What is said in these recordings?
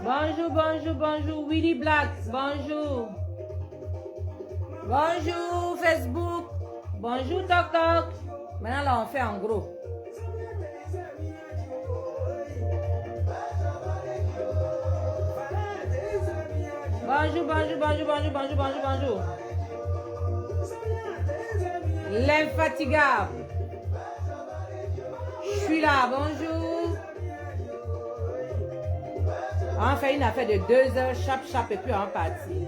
Bonjour, bonjour, bonjour, Willy Black, bonjour. Bonjour, Facebook. Bonjour, TokTok. Maintenant, là, on fait en gros. Bonjour, bonjour, bonjour, bonjour, bonjour, bonjour, bonjour. L'infatigable. Je suis là, bonjour. On fait une affaire de 2 heures, chap, et puis on partit.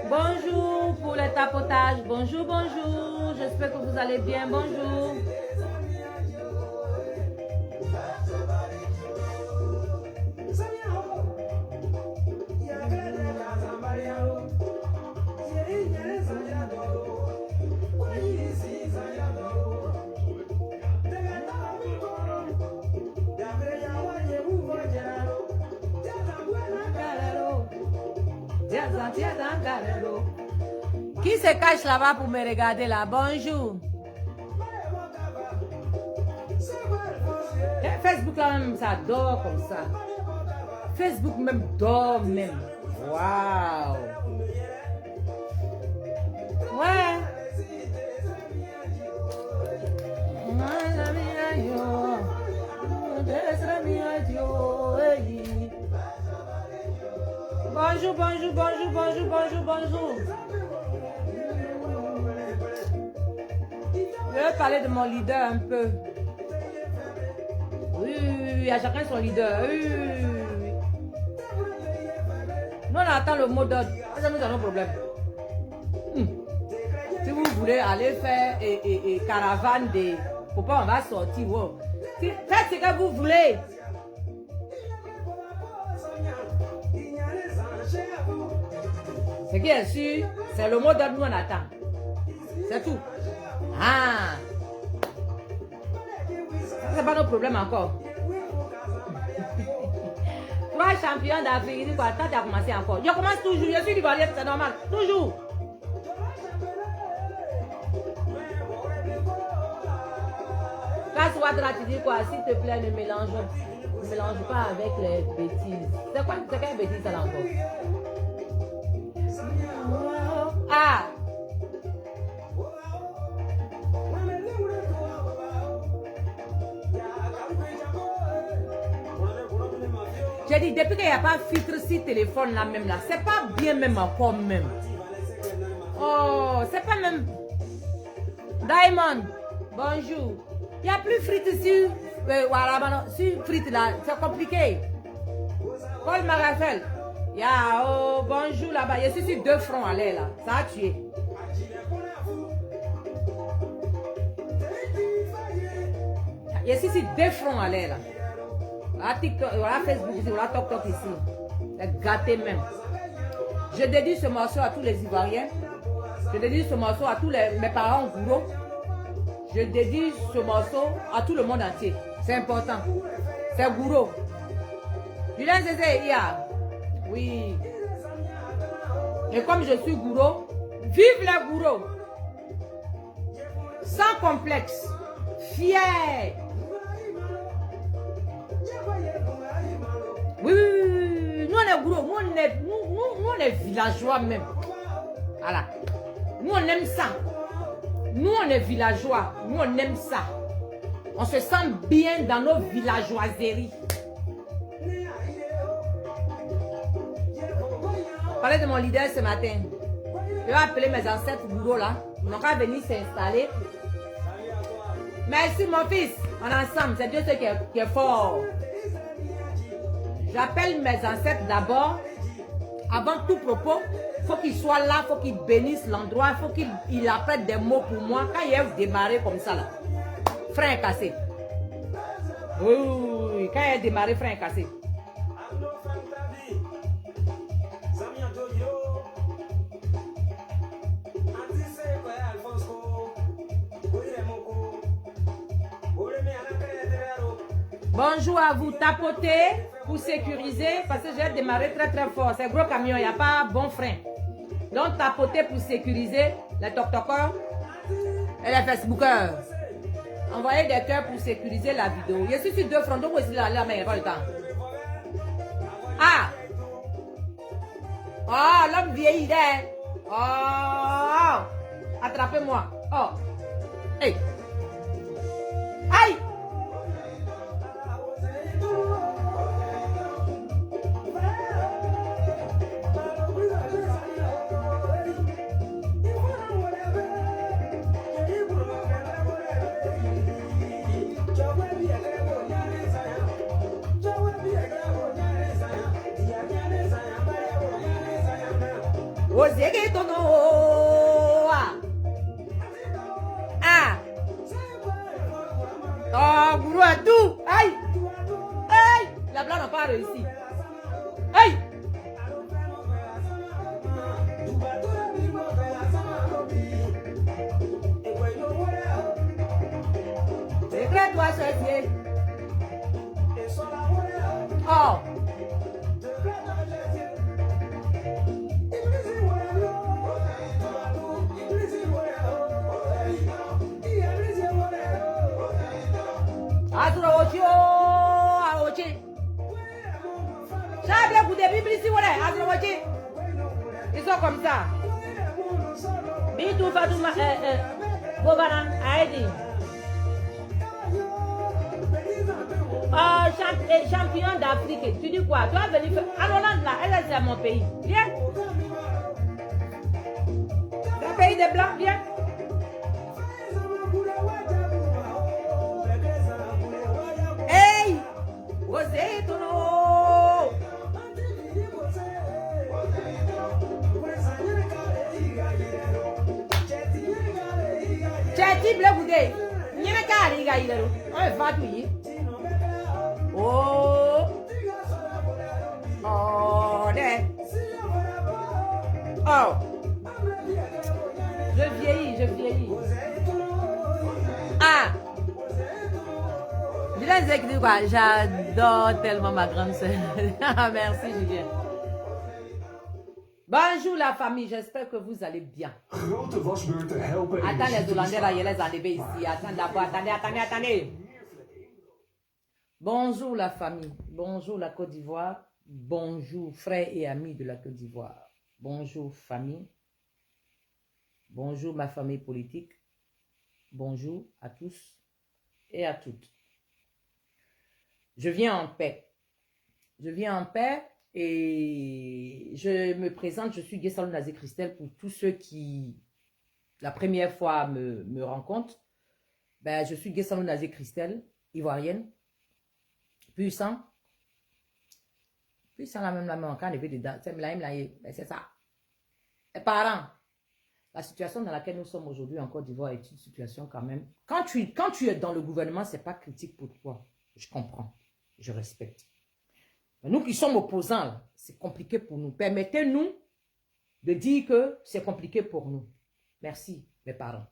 Bonjour pour le tapotage. Bonjour, bonjour. J'espère que vous allez bien. Bonjour. Qui se cache là-bas pour me regarder là? Bonjour. Et Facebook là même, ça dort comme ça. Facebook même dort même. Waouh. Ouais. Bonjour, bonjour, bonjour, bonjour, bonjour, bonjour. Je vais parler de mon leader un peu. Oui, oui, oui, à chacun son leader. Oui, oui, oui. Nous, on attend le mot d'ordre. Ça nous a un problème. Si vous voulez aller faire caravane de... Pourquoi on va sortir? Wow. Faites ce que vous voulez. Ce qui est sûr, c'est le mot d'ordre nous on attend. C'est tout. Ah! C'est pas notre problème encore. 3 champions d'Afrique, il dit quoi? Quand tu as commencé encore? Je commence toujours, je suis Ivoirienne, c'est normal. Toujours. Quand Ouattara, tu dis quoi? S'il te plaît, ne mélange pas avec les bêtises. C'est quoi? C'est quelle bêtise ça là encore? Ah! J'ai dit, depuis qu'il n'y a pas filtre sur téléphone là même là, c'est pas bien même encore même. Oh, c'est pas même. Diamond, bonjour. Il n'y a plus frites sur, voilà, sur frites là, c'est compliqué. Paul Marafel. Ya, oh, bonjour là-bas. Je suis sur 2 fronts à l'air là. Ça a tué. Je suis sur 2 fronts à l'air là. Voilà TikTok, voilà Facebook ici, voilà TokTok ici. C'est gâté même. Je dédie ce morceau à tous les Ivoiriens. Je dédie ce morceau à tous mes parents gourous. Je dédie ce morceau à tout le monde entier. C'est important. C'est gourou. Julien Zézé, ya. Oui. Et comme je suis gourou, vive les gourous. Sans complexe. Fier. Oui, oui, oui. Nous on est gourous. Nous on est villageois même. Voilà. Nous on aime ça. Nous on est villageois. Nous on aime ça. On se sent bien dans nos villageoiseries. Je parlais de mon leader ce matin. Je vais appeler mes ancêtres gourous là. Ils n'ont qu'à venir s'installer. Merci mon fils. On est ensemble. C'est Dieu qui est fort. J'appelle mes ancêtres d'abord. Avant tout propos, il faut qu'ils soient là, il faut qu'ils bénissent l'endroit, il faut qu'ils apprennent des mots pour moi. Quand il est démarré comme ça là, frein est cassé. Oui, oui, oui. Quand il est démarré, frein est cassé. Bonjour à vous, tapotez pour sécuriser parce que j'ai démarré très très fort. C'est gros camion, il n'y a pas bon frein. Donc tapotez pour sécuriser les toktokers et les facebookers. Envoyez des cœurs pour sécuriser la vidéo. Je suis sur 2 fronts, donc aussi là, mais il n'y a pas le temps. Ah! Oh, l'homme vieillit d'air. Oh! Attrapez-moi. Oh! Hey! Aïe! Oh, bourreau à tout. Aïe. Aïe. La blague n'a pas réussi. Aïe. C'est vrai, toi, chrétien. Oh. Ils sont comme ça. Bitou Fatouma Bobana Aïdi. Champion d'Afrique. Tu dis quoi? Tu vas venir faire. En Hollande là, elle c'est mon pays. Viens. Le pays des Blancs, viens. Hey! Osez ton nom! Cheti bleu goudé. Nyene kari ga ilero. On va tout y. Oh. Oh, né. Oh. Je vieillis, je vieillis. Ah. Je disais que quoi, j'adore tellement ma grande sœur. Merci Julien. Bonjour la famille, j'espère que vous allez bien. Attends les Hollandais là, il y a les enlevés ici. Attends d'abord, attendez. Bonjour la famille, bonjour la Côte d'Ivoire, bonjour frères et amis de la Côte d'Ivoire, bonjour famille, bonjour ma famille politique, bonjour à tous et à toutes. Je viens en paix. Et je me présente, je suis Guessalou Nazé Christelle pour tous ceux qui, la première fois, me rencontrent. Ben, je suis Guessalou Nazé Christelle, ivoirienne, puissant la même quand elle est dedans, c'est ça. Les parents, la situation dans laquelle nous sommes aujourd'hui en Côte d'Ivoire est une situation quand même, quand tu es dans le gouvernement, c'est pas critique pour toi, je comprends, je respecte. Mais nous qui sommes opposants, c'est compliqué pour nous. Permettez-nous de dire que c'est compliqué pour nous. Merci, mes parents.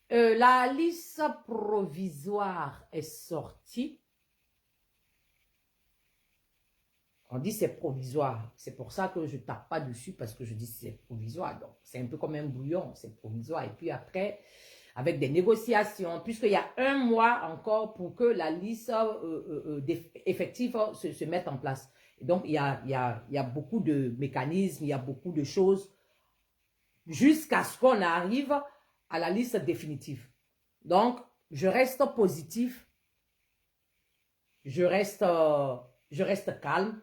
La liste provisoire est sortie. On dit c'est provisoire. C'est pour ça que je ne tape pas dessus parce que je dis c'est provisoire. Donc, c'est un peu comme un bouillon, c'est provisoire. Et puis après, avec des négociations, puisqu'il y a 1 mois encore pour que la liste effective se mette en place. Et donc, il y a beaucoup de mécanismes, il y a beaucoup de choses jusqu'à ce qu'on arrive à la liste définitive. Donc, je reste positif, je reste calme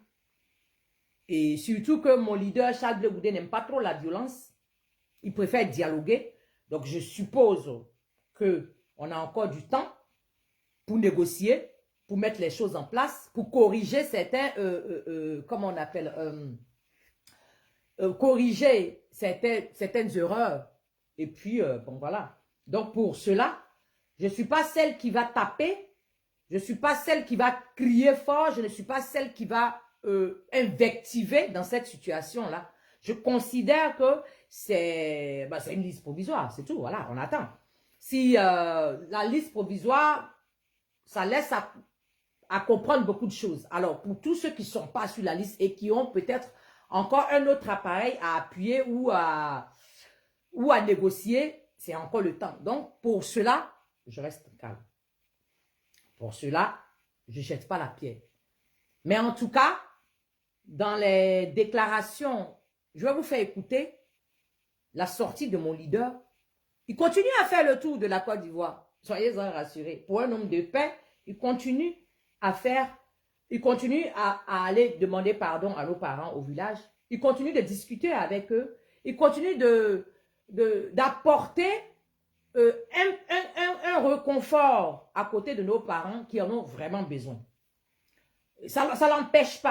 et surtout que mon leader, Charles Blé Goudé, n'aime pas trop la violence. Il préfère dialoguer. Donc, je suppose qu'on a encore du temps pour négocier, pour mettre les choses en place, pour corriger certains, comment on appelle, corriger certaines erreurs. Et puis, bon, voilà. Donc, pour cela, je ne suis pas celle qui va taper, je ne suis pas celle qui va crier fort, je ne suis pas celle qui va invectiver dans cette situation-là. Je considère que c'est une liste provisoire, c'est tout, voilà, on attend. Si la liste provisoire, ça laisse à comprendre beaucoup de choses. Alors, pour tous ceux qui ne sont pas sur la liste et qui ont peut-être encore un autre appareil à appuyer ou à négocier, c'est encore le temps. Donc, pour cela, je reste calme. Pour cela, je ne jette pas la pierre. Mais en tout cas, dans les déclarations, je vais vous faire écouter la sortie de mon leader. Il continue à faire le tour de la Côte d'Ivoire. Soyez-en rassurés. Pour un homme de paix, il continue à aller demander pardon à nos parents au village. Il continue de discuter avec eux. Il continue d'apporter un réconfort à côté de nos parents qui en ont vraiment besoin. Ça ne l'empêche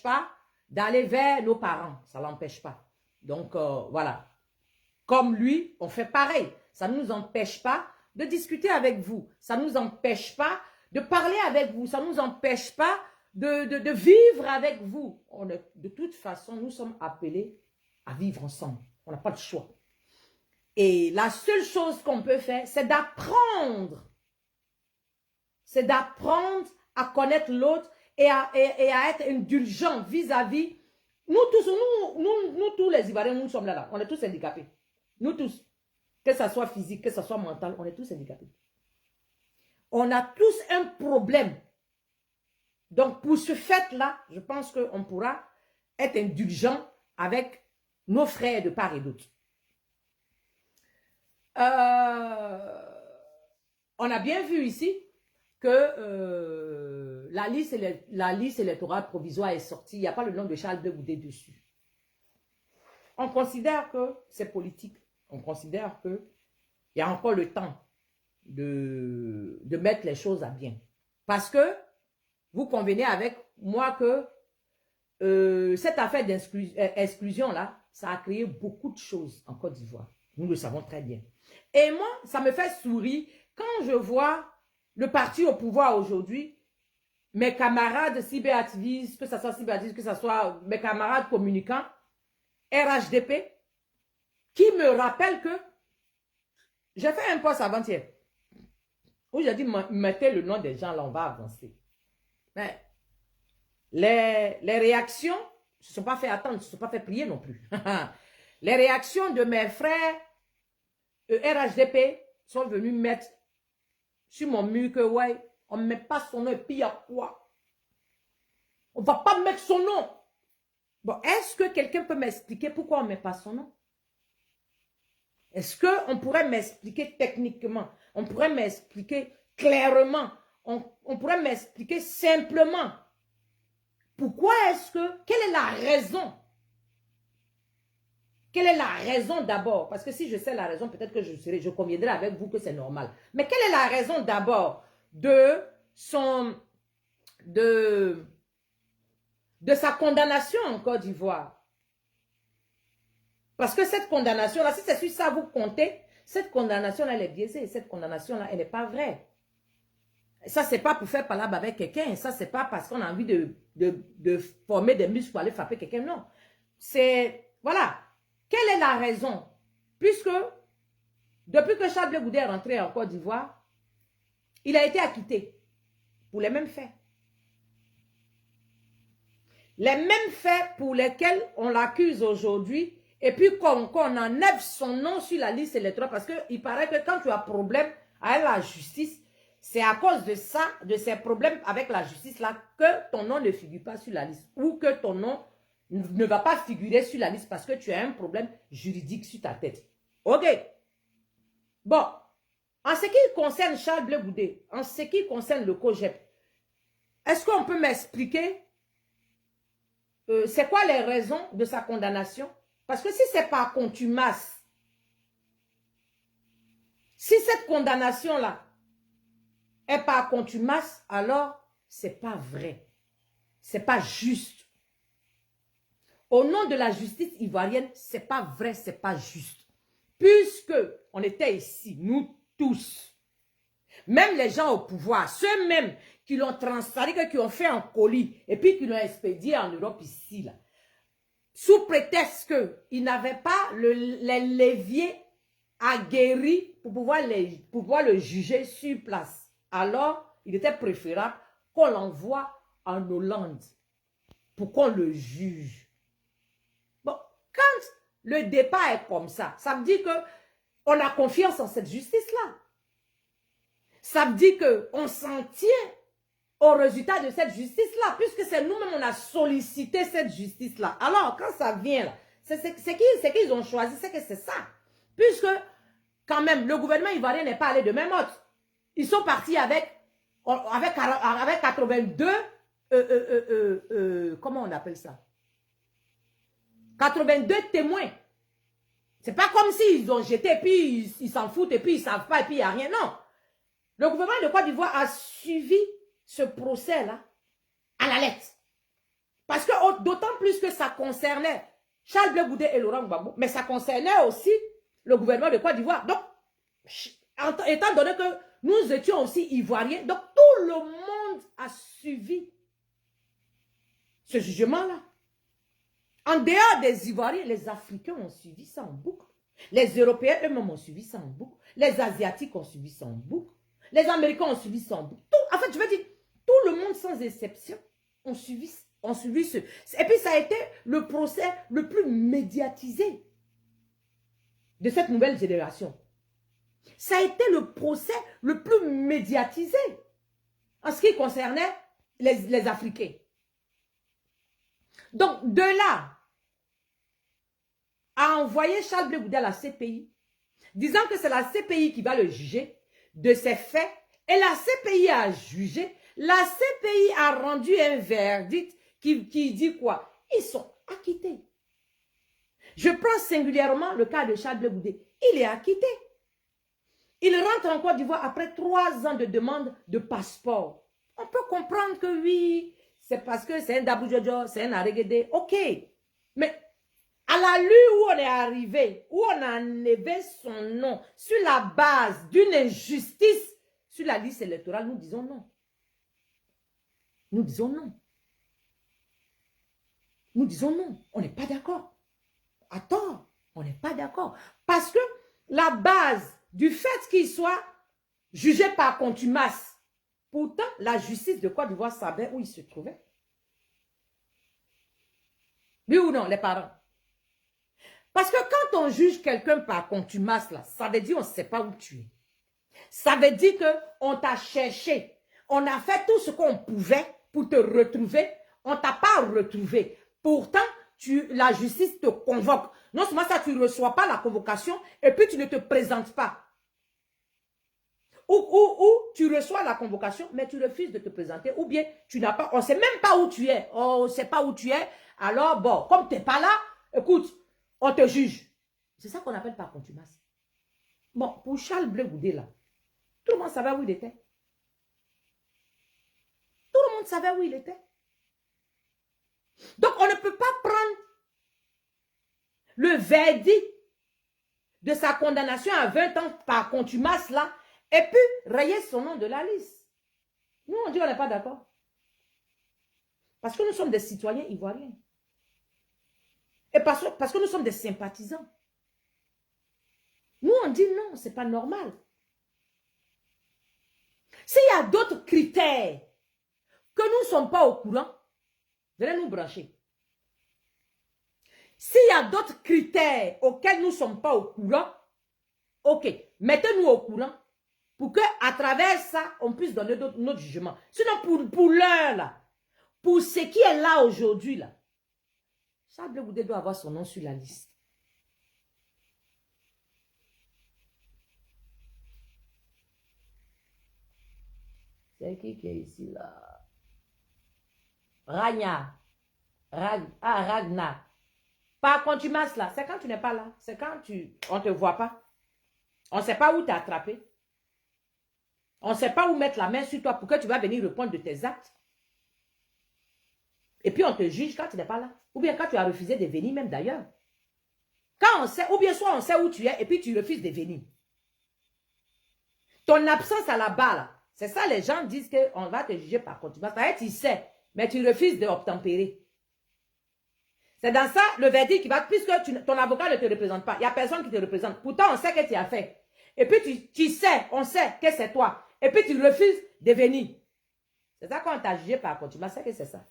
pas d'aller vers nos parents. Ça ne l'empêche pas. Donc, voilà. Comme lui, on fait pareil. Ça ne nous empêche pas de discuter avec vous. Ça ne nous empêche pas de parler avec vous. Ça ne nous empêche pas de vivre avec vous. De toute façon, nous sommes appelés à vivre ensemble. On n'a pas de choix. Et la seule chose qu'on peut faire, c'est d'apprendre. C'est d'apprendre à connaître l'autre et à être indulgent vis-à-vis. Nous tous les Ivoiriens, nous sommes là. On est tous handicapés. Nous tous. Que ce soit physique, que ce soit mental, on est tous handicapés. On a tous un problème. Donc, pour ce fait-là, je pense qu'on pourra être indulgent avec nos frères de part et d'autre. On a bien vu ici que la liste électorale provisoire est sortie. Il n'y a pas le nom de Charles Blé Goudé dessus. On considère que c'est politique. On considère qu'il y a encore le temps de mettre les choses à bien. Parce que vous convenez avec moi que cette affaire d'exclusion-là, ça a créé beaucoup de choses en Côte d'Ivoire. Nous le savons très bien. Et moi, ça me fait sourire quand je vois le parti au pouvoir aujourd'hui, mes camarades cyberaktivistes, que ce soit cyberaktivistes, que ce soit mes camarades communicants, RHDP, qui me rappellent que j'ai fait un post avant-hier où j'ai dit, mettez le nom des gens, là, on va avancer. Mais les réactions ne se sont pas fait attendre, ne se sont pas fait prier non plus. Les réactions de mes frères RHDP sont venus mettre sur mon mur que, ouais, on ne met pas son nom et puis il y a quoi? On ne va pas mettre son nom. Bon, est-ce que quelqu'un peut m'expliquer pourquoi on ne met pas son nom? Est-ce qu'on pourrait m'expliquer techniquement? On pourrait m'expliquer clairement? On pourrait m'expliquer simplement? Pourquoi est-ce que... Quelle est la raison? Quelle est la raison d'abord? Parce que si je sais la raison, peut-être que je conviendrai avec vous que c'est normal. Mais quelle est la raison d'abord de sa condamnation en Côte d'Ivoire? Parce que cette condamnation-là, si c'est sur ça vous comptez, cette condamnation-là, elle est biaisée. Cette condamnation-là, elle n'est pas vraie. Ça, c'est pas pour faire palabre avec quelqu'un. Ça, c'est pas parce qu'on a envie de former des muscles pour aller frapper quelqu'un. Non. C'est... Voilà. Quelle est la raison? Puisque, depuis que Charles Blé Goudé est rentré en Côte d'Ivoire, il a été acquitté pour les mêmes faits. Les mêmes faits pour lesquels on l'accuse aujourd'hui, et puis qu'on enlève son nom sur la liste électorale, parce qu'il paraît que quand tu as problème avec la justice, c'est à cause de ça, de ces problèmes avec la justice-là, que ton nom ne figure pas sur la liste, ou que ton nom ne va pas figurer sur la liste parce que tu as un problème juridique sur ta tête. Ok. Bon. En ce qui concerne Charles Blé Goudé, en ce qui concerne le COJEP, est-ce qu'on peut m'expliquer c'est quoi les raisons de sa condamnation? Parce que si c'est par contumace, si cette condamnation-là est par contumace, alors c'est pas vrai. C'est pas juste. Au nom de la justice ivoirienne, c'est pas vrai, c'est pas juste. Puisque on était ici, nous tous, même les gens au pouvoir, ceux-mêmes qui l'ont transféré, qui ont fait un colis, et puis qui l'ont expédié en Europe ici, là, sous prétexte qu'ils n'avaient pas les leviers aguerris pour pouvoir le juger sur place. Alors, il était préférable qu'on l'envoie en Hollande pour qu'on le juge. Bon, quand le départ est comme ça veut dire qu'on a confiance en cette justice-là. Ça veut dire qu'on s'en tient au résultat de cette justice-là, puisque c'est nous-mêmes, on a sollicité cette justice-là. Alors, quand ça vient là, c'est qu'ils ont choisi, c'est que c'est ça. Puisque, quand même, le gouvernement ivoirien n'est pas allé de même mode. Ils sont partis avec 82, comment on appelle ça? 82 témoins. C'est pas comme s'ils ont jeté, puis ils s'en foutent, et puis ils ne savent pas, et puis il n'y a rien. Non. Le gouvernement de Côte d'Ivoire a suivi ce procès-là à la lettre. Parce que d'autant plus que ça concernait Charles Blé Goudé et Laurent Gbagbo, mais ça concernait aussi le gouvernement de Côte d'Ivoire. Donc, étant donné que nous étions aussi ivoiriens, donc tout le monde a suivi ce jugement-là. En dehors des Ivoiriens, les Africains ont suivi ça en boucle. Les Européens eux-mêmes ont suivi ça en boucle. Les Asiatiques ont suivi ça en boucle. Les Américains ont suivi ça en boucle. En fait, je veux dire, tout le monde sans exception ont suivi ce. Et puis, ça a été le procès le plus médiatisé de cette nouvelle génération. Ça a été le procès le plus médiatisé en ce qui concernait les Africains. Donc, de là à envoyer Charles Blé Goudé à la CPI, disant que c'est la CPI qui va le juger de ses faits, et la CPI a jugé, la CPI a rendu un verdict qui dit quoi? Ils sont acquittés. Je prends singulièrement le cas de Charles Blé Goudé. Il est acquitté. Il rentre en Côte d'Ivoire après 3 ans de demande de passeport. On peut comprendre que oui, c'est parce que c'est un Dabou Jojo, c'est un Aregede. Ok. Mais à la lueur où on est arrivé, où on a enlevé son nom sur la base d'une injustice sur la liste électorale, nous disons non. Nous disons non. Nous disons non. On n'est pas d'accord. À tort, on n'est pas d'accord. Parce que la base du fait qu'il soit jugé par contumace, pourtant, la justice de Côte d'Ivoire savait où il se trouvait. Oui ou non, les parents? Parce que quand on juge quelqu'un par contumace, là, ça veut dire qu'on ne sait pas où tu es. Ça veut dire qu'on t'a cherché. On a fait tout ce qu'on pouvait pour te retrouver. On ne t'a pas retrouvé. Pourtant, la justice te convoque. Non seulement ça, tu ne reçois pas la convocation et puis tu ne te présentes pas. Ou tu reçois la convocation, mais tu refuses de te présenter. Ou bien tu n'as pas, on ne sait même pas où tu es. On ne sait pas où tu es. Alors bon, comme tu n'es pas là, écoute, on te juge. C'est ça qu'on appelle par contumace. Bon, pour Charles Blé Goudé, là, tout le monde savait où il était. Tout le monde savait où il était. Donc, on ne peut pas prendre le verdict de sa condamnation à 20 ans par contumace, là, et puis rayer son nom de la liste. Nous, on dit qu'on n'est pas d'accord. Parce que nous sommes des citoyens ivoiriens. Et parce que nous sommes des sympathisants. Nous, on dit non, ce n'est pas normal. S'il y a d'autres critères que nous ne sommes pas au courant, venez nous brancher. S'il y a d'autres critères auxquels nous ne sommes pas au courant, ok, mettez-nous au courant pour qu'à travers ça, on puisse donner notre jugement. Sinon, pour l'heure, là, pour ce qui est là aujourd'hui, là, Charles Blé Goudé doit avoir son nom sur la liste. C'est qui est ici, là? Ragna. Ragna. Par contumace, là, c'est quand tu n'es pas là. C'est quand on ne te voit pas. On ne sait pas où t'es attrapé. On ne sait pas où mettre la main sur toi pour que tu vas venir répondre de tes actes. Et puis on te juge quand tu n'es pas là. Ou bien quand tu as refusé de venir, même d'ailleurs. Quand on sait, ou bien soit on sait où tu es et puis tu refuses de venir. Ton absence à la barre, c'est ça les gens disent qu'on va te juger par contumace. Tu sais, mais tu refuses d'obtempérer. C'est dans ça le verdict qui va, puisque ton avocat ne te représente pas. Il n'y a personne qui te représente. Pourtant, on sait que tu as fait. Et puis tu sais, on sait que c'est toi. Et puis tu refuses de venir. C'est ça qu'on t'a jugé par contumace, c'est que c'est ça.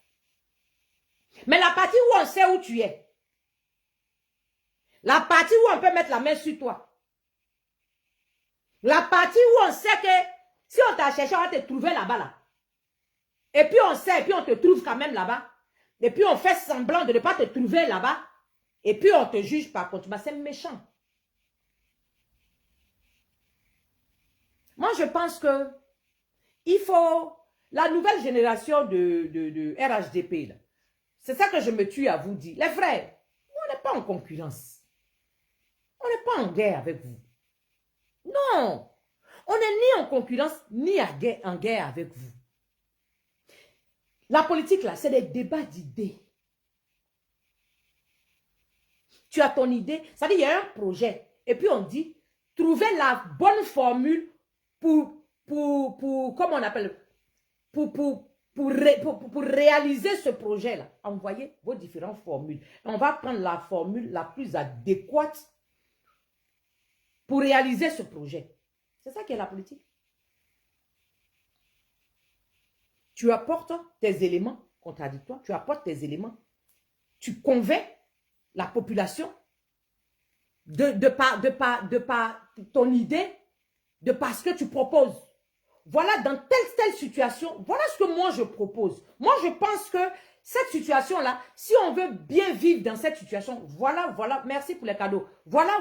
Mais la partie où on sait où tu es, la partie où on peut mettre la main sur toi, la partie où on sait que si on t'a cherché, on va te trouver là-bas, là. Et puis on sait, et puis on te trouve quand même là-bas. Et puis on fait semblant de ne pas te trouver là-bas. Et puis on te juge par contumace. C'est méchant. Moi, je pense que il faut la nouvelle génération de RHDP, c'est ça que je me tue à vous dire. Les frères, on n'est pas en concurrence. On n'est pas en guerre avec vous. Non. On n'est ni en concurrence, ni en guerre avec vous. La politique, là, c'est des débats d'idées. Tu as ton idée, ça veut dire, il y a un projet. Et puis on dit, trouvez la bonne formule pour comment on appelle, pour réaliser ce projet-là. Envoyez vos différentes formules. On va prendre la formule la plus adéquate pour réaliser ce projet. C'est ça qui est la politique. Tu apportes tes éléments contradictoires, tu apportes tes éléments, tu convaincs la population de par ton idée, de par ce que tu proposes. Voilà, dans telle situation, voilà ce que moi je propose. Moi, je pense que cette situation-là, si on veut bien vivre dans cette situation, voilà, merci pour les cadeaux. Voilà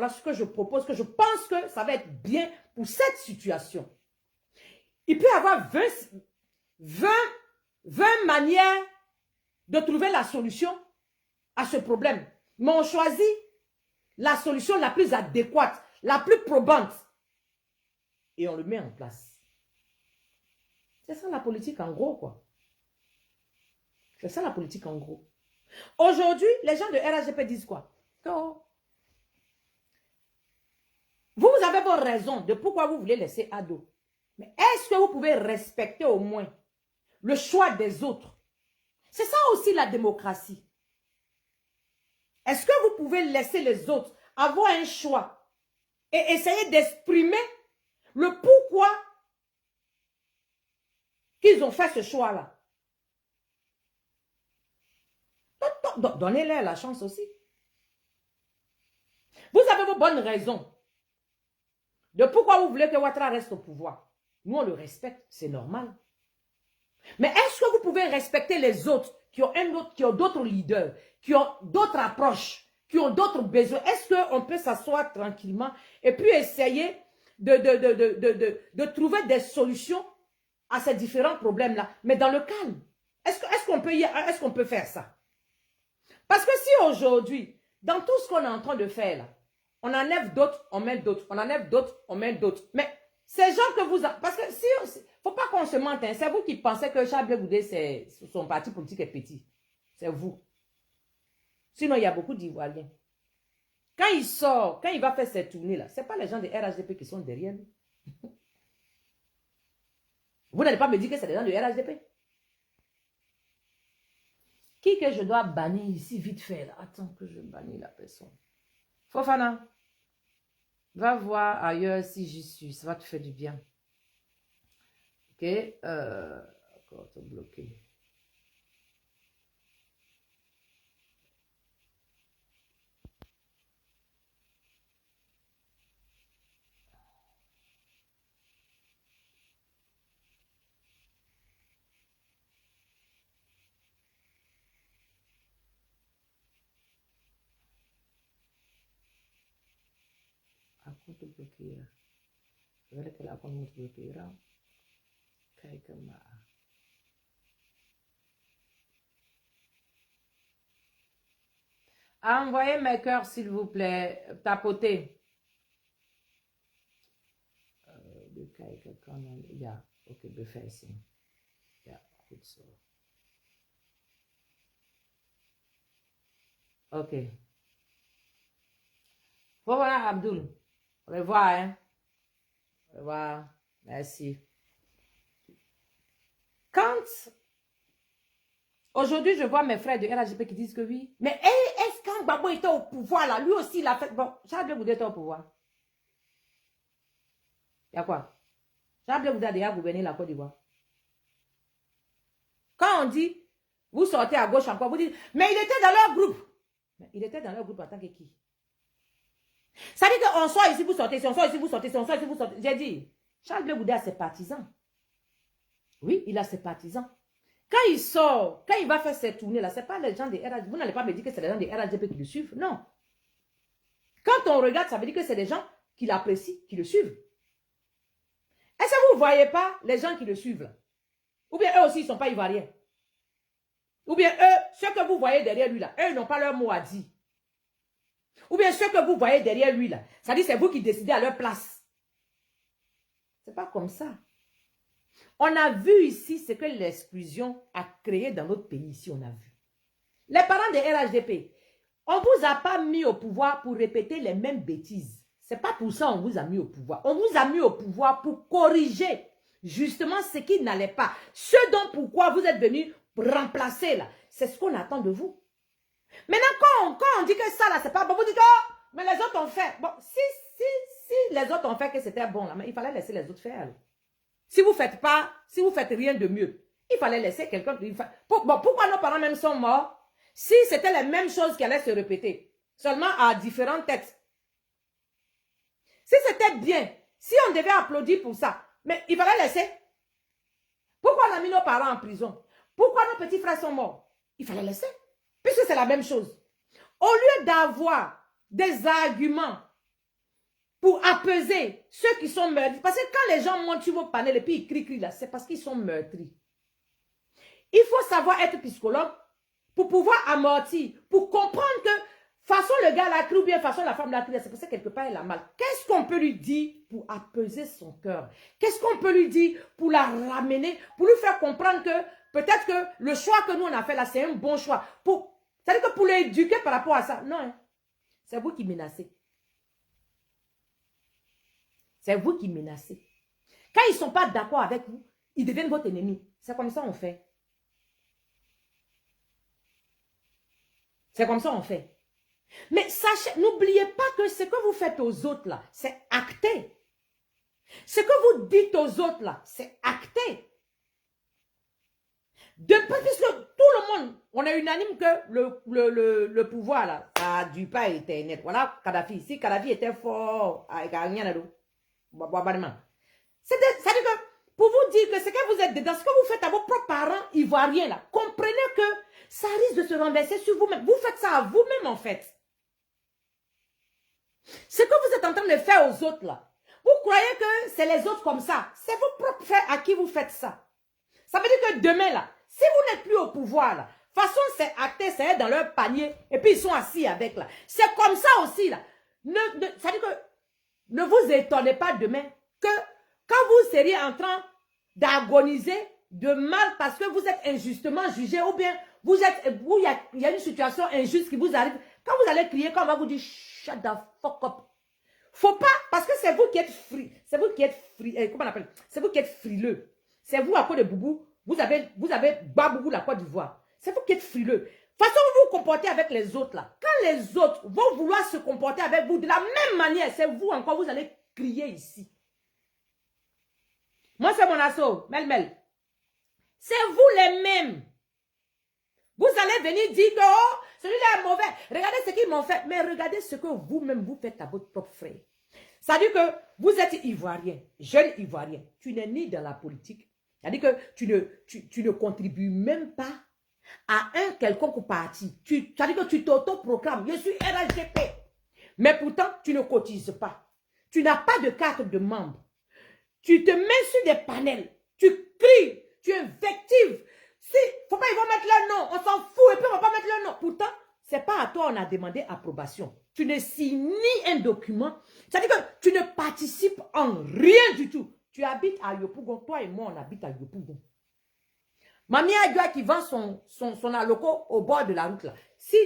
ce que je propose, que je pense que ça va être bien pour cette situation. Il peut y avoir 20 manières de trouver la solution à ce problème. Mais on choisit la solution la plus adéquate, la plus probante. Et on le met en place. C'est ça la politique en gros, quoi. C'est ça la politique en gros. Aujourd'hui, les gens de RHDP disent quoi? Oh. Vous avez vos raisons de pourquoi vous voulez laisser Ado. Mais est-ce que vous pouvez respecter au moins le choix des autres? C'est ça aussi la démocratie. Est-ce que vous pouvez laisser les autres avoir un choix et essayer d'exprimer le pourquoi qu'ils ont fait ce choix-là? Donnez-leur la chance aussi. Vous avez vos bonnes raisons de pourquoi vous voulez que Ouattara reste au pouvoir. Nous, on le respecte, c'est normal. Mais est-ce que vous pouvez respecter les autres qui ont d'autres leaders, qui ont d'autres approches, qui ont d'autres besoins? Est-ce qu'on peut s'asseoir tranquillement et puis essayer de trouver des solutions à ces différents problèmes-là, mais dans le calme? Est-ce qu'on peut faire ça? Parce que si aujourd'hui, dans tout ce qu'on est en train de faire là, on enlève d'autres, on met d'autres, on enlève d'autres, on met d'autres. Mais ces gens que vous... Parce que si... Faut pas qu'on se mente, hein, c'est vous qui pensez que Charles Blé Goudé, son parti politique est petit. C'est vous. Sinon, il y a beaucoup d'Ivoiriens. Quand il sort, quand il va faire ses tournées là, ce n'est pas les gens de RHDP qui sont derrière lui. Vous n'allez pas me dire que c'est des gens de RHDP. Qui que je dois bannir ici vite fait là? Attends que je bannis la personne. Fofana, va voir ailleurs si j'y suis. Ça va te faire du bien. Ok. Encore te bloquer. Aku te bloqueer. Wil ik er ook moet blokkeren? Kijken maar. Envoyez mes cœurs, s'il vous plaît. Tapotez. De kijken kan dan. Ja, oké, bevestiging. Ja, goed zo. Oké. Voilà, Abdul. Au revoir, hein. Au revoir. Merci. Quand aujourd'hui je vois mes frères de RHDP qui disent que oui, mais est-ce quand Gbagbo était au pouvoir là, lui aussi il a fait. Bon, Charles Blé Goudé était au pouvoir. Il y a quoi? Charles Blé Goudé a déjà gouverné la Côte d'Ivoire. Quand on dit, vous sortez à gauche encore, vous dites, mais il était dans leur groupe. Mais il était dans leur groupe en tant que qui? Ça veut dire qu'on sort ici, vous sortez ici, on sort ici, vous sortez ici, on sort ici, vous sortez. J'ai dit, Charles Blé Goudé a ses partisans. Oui, il a ses partisans. Quand il sort, quand il va faire ses tournées là, ce n'est pas les gens des RHDP. Vous n'allez pas me dire que c'est les gens des RHDP qui le suivent. Non. Quand on regarde, ça veut dire que c'est des gens qui l'apprécient, qui le suivent. Est-ce que vous ne voyez pas les gens qui le suivent là? Ou bien eux aussi, ils ne sont pas ivoiriens. Ou bien eux, ceux que vous voyez derrière lui là, eux, ils n'ont pas leur mot à dire. Ou bien ceux que vous voyez derrière lui là, ça dit c'est vous qui décidez à leur place. Ce n'est pas comme ça. On a vu ici ce que l'exclusion a créé dans notre pays, ici on a vu. Les parents des RHDP, on ne vous a pas mis au pouvoir pour répéter les mêmes bêtises. Ce n'est pas pour ça qu'on vous a mis au pouvoir. On vous a mis au pouvoir pour corriger justement ce qui n'allait pas. Ce dont pourquoi vous êtes venus remplacer là, c'est ce qu'on attend de vous. Maintenant, quand on dit que ça là, c'est pas bon, vous dites que oh, mais les autres ont fait. Bon, si les autres ont fait que c'était bon là, mais il fallait laisser les autres faire. Là. Si vous faites rien de mieux, il fallait laisser quelqu'un. Pourquoi nos parents même sont morts? Si c'était les mêmes choses qui allaient se répéter, seulement à différentes têtes. Si c'était bien, si on devait applaudir pour ça, mais il fallait laisser. Pourquoi on a mis nos parents en prison? Pourquoi nos petits frères sont morts? Il fallait laisser. Puisque c'est la même chose. Au lieu d'avoir des arguments pour apaiser ceux qui sont meurtris, parce que quand les gens montent sur vos panels et puis ils crient là, c'est parce qu'ils sont meurtris. Il faut savoir être psychologue pour pouvoir amortir, pour comprendre que façon le gars l'a crie ou bien façon la femme l'a crie, c'est parce que quelque part elle a mal. Qu'est-ce qu'on peut lui dire pour apaiser son cœur? Qu'est-ce qu'on peut lui dire pour la ramener, pour lui faire comprendre que peut-être que le choix que nous on a fait là, c'est un bon choix. C'est-à-dire que pour l'éduquer par rapport à ça, non, hein, c'est vous qui menacez. C'est vous qui menacez. Quand ils ne sont pas d'accord avec vous, ils deviennent votre ennemi. C'est comme ça on fait. C'est comme ça on fait. Mais sachez, n'oubliez pas que ce que vous faites aux autres là, c'est acté. Ce que vous dites aux autres là, c'est acté. Puisque tout le monde, on est unanime que le pouvoir là, ça a dû pas être net. Voilà Kadhafi. Si Kadhafi était fort, c'est-à-dire que pour vous dire que ce que vous êtes dedans, ce que vous faites à vos propres parents ivoiriens là, comprenez que ça risque de se renverser sur vous-même. Vous faites ça à vous-même en fait. Ce que vous êtes en train de faire aux autres là, vous croyez que c'est les autres comme ça. C'est vos propres frères à qui vous faites ça. Ça veut dire que demain là, si vous n'êtes plus au pouvoir là, de toute façon c'est acté, c'est dans leur panier et puis ils sont assis avec là. C'est comme ça aussi là. Ça veut dire que ne vous étonnez pas demain que quand vous seriez en train d'agoniser de mal parce que vous êtes injustement jugé ou bien il y a une situation injuste qui vous arrive, quand vous allez crier, quand on va vous dire shut the fuck up. Faut pas, parce que c'est vous qui êtes c'est vous qui êtes comment on appelle? C'est vous qui êtes frileux. C'est vous à cause de Boubou, vous avez Baboubou la Côte d'Ivoire. C'est vous qui êtes frileux. Façon vous vous comportez avec les autres là. Quand les autres vont vouloir se comporter avec vous de la même manière, c'est vous encore, vous allez crier ici. Moi c'est mon assaut, Mel. C'est vous les mêmes. Vous allez venir dire que oh, celui-là est mauvais. Regardez ce qu'ils m'ont fait. Mais regardez ce que vous-même vous faites à votre propre frère. Ça veut dire que vous êtes ivoirien, jeune ivoirien. Tu n'es ni dans la politique. Ça veut dire que tu ne contribues même pas à un quelconque parti. Ça veut dire que tu t'auto-proclames. Je suis RHDP. Mais pourtant, tu ne cotises pas. Tu n'as pas de carte de membre. Tu te mets sur des panels. Tu cries. Tu invectives. Si, faut pas, ils vont mettre leur nom. On s'en fout et puis on va pas mettre leur nom. Pourtant, c'est pas à toi on a demandé approbation. Tu ne signes ni un document. C'est-à-dire que tu ne participes en rien du tout. Tu habites à Yopougon. Toi et moi, on habite à Yopougon. Mamie Adjoa qui vend son alloco au bord de la route là. Si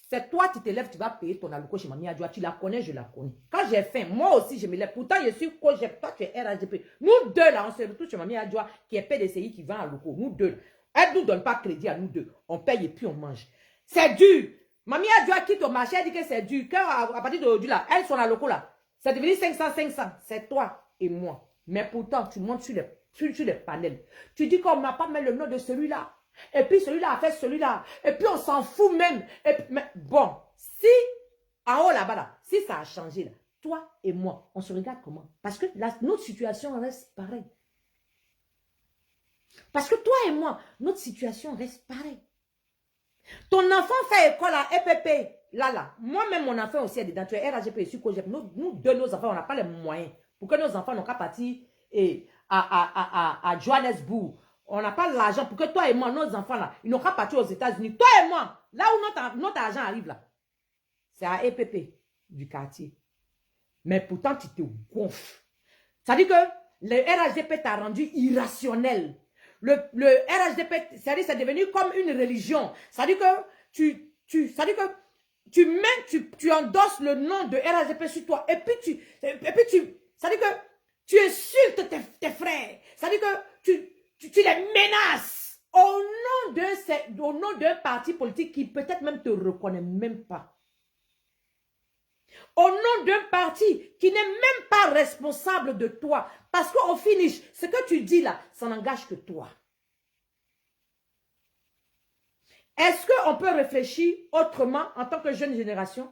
c'est toi qui te lèves, tu vas payer ton alloco chez Mamie Adjoa. Tu la connais, je la connais. Quand j'ai faim, moi aussi je me lève. Pourtant, je suis cogep. Toi, tu es RHDP. Nous deux là, on se retrouve chez Mamie Adjoa qui est PDCI qui vend alloco. Nous deux. Elle ne nous donne pas crédit à nous deux. On paye et puis on mange. C'est dur. Mamie Adjoa quitte au marché, elle dit que c'est dur. Quand à partir d'aujourd'hui là, elle son alloco là, c'est devenu 500. C'est toi et moi. Mais pourtant, tu montes sur les panels. Tu dis qu'on ne m'a pas mis le nom de celui-là. Et puis celui-là a fait celui-là. Et puis on s'en fout même. Et puis, mais bon, si, en haut là-bas, là, si ça a changé, là, toi et moi, on se regarde comment? Parce que notre situation reste pareille. Parce que toi et moi, notre situation reste pareille. Ton enfant fait école à EPP, là. Moi-même, mon enfant aussi est dedans. Tu es RAGP, sur COGEP. Nous, deux, nos enfants, on n'a pas les moyens. Pour que nos enfants n'ont qu'à partir à Johannesburg. On n'a pas l'argent pour que toi et moi, nos enfants, là, ils n'ont qu'à partir aux États-Unis. Toi et moi, là où notre argent arrive, là, c'est à EPP du quartier. Mais pourtant, tu te gonfles. Ça dit que le RHDP t'a rendu irrationnel. Le RHDP, c'est devenu comme une religion. Ça dit que tu endosses le nom de RHDP sur toi. Et puis ça dit que tu insultes tes frères. Ça dit que tu les menaces au nom d'un parti politique qui peut-être même te reconnaît même pas. Au nom d'un parti qui n'est même pas responsable de toi. Parce qu'au finish, ce que tu dis là, ça n'engage que toi. Est-ce qu'on peut réfléchir autrement en tant que jeune génération?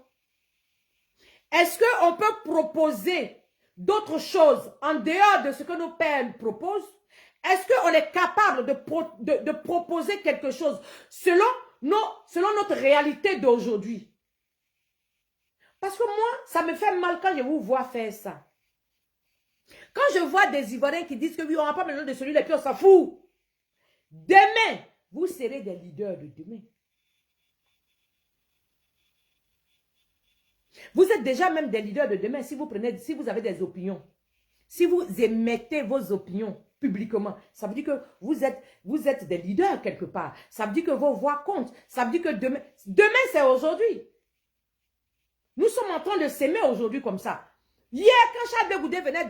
Est-ce qu'on peut proposer d'autres choses en dehors de ce que nos pères proposent? Est-ce qu'on est capable de proposer quelque chose selon notre réalité d'aujourd'hui? Parce que moi, ça me fait mal quand je vous vois faire ça. Quand je vois des Ivoiriens qui disent que oui, on n'a pas besoin de celui-là, puis on s'en fout. Demain, vous serez des leaders de demain. Vous êtes déjà même des leaders de demain si vous avez des opinions. Si vous émettez vos opinions publiquement, ça veut dire que vous êtes des leaders quelque part. Ça veut dire que vos voix comptent. Ça veut dire que demain c'est aujourd'hui. Nous sommes en train de s'aimer aujourd'hui comme ça. Hier, quand Charles de Goudet venait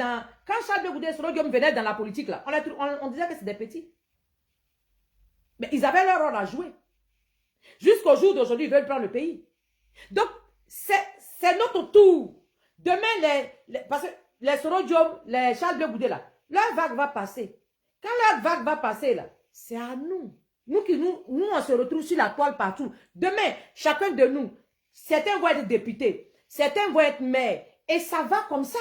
venait dans la politique, là, on disait que c'est des petits. Mais ils avaient leur rôle à jouer. Jusqu'au jour d'aujourd'hui, ils veulent prendre le pays. Donc, c'est notre tour. Demain, parce que les Sorodium, les Charles de Goudet, là, leur vague va passer. Quand leur vague va passer, là, c'est à nous. Nous, on se retrouve sur la toile partout. Demain, chacun de nous, certains vont être députés, certains vont être maires, et ça va comme ça.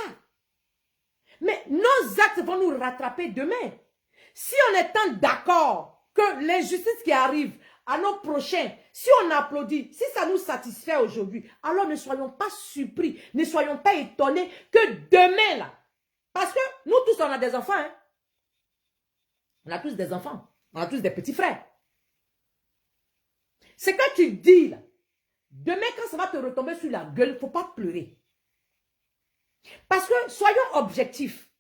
Mais nos actes vont nous rattraper demain. Si on est d'accord que l'injustice qui arrive à nos prochains, si on applaudit, si ça nous satisfait aujourd'hui, alors ne soyons pas surpris, ne soyons pas étonnés que demain, là, parce que nous tous, on a des enfants, hein? On a tous des enfants, on a tous des petits frères. Ce que tu dis, là, demain, quand ça va te retomber sur la gueule, il ne faut pas pleurer. Parce que soyons objectifs.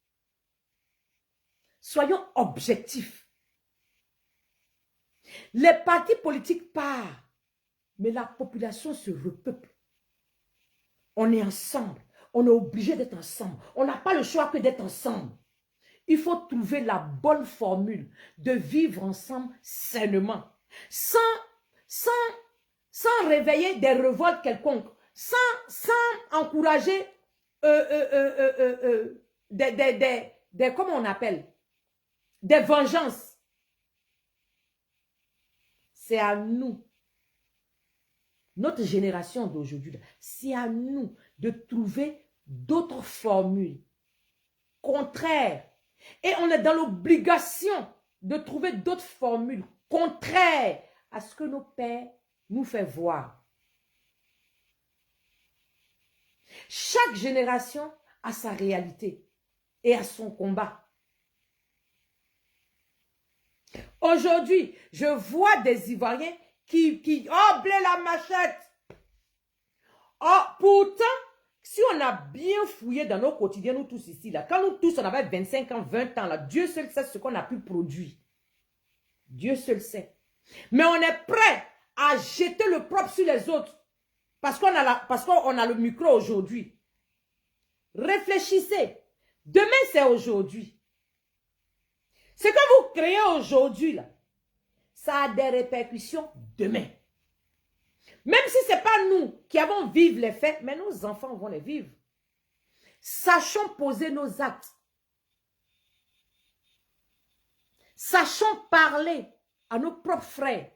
Soyons objectifs. Les partis politiques partent, mais la population se repeuple. On est ensemble. On est obligé d'être ensemble. On n'a pas le choix que d'être ensemble. Il faut trouver la bonne formule de vivre ensemble sainement. Sans réveiller des révoltes quelconques, sans encourager comment on appelle, des vengeances. C'est à nous, notre génération d'aujourd'hui, c'est à nous de trouver d'autres formules contraires. Et on est dans l'obligation de trouver d'autres formules contraires à ce que nos pères nous font voir. Chaque génération a sa réalité et a son combat. Aujourd'hui, je vois des Ivoiriens qui oh, blé la machette. Oh, pourtant, si on a bien fouillé dans nos quotidiens, nous tous ici, là, quand nous tous, on avait 25 ans, 20 ans, là, Dieu seul sait ce qu'on a pu produire. Dieu seul sait. Mais on est prêt à jeter le propre sur les autres. Parce qu'on a le micro aujourd'hui. Réfléchissez. Demain, c'est aujourd'hui. Ce que vous créez aujourd'hui, là, ça a des répercussions demain. Même si ce n'est pas nous qui avons vécu les faits, mais nos enfants vont les vivre. Sachons poser nos actes. Sachons parler à nos propres frères.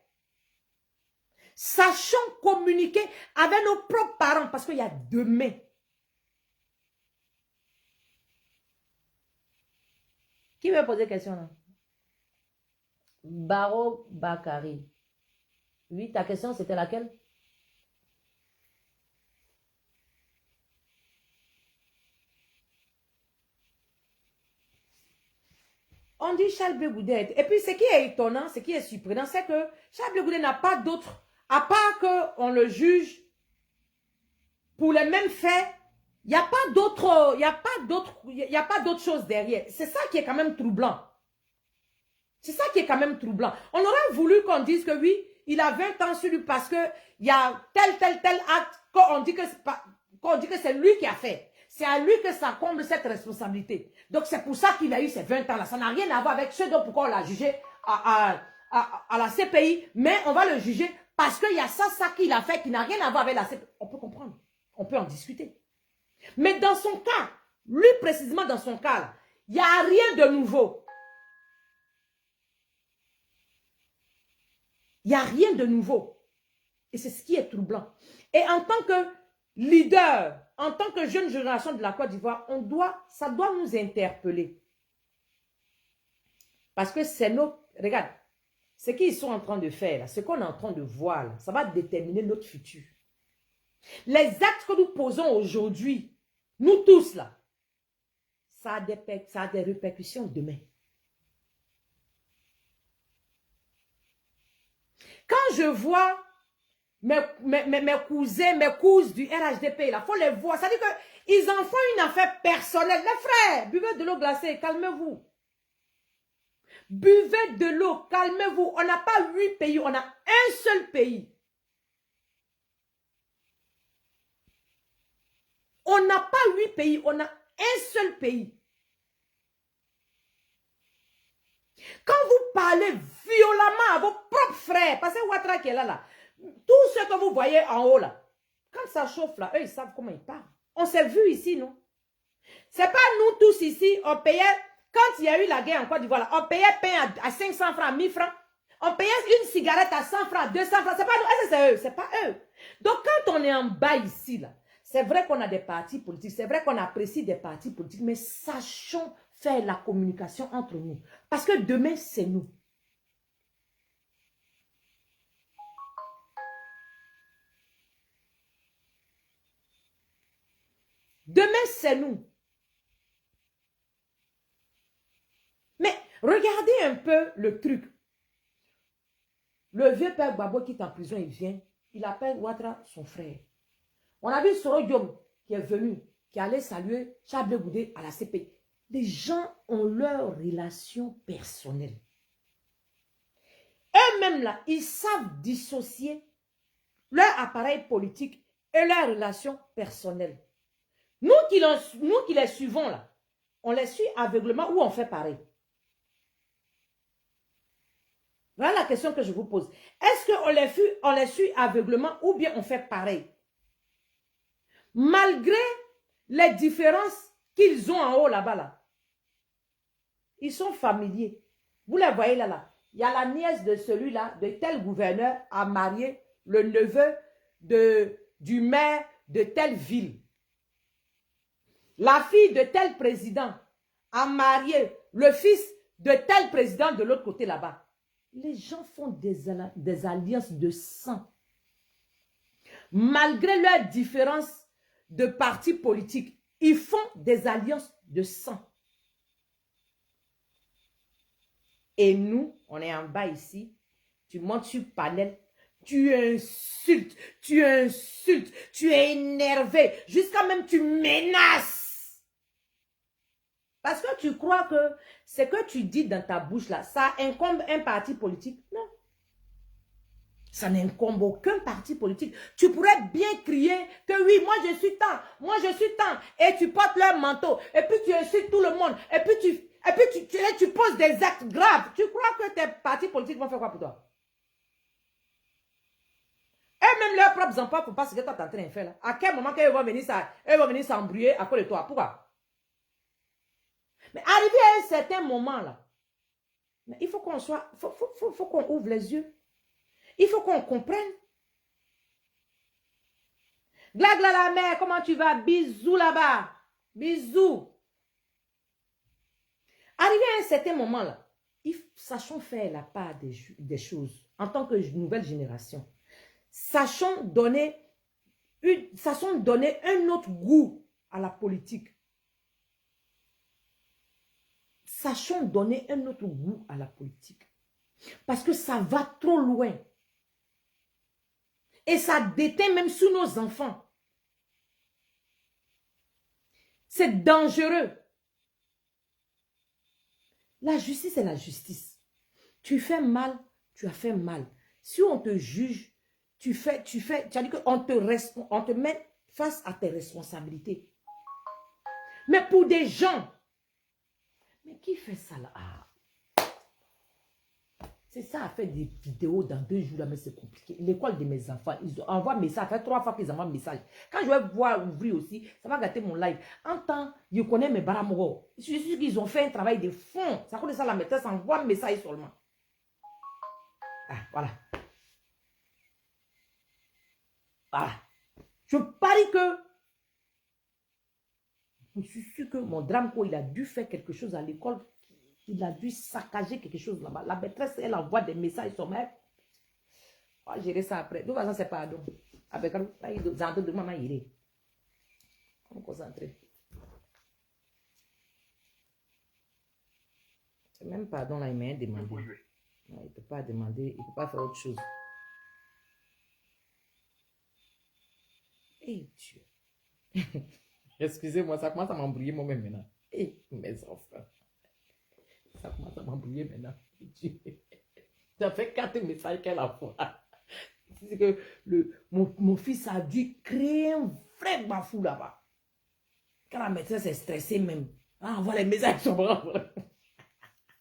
Sachons communiquer avec nos propres parents parce qu'il y a demain. Qui veut poser question là? Baro Bakari. Oui, ta question c'était laquelle? On dit Charles Blé Goudé. Et puis ce qui est étonnant, ce qui est surprenant, c'est que Charles Blé Goudé n'a pas d'autre, à part qu'on le juge pour les mêmes faits. Il n'y a pas d'autre, chose derrière. C'est ça qui est quand même troublant. C'est ça qui est quand même troublant. On aurait voulu qu'on dise que oui, il a 20 ans sur lui parce qu'il y a tel acte qu'on dit que c'est lui qui a fait. C'est à lui que ça comble cette responsabilité. Donc c'est pour ça qu'il a eu ces 20 ans-là. Ça n'a rien à voir avec ce dont pourquoi on l'a jugé à la CPI, mais on va le juger parce qu'il y a ça qu'il a fait qui n'a rien à voir avec la CPI. On peut comprendre. On peut en discuter. Mais dans son cas, lui précisément dans son cas, il n'y a rien de nouveau. Il n'y a rien de nouveau. Et c'est ce qui est troublant. Et en tant que leader, en tant que jeune génération de la Côte d'Ivoire, ça doit nous interpeller. Parce que c'est notre... Regarde, ce qu'ils sont en train de faire, là, ce qu'on est en train de voir, là, ça va déterminer notre futur. Les actes que nous posons aujourd'hui, nous tous, là, ça a des répercussions demain. Quand je vois mes cousins, mes cousines du RHDP, il faut les voir. Ça veut dire qu'ils en font une affaire personnelle. Les frères, buvez de l'eau glacée, calmez-vous. Buvez de l'eau, calmez-vous. On n'a pas 8 pays, on a un seul pays. On n'a pas 8 pays, on a un seul pays. Quand vous parlez violemment à vos propres frères, parce que Ouattara qui est là, tout ce que vous voyez en haut là, quand ça chauffe là, eux ils savent comment ils parlent. On s'est vu ici, non? C'est pas nous tous ici, on payait, quand il y a eu la guerre en Côte d'Ivoire, on payait pain à 500 francs, 1000 francs. On payait une cigarette à 100 francs, 200 francs. C'est pas nous, c'est eux, c'est pas eux. Donc quand on est en bas ici là, c'est vrai qu'on a des partis politiques, c'est vrai qu'on apprécie des partis politiques, mais sachons faire la communication entre nous. Parce que demain, c'est nous. Demain, c'est nous. Mais regardez un peu le truc. Le vieux père Gbagbo qui est en prison, il vient. Il appelle Ouattara son frère. On a vu Soro Diom qui est venu, qui allait saluer Charles Blé Goudé à la CPI. Les gens ont leurs relations personnelles. Eux-mêmes là, ils savent dissocier leur appareil politique et leurs relations personnelles. Nous qui les suivons là, on les suit aveuglement ou on fait pareil? Voilà la question que je vous pose. Est-ce qu'on les suit aveuglement ou bien on fait pareil? Malgré les différences qu'ils ont en haut là-bas, là, ils sont familiers. Vous les voyez là. Il y a la nièce de celui-là, de tel gouverneur, a marié le neveu du maire de telle ville. La fille de tel président a marié le fils de tel président de l'autre côté là-bas. Les gens font des alliances de sang. Malgré leurs différences de partis politiques, ils font des alliances de sang. Et nous, on est en bas ici, tu montes sur panel, tu insultes, tu es énervé, jusqu'à même tu menaces. Parce que tu crois que ce que tu dis dans ta bouche là, ça incombe un parti politique? Non. Ça n'incombe aucun parti politique. Tu pourrais bien crier que oui, moi je suis tant, et tu portes leur manteau, et puis tu insultes tout le monde, et puis tu poses des actes graves. Tu crois que tes partis politiques vont faire quoi pour toi? Et même leurs propres enfants ne font pas ce que toi tu es en train de faire là. À quel moment ils vont venir s'embrouiller à cause de toi? Pourquoi? Mais arrivé à un certain moment là, Mais il faut qu'on soit, faut qu'on ouvre les yeux. Il faut qu'on comprenne. Glagla la mère, comment tu vas? Bisous là-bas. Bisous. Arrivé à un certain moment là, sachons faire la part des choses en tant que nouvelle génération. Sachons donner un autre goût à la politique. Sachons donner un autre goût à la politique. Parce que ça va trop loin. Et ça déteint même sur nos enfants. C'est dangereux. La justice est la justice. Tu fais mal, tu as fait mal. Si on te juge, tu as dit qu'on te met face à tes responsabilités. Mais pour des gens, mais qui fait ça là? Ah. C'est ça à faire des vidéos dans 2 jours là, mais c'est compliqué. L'école de mes enfants, ils envoient un message, ça fait 3 fois qu'ils envoient un message. Quand je vais voir ouvrir aussi, ça va gâter mon live. En temps, je connais mes baramoro. Je suis sûr qu'ils ont fait un travail de fond. Ça connaît ça, la maîtresse envoie un message seulement. Ah, voilà. Voilà. Je parie que je suis sûr que mon drame, il a dû faire quelque chose à l'école. Il a dû saccager quelque chose là-bas. La maîtresse, elle envoie des messages sur moi. On va gérer ça après. De toute façon, c'est pardon. Avec on va me concentrer. C'est même pardon là, il m'a demandé. Non, il ne peut pas demander, il ne peut pas faire autre chose. Eh Dieu. Excusez-moi, ça commence à m'embrouiller moi-même maintenant. Eh, mes enfants. Ça commence à m'embrouiller maintenant. Ça fait 4 messages qu'elle envoie. C'est que mon fils a dû créer un vrai bafou là-bas. Quand la maîtresse est stressée même. Ah, on voit les messages sur moi.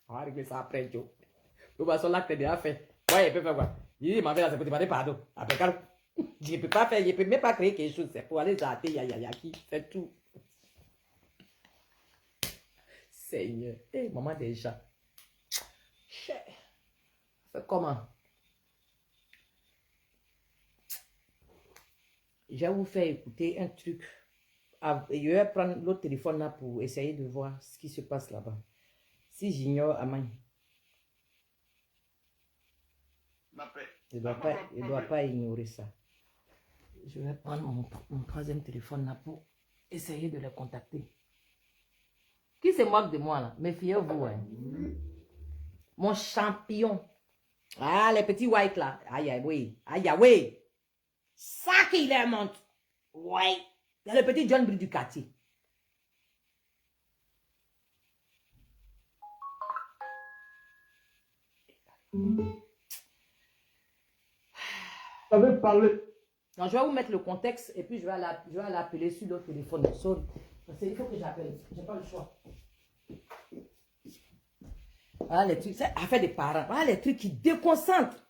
On va régler ça après, Joe. De toute façon, l'acte est déjà fait. Ouais, il peut faire quoi? Il m'a fait là, c'est pour demander pardon. Après, quand je ne peux pas faire, je ne peux même pas créer quelque chose. C'est pour aller zater, qui c'est tout. Seigneur. Hey, maman déjà. Fait comment? Je vais vous faire écouter un truc. Je vais prendre l'autre téléphone là pour essayer de voir ce qui se passe là-bas. Si j'ignore Amani. Je ne dois pas ignorer ça. Je vais prendre mon 3e téléphone là pour essayer de les contacter. Qui se moque de moi là? Méfiez-vous. Hein? Mon champion. Ah, les petits white là. Aïe, aïe, oui. Aïe, aïe, oui. Ça qui les monte. Oui. Il y a le petit John Brie du quartier. Vous avez parlé. Donc, je vais vous mettre le contexte et puis je vais l'appeler sur le téléphone. Sorry. Parce qu'il faut que j'appelle. Je n'ai pas le choix. Voilà les trucs. C'est affaire des parents. Voilà les trucs qui déconcentrent.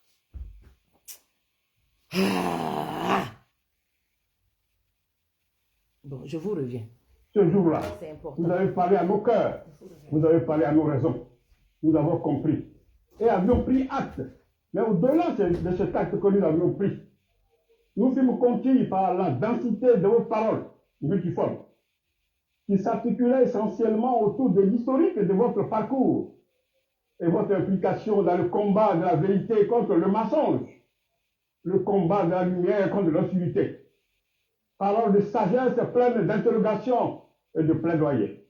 Ah. Bon, je vous reviens. Ce jour-là, C'est important. vous avez parlé à nos cœurs. Vous avez parlé à nos raisons. Nous avons compris. Et avions pris acte. Mais au-delà de cet acte que nous avions pris, nous fûmes conquis par la densité de vos paroles multiformes, qui s'articulaient essentiellement autour de l'historique de votre parcours et votre implication dans le combat de la vérité contre le mensonge, le combat de la lumière contre l'obscurité. Paroles de sagesse pleines d'interrogations et de plaidoyer.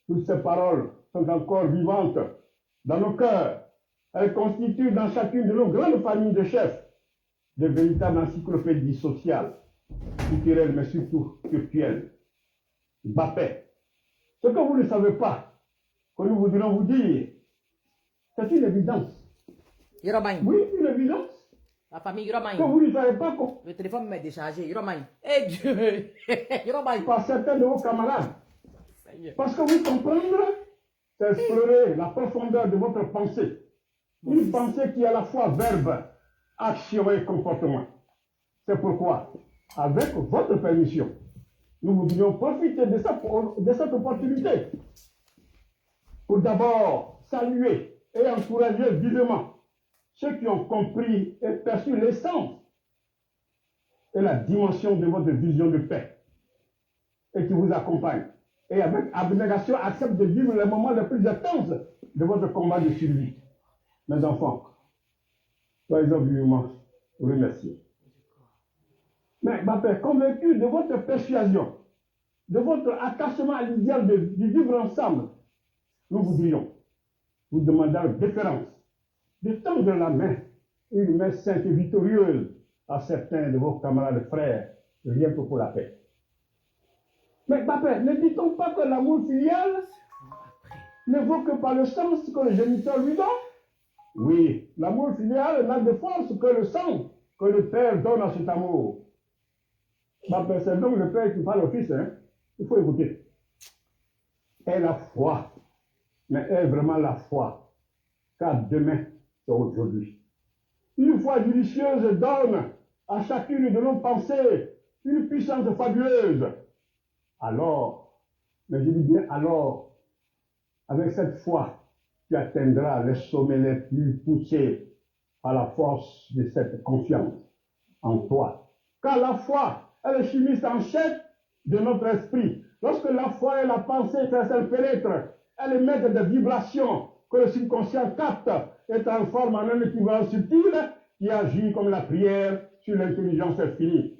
Toutes ces paroles sont encore vivantes dans nos cœurs. Elles constituent dans chacune de nos grandes familles de chefs de véritables encyclopédies sociales, culturelles, mais surtout spirituelles. Mbappé. Ce que vous ne savez pas, que nous voudrions vous dire, c'est une évidence. Yorobani. Oui, une évidence. La famille Yorobani. Que vous ne savez pas Le téléphone m'est déchargé. Yorobani. Eh Dieu. Yorobani. par certains de vos camarades. Seigneur. Parce que vous comprendre, c'est explorer la profondeur de votre pensée. Une pensée qui est à la fois verbe, action et comportement. C'est pourquoi, avec votre permission, nous voudrions profiter de cette opportunité pour d'abord saluer et encouragez vivement ceux qui ont compris et perçu l'essence et la dimension de votre vision de paix et qui vous accompagnent. Et avec abnégation, accepte de vivre les moments les plus intenses de votre combat de survie. Mes enfants, soyez-en vivement remerciés. Mais ma Père, convaincu de votre persuasion, de votre attachement à l'idéal de vivre ensemble, nous voudrions vous demander avec déférence de tendre la main, une main sainte et victorieuse à certains de vos camarades frères, rien que pour la paix. Mais ma Père, ne dit-on pas que l'amour filial ne vaut que par le sens que le géniteur lui donne? Oui, l'amour filial n'a de force que le sang que le Père donne à cet amour. Ma Père, c'est donc le Père qui parle au Fils, hein? Il faut écouter. Et la foi, mais est vraiment la foi, car demain, c'est aujourd'hui. Une foi délicieuse donne à chacune de nos pensées une puissance fabuleuse. Alors, mais je dis bien alors, avec cette foi, tu atteindras les sommets les plus poussés à la force de cette confiance en toi. Car la foi est le chimiste en chef de notre esprit. Lorsque la foi et la pensée se pénètrent, elle émet des vibrations que le subconscient capte et transforme en un équivalent subtil qui agit comme la prière sur l'intelligence infinie.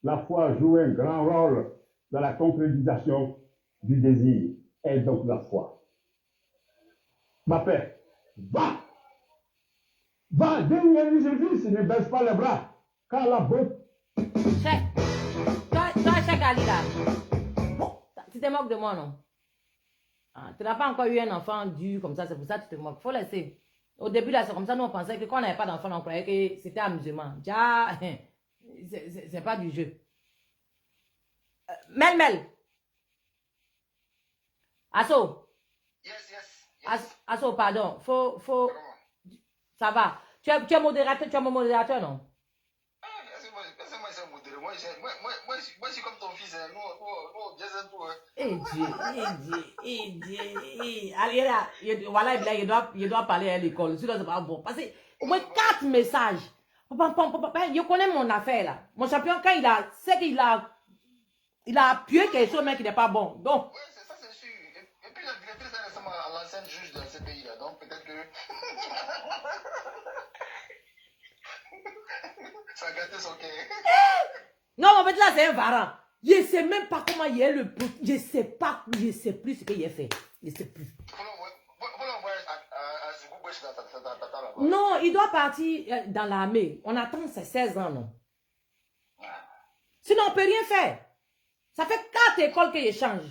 La foi joue un grand rôle dans la concrétisation du désir, et donc la foi. Ma Père, va! Va, dénier Jésus, ne baisse pas les bras, car la beauté... Check. Toi, check Ali là. Bon, tu te moques de moi, non? Ah, tu n'as pas encore eu un enfant dur comme ça, c'est pour ça que tu te moques. Faut laisser. Au début, là, c'est comme ça, nous, on pensait que quand on n'avait pas d'enfant, on croyait que c'était amusement. Déjà, c'est pas du jeu. Mel. Asso. Yes. Asso, pardon. Faut. Ça va. Tu es modérateur, tu es mon modérateur, non? Laissez-moi essayer de modérer. Moi, je suis comme ton fils. Nous, Jason, tout. Allez, là, voilà, il doit parler à l'école. Sinon, c'est pas bon. Parce que, au moins 4 messages. Je connais mon affaire, là. Mon champion, quand c'est qu'il a appuyé quelque chose, mais qui n'est pas bon. Donc. Oui, ça, c'est sûr. Et puis, la directrice est récemment l'ancienne juge de ce pays-là. Donc, peut-être que. Ça a gâté son cœur. Non, en fait, là, c'est un varan. Je ne sais même pas comment il est le... Je ne sais plus ce qu'il a fait. Je ne sais plus. Non, il doit partir dans l'armée. On attend ses 16 ans, non? Sinon, on ne peut rien faire. Ça fait 4 écoles qu'il change.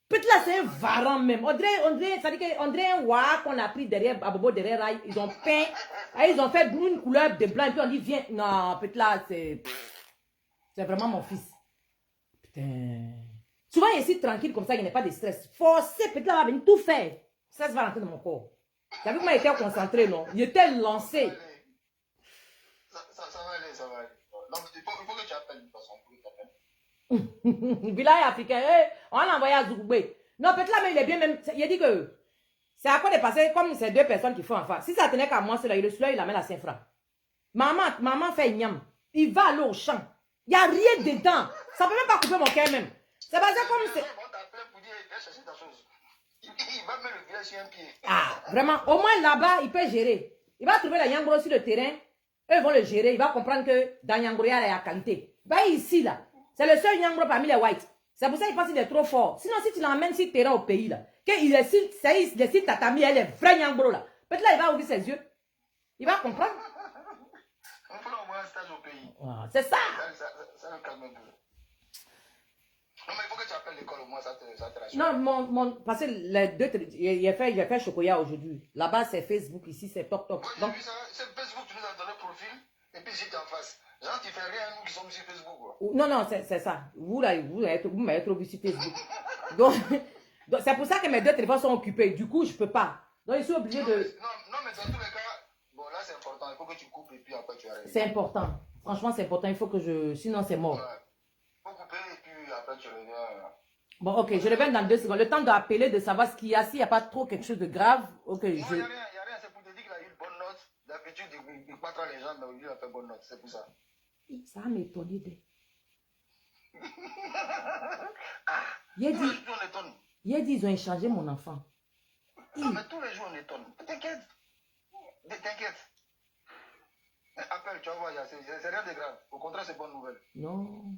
Peut-être là, c'est un varan même. On dirait un wa qu'on a pris derrière, à Bobo derrière, là, ils ont peint, ils ont fait une couleur de blanc, et puis on dit, viens. Non, peut-être là, c'est vraiment mon fils. Putain. Souvent, il est si tranquille comme ça, il n'y a pas de stress. Forcé, peut-être là, va venir tout faire. Ça va rentrer dans mon corps. Tu as vu comment il était concentré, non? Il était lancé. Ça va aller. Non, mais il faut que tu appelles une personne pour t'appeler. Village africain, on l'a envoyé à Zoukoubé. Non, peut-être là, mais il est bien même. Il a dit que c'est à quoi de passer comme ces 2 personnes qui font en face. Si ça tenait qu'à moi, celui-là, il amène à 5 francs. Maman fait niam. Il va aller au champ. Il n'y a rien dedans. Ça ne peut même pas couper mon cœur même. C'est basé comme c'est. Il va mettre le village sur un pied. Ah, vraiment. Au moins là-bas, il peut gérer. Il va trouver la Yangro sur le terrain. Eux vont le gérer. Il va comprendre que dans Yangro, il y a la qualité. Va ici, là. C'est le seul Yangro parmi les whites. C'est pour ça qu'il pense qu'il est trop fort. Sinon, si tu l'emmènes sur le terrain au pays, là, qu'il décide tatami, elle est vraie Yangro, là. Peut-être là, il va ouvrir ses yeux. Il va comprendre. On fait au moins un stage au pays. Ah, c'est ça. Ça le calme un peu. Non, mais il faut que tu appelles l'école au moins, ça te rassure. Non, parce que les 2, j'ai fait Chocoya aujourd'hui. Là-bas, c'est Facebook, ici, c'est Tok. Moi, j'ai Donc, vu ça, c'est Facebook, tu nous as donné profil, et puis j'étais en face. Genre, tu fais rien, nous qui sommes sur Facebook, quoi. non, c'est ça. Vous m'avez trop vu sur Facebook. Donc c'est pour ça que mes 2 téléphones sont occupés. Du coup, je ne peux pas. Donc, je suis obligé de... Non, mais dans tous les cas, bon, là, c'est important. Il faut que tu coupes et puis après, tu arrêtes. C'est important. Franchement, c'est important. Il faut que je... Sinon, c'est mort. Ouais. Il faut couper et puis après, tu reviens. Bon, ok, je reviens dans 2 secondes. Le temps d'appeler, de savoir ce qu'il y a. S'il n'y a pas trop quelque chose de grave, ok, Non, il n'y a rien. C'est l'habitude de battre les gens, mais aujourd'hui, il a fait bonne note. C'est pour ça. Ça m'a étonné de. Tous les jours, on étonne. Il a dit ils ont échangé mon enfant. Non, mais tous les jours, on étonne. T'inquiète. T'inquiète. Appelle, tu vas voir, c'est rien de grave. Au contraire, c'est bonne nouvelle. Non.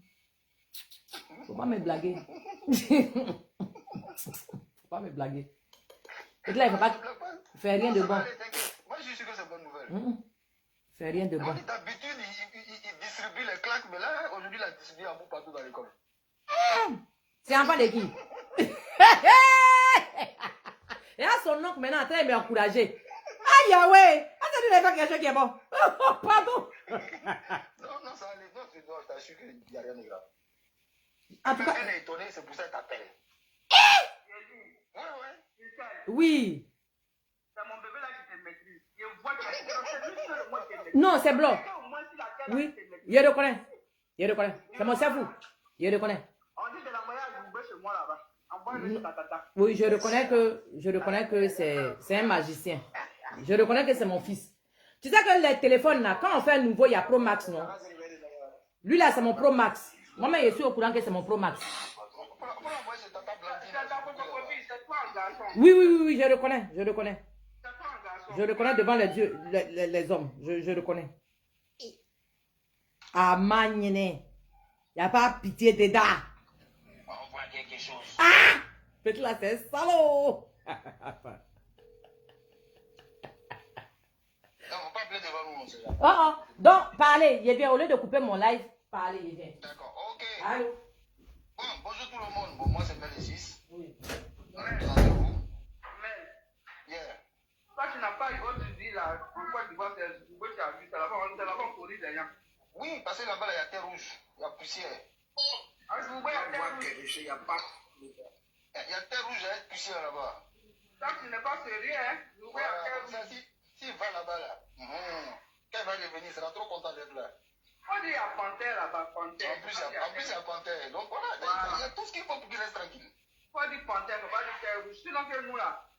Faut pas me blaguer. Faut pas me blaguer. Et là, il ne fait rien de bon. Moi, je suis sûr que c'est bonne nouvelle. Fait rien de bon. D'habitude, il distribue les claques, mais là, aujourd'hui, il a distribué un bout partout dans l'école. C'est enfant de qui? Et à son oncle, maintenant, en train de m'encourager. Ah, Yahweh! Ah, ça dit faire quelque chose qui est bon. Pardon. Non, ça allait. Non, je t'assure qu'il n'y a rien de grave. En tout cas, Elle est étonnée, c'est pour ça qu'elle t'appelle. Ouais. oui. C'est mon bébé là qui te maîtrise. Je vois que c'est lui seul, moi qui te maîtrise. Non, c'est blanc. Oui, je reconnais. Je reconnais. C'est mon cerveau. Je reconnais. On dit de l'envoyer à Djoubé chez moi là-bas. Envoie-le chez ta tata. Oui, je reconnais que c'est un magicien. Je reconnais que c'est mon fils. Tu sais que les téléphones là, quand on fait un nouveau, il y a Pro Max, non? Lui là, c'est mon Pro Max. Moi-même, je suis au courant que c'est mon Pro Max. Oui, je reconnais. Je reconnais devant les dieux, les hommes. Je reconnais. Ah, magné. Il n'y a pas pitié dedans. On voit quelque chose. Ah! Petit là, c'est salaud. Non, on va pas appeler devant nous, on sait jamais. Oh. Donc, parlez. Il vient, au lieu de couper mon live, parlez, il vient. D'accord, ok. Allô? Bon, bonjour tout le monde. Bon, moi c'est Mel 6. Oui. Vous. Yeah. Toi, tu n'as pas eu autre dit là, en Côte d'Ivoire, c'est Djoubé qui a vu, c'est là-bas, on pourrit derrière. Oui, parce que là-bas, il y a terre rouge, il y a poussière. Ah, Djoubé, il y a terre rouge. Il y a terre rouge, il y a poussière là-bas. Ça, tu n'es pas sérieux, hein? Djoubé, il y a terre Ça, rouge. s'il va là-bas, là, quand il va revenir, il sera trop content d'être là. On dit il y a panthère là-bas, panthère. En plus, il y a panthère. Donc voilà, il y a tout ce qu'il faut pour qu'il reste tranquille. Faut dire panthère, faut pas dire terre rouge. Sinon, que nous là,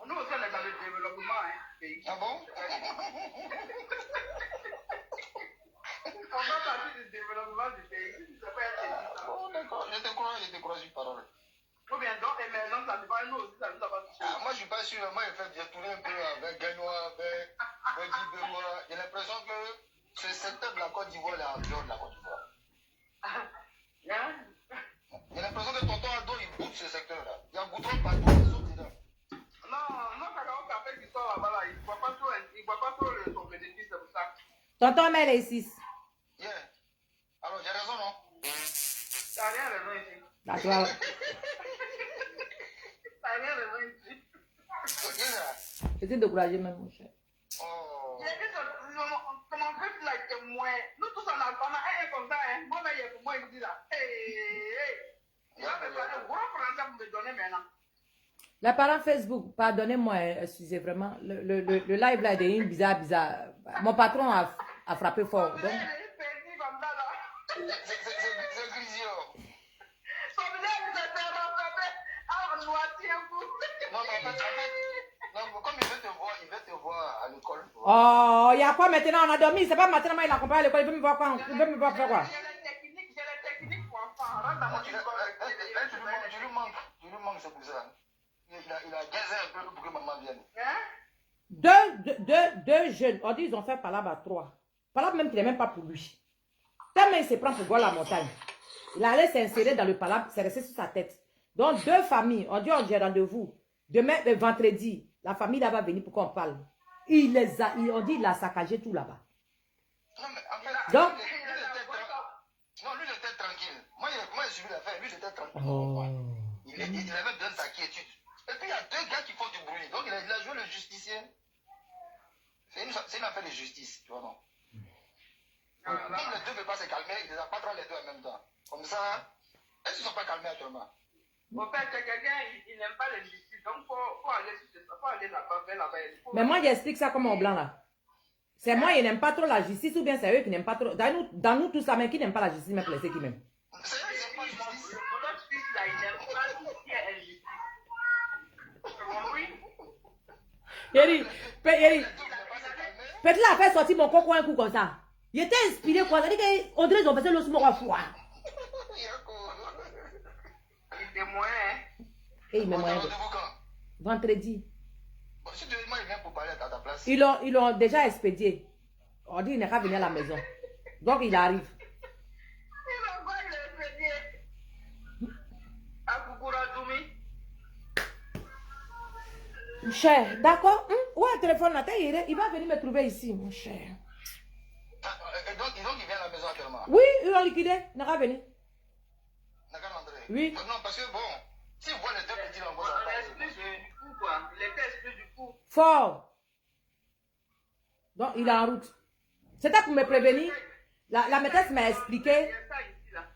nous aussi, on est dans le développement, hein, pays. Ah bon? On va partir du développement du pays. Si tu ne sais pas être élu, ça. Bon, d'accord, je te crois sur parole. Ou bien, donc, émergence, ça dépend, nous aussi, ça nous a pas touché. Moi, je suis pas sûr. Moi, j'ai tourné un peu avec Gagnois, avec Guibérois. J'ai l'impression que ce secteur de la Côte d'Ivoire est en dehors de la Côte d'Ivoire. Hein? J'ai l'impression que tonton Ado, il goûte ce secteur-là. Il y a un goudron partout, ils sont dedans. Non, Kakao Café qui sort là-bas, là, il ne voit pas trop son bénéfice, c'est pour ça. Tonton Mel est 6. Yeah. Alors, j'ai raison, non? T'as rien raison ici. D'accord. T'as rien raison ici. Ok, là. J'étais découragé même, mon cher. Oh. Il y a que comment fait là que moi, nous tous on a un comme ça, hein. Moi là, il y a pour moi, il dit là, hey. Il va me donner un gros français pour me donner maintenant. Les parents Facebook, pardonnez-moi, excusez vraiment, le live là est devenu bizarre. Mon patron a frappé fort. Donc... C'est Grisio. son visage, c'est tellement frappé. Ah, on doit tirer un coup. Non, mais en fait, non, comme il veut te voir à l'école. Oh, il y a quoi maintenant? On a dormi, c'est pas maintenant, il a compris à l'école, il veut me voir quoi? Il veut me voir faire quoi? J'ai les techniques pour enfants. Rentre dans mon école. Tu lui manques, c'est pour ça. Il a gazé un peu pour que maman vienne. Hein? Deux jeunes, on dit ils ont fait palabre à 3. Palabre même qui n'est même pas pour lui. Tellement il se prend pour voir la montagne. Il allait s'insérer dans le palabre, c'est resté sur sa tête. Donc deux familles, on dit on dit rendez-vous. Demain, vendredi, la famille là va venir pour qu'on parle. On dit il a saccagé tout là-bas. Non, mais en fait, Donc, lui, il était tranquille. Moi, j'ai suivi l'affaire, lui, il était tranquille. oh. Il avait besoin de sa quiétude. Et puis, il y a deux gars qui font du bruit. Donc, il a joué le justicier. C'est une affaire de justice, tu vois, non? Comme les deux ne veulent pas se calmer, ils les apprendront les deux en même temps. Comme ça, est-ce qu'ils ne sont pas calmés actuellement? Mon père, c'est quelqu'un, il n'aime pas les justices. Donc, faut aller là-bas, vers là-bas. Mais moi, j'explique ça comme en blanc là. C'est moi, il n'aime pas trop la justice ou bien c'est eux qui n'aiment pas trop. Dans nous tous, ça, mais qui n'aime pas la justice, même les ceux qui m'aiment. C'est pas justice. Notre fils, là, il n'aime pas tout ce qui est injustice. Tu as compris? Yeri, Peut-être là, fait sortir mon coco un coup comme ça. Il était inspiré quoi. Ça dit qu'on dirait qu'ils ont fait le smoke à froid. Il était moins, hein. Et il met moyen. Vendredi. Bon, si tu veux, moi, il vient pour parler à ta place. Ils l'ont déjà expédié. On dit qu'il n'est pas venu à la maison. Donc il arrive. Il va pas le expédié. À Koukouradoumi. Cher, d'accord? Ouais, téléphone là, il va venir me trouver ici, mon cher. Et donc, il vient à la maison actuellement. Oui, ils l'ont liquidé. Il n'est pas venu. D'accord, André? Oui. Non, parce que bon, si vous voyez les deux petits là, on va On explique du coup, quoi. Il était expliqué du coup. Fort. Donc il est en route. C'était pour me prévenir. La maîtresse m'a expliqué.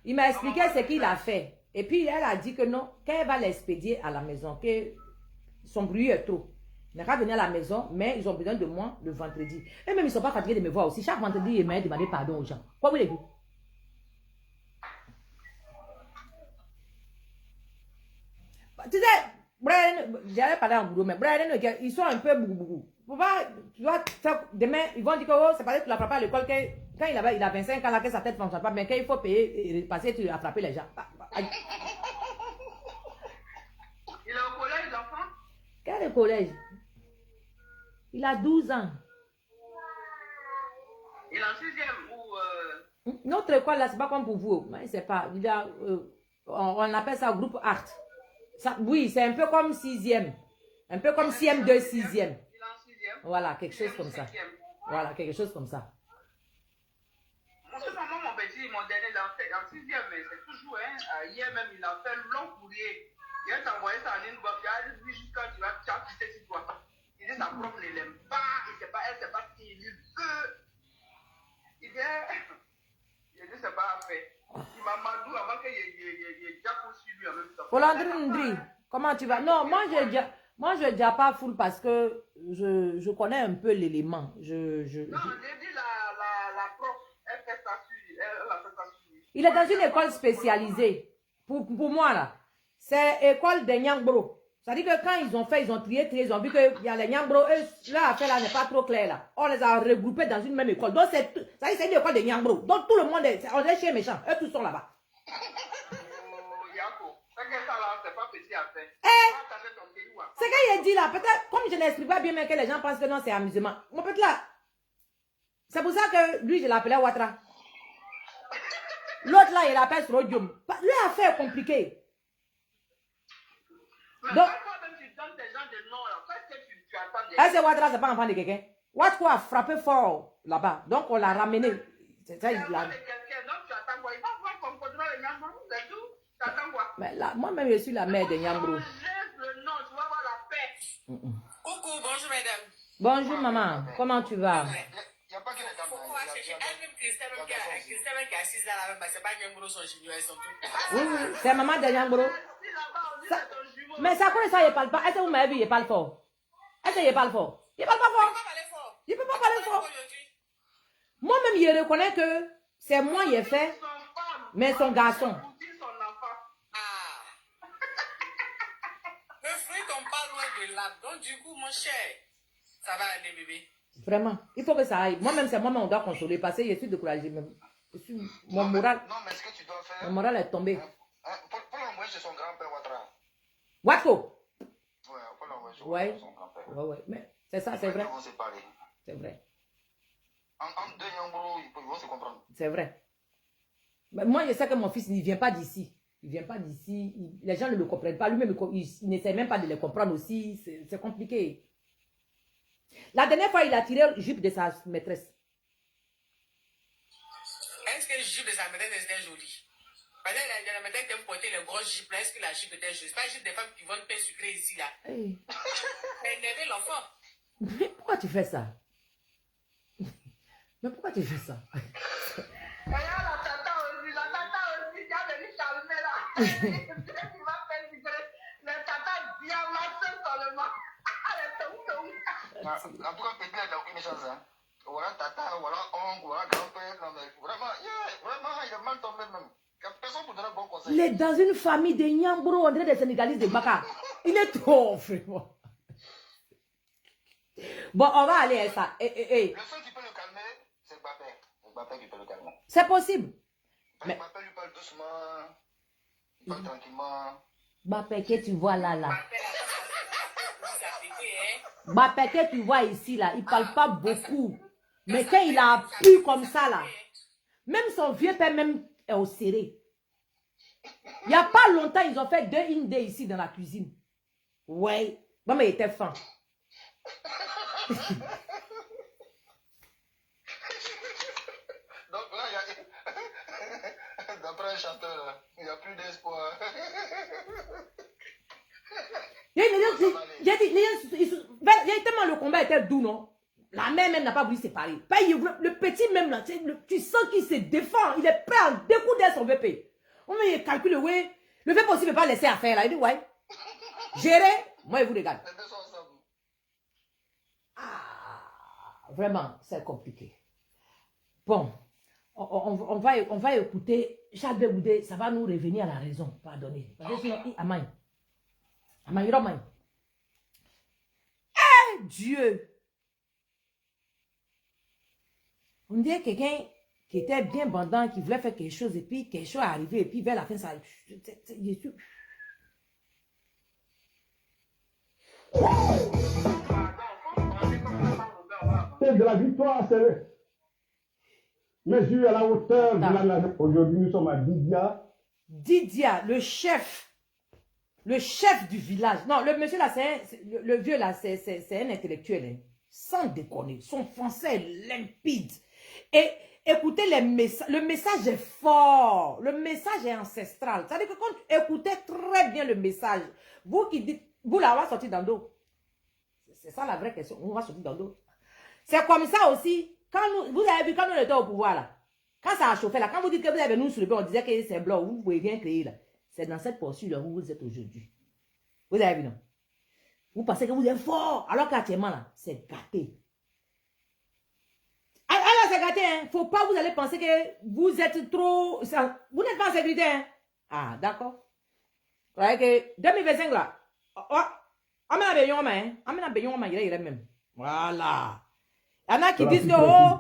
Il m'a expliqué ce qu'il a fait. Et puis elle a dit que non, qu'elle va l'expédier à la maison, que son bruit est trop. Il n'est pas venu à la maison, mais ils ont besoin de moi le vendredi. Et même ils ne sont pas fatigués de me voir aussi. Chaque vendredi, ils m'ont demandé pardon aux gens. Quoi voulez-vous? Tu sais, Brian, j'allais parler en boulot, mais Brian, ils sont un peu bougou. Tu vois, demain, ils vont dire que oh, c'est parce que tu l'as frappé à l'école, quand il a 25 ans, là, que sa tête ne fonctionne pas, mais quand il faut payer et passer, tu as frappé les gens. Il est au collège, l'enfant? Quel est le collège? Il a 12 ans. Il est en 6e ou... Notre école, là, c'est pas comme pour vous. Mais c'est pas. On appelle ça groupe art. Ça, oui, c'est un peu comme 6e. Un peu comme CM2, 6e. Il est en 6e. Voilà, quelque chose comme ça. Voilà, quelque chose comme ça. Mon petit, mon dernier, il est en 6e, mais c'est toujours, hein. Hier même, il a fait un long courrier. Il a envoyé ça en ligne, il a dit jusqu'à tu vas pisser sur toi. Il dit sa prof ne l'aime pas, elle sait pas ce qu'il veut. Il dit, c'est pas fait. Il m'a mandou avant qu'il y ait déjà poursuivi en même temps. Polandri, comment tu vas? Non, moi je dis pas full parce que je connais un peu l'élément. Non, j'ai dit la prof, elle fait ça suivi. Elle a fait ça suivi. Il est dans une école spécialisée. Pour moi là, c'est école des Nyangbro. Ça dit que quand ils ont trié, ils ont vu qu'il y a les Nyangbro, leur affaire là n'est pas trop claire là. On les a regroupés dans une même école. Donc c'est une école des Nyangbro. Donc tout le monde on est chez méchants. Eux tous sont là-bas. Yako, c'est pas petit à faire. C'est qu'il a dit là, peut-être, comme je n'explique pas bien, mais que les gens pensent que non, c'est amusement. Mon petit là, c'est pour ça que lui, je l'appelais Ouattara. L'autre là, il l'appelle Srodium. Leur affaire est compliquée. Donc, c'est Ouattara, c'est pas enfant de quelqu'un. Ouattara a frappé fort là-bas. Donc, on l'a ramené. C'est ça, il l'a. Mais là, moi-même, je suis la mère de Nyambro. Coucou, bonjour mesdames. Bonjour maman, comment tu vas? Il n'y a pas que les dames. Elle-même Christelle qui est assise là, c'est pas Nyambro son junior, elles sont toutes. Oui, c'est maman de Nyambro. Mais ça quoi ça, il parle pas. Est-ce que vous m'avez vu, il parle fort? Est-ce qu'il parle fort? Il parle pas fort. Il peut pas parler fort. Moi-même, je reconnais que c'est moi qui ai fait, mais son garçon. Le fruit tombe pas loin de l'arbre. Donc du coup, mon cher, ça va aller bébé. Vraiment, il faut que ça aille. Moi-même, c'est moi-même on doit consoler parce que je suis découragée même. Mon moral. Non, mais ce que tu dois faire. Mon moral est tombé. Pour l'envoyer chez son grand-père Ouattara. Watko? Ouais, pour l'envoyer chez son grand-père. Ouais, mais c'est ça, c'est vrai. Ils vont se parler. C'est vrai. En deux Nyambro, ils vont se comprendre. C'est vrai. Mais moi, je sais que mon fils ne vient pas d'ici. Il ne vient pas d'ici. Les gens ne le comprennent pas. Lui-même, il n'essaie même pas de les comprendre aussi. C'est compliqué. La dernière fois, il a tiré le jupe de sa maîtresse. Est-ce que le jupe de sa maîtresse était joli? Parce que la maîtresse aime porter les grosses jupes là. Est-ce que la jupe était jolie? C'est pas juste des femmes qui vendent pain sucré ici là. Hey. C'est énervé l'enfant. Mais pourquoi tu fais ça? Mais pourquoi tu fais ça? Et là, la tata aussi, qui a venu calmer là. Tu vas faire du gré. La tata bien massée seulement. En tout cas, petit, il n'a aucune chance. Hein. Voilà tata, voilà oncle, voilà grand-père. Non, mais vraiment, il est mal tombé même. Personne ne vous donne bon conseil. Il est dans une famille de Nyambro, on dirait des Sénégalais de Baka. Il est trop, vraiment. Bon, on va aller à ça. Le seul qui peut le calmer, c'est Mbappé. C'est Mbappé qui peut le calmer. C'est possible. Mais Mbappé lui parle doucement, il parle tranquillement. Mbappé que tu vois là. Vous appliquez, hein? Mbappé que tu vois ici là, il parle pas beaucoup. Mais quand il a pu comme ça là, même son vieux père même est au serré. Il n'y a pas longtemps, ils ont fait 2 indés ici dans la cuisine. Ouais. Bon, mais il était fin. Donc là, il y a... D'après un chanteur, là, il n'y a plus d'espoir. Il y a tellement le combat était doux, non? La mère même n'a pas voulu se séparer. Le petit même là, tu sens qu'il se défend. Il est prêt à découdre son VP. On me calcule, oui. Le VP aussi ne veut pas laisser à faire là. Il dit, ouais. Gérer, moi, il vous regarde. Les deux sont ensemble. Ah, vraiment, c'est compliqué. Bon, on va écouter Charles Bégoudé. Ça va nous revenir à la raison. Pardonnez. Parce que sinon, Amaï. Amaï, Romaï. Eh, Dieu! On dirait quelqu'un qui était bien bandant, qui voulait faire quelque chose, et puis quelque chose est arrivé, et puis vers la fin, ça... C'est de la victoire, c'est mesure à la hauteur de la nation. Aujourd'hui, nous sommes à Didia. Didia, le chef du village. Non, le monsieur là, le vieux là, c'est un intellectuel, hein. Sans déconner. Son français est limpide. Et écoutez les messages. Le message est fort. Le message est ancestral. C'est-à-dire que quand tu écoutez très bien le message, vous qui dites, vous là, on va sortir dans le dos. C'est ça la vraie question. On va sortir dans le dos. C'est comme ça aussi. Quand vous avez vu, quand nous étions au pouvoir là, quand ça a chauffé là, quand vous dites que vous avez nous soulevé, on disait que c'est blanc, vous ne pouvez rien créer là. C'est dans cette posture là où vous êtes aujourd'hui. Vous avez vu, non? Vous pensez que vous êtes fort, alors qu'actuellement là, c'est gâté. Alors c'est gâté, hein. Faut pas vous allez penser que vous êtes trop... Vous n'êtes pas en sécurité, hein. Ah, d'accord. Vous voyez que 2025 là, on m'a bien hein. On m'a bien il est même. Voilà. Il y en a qui disent que, oh,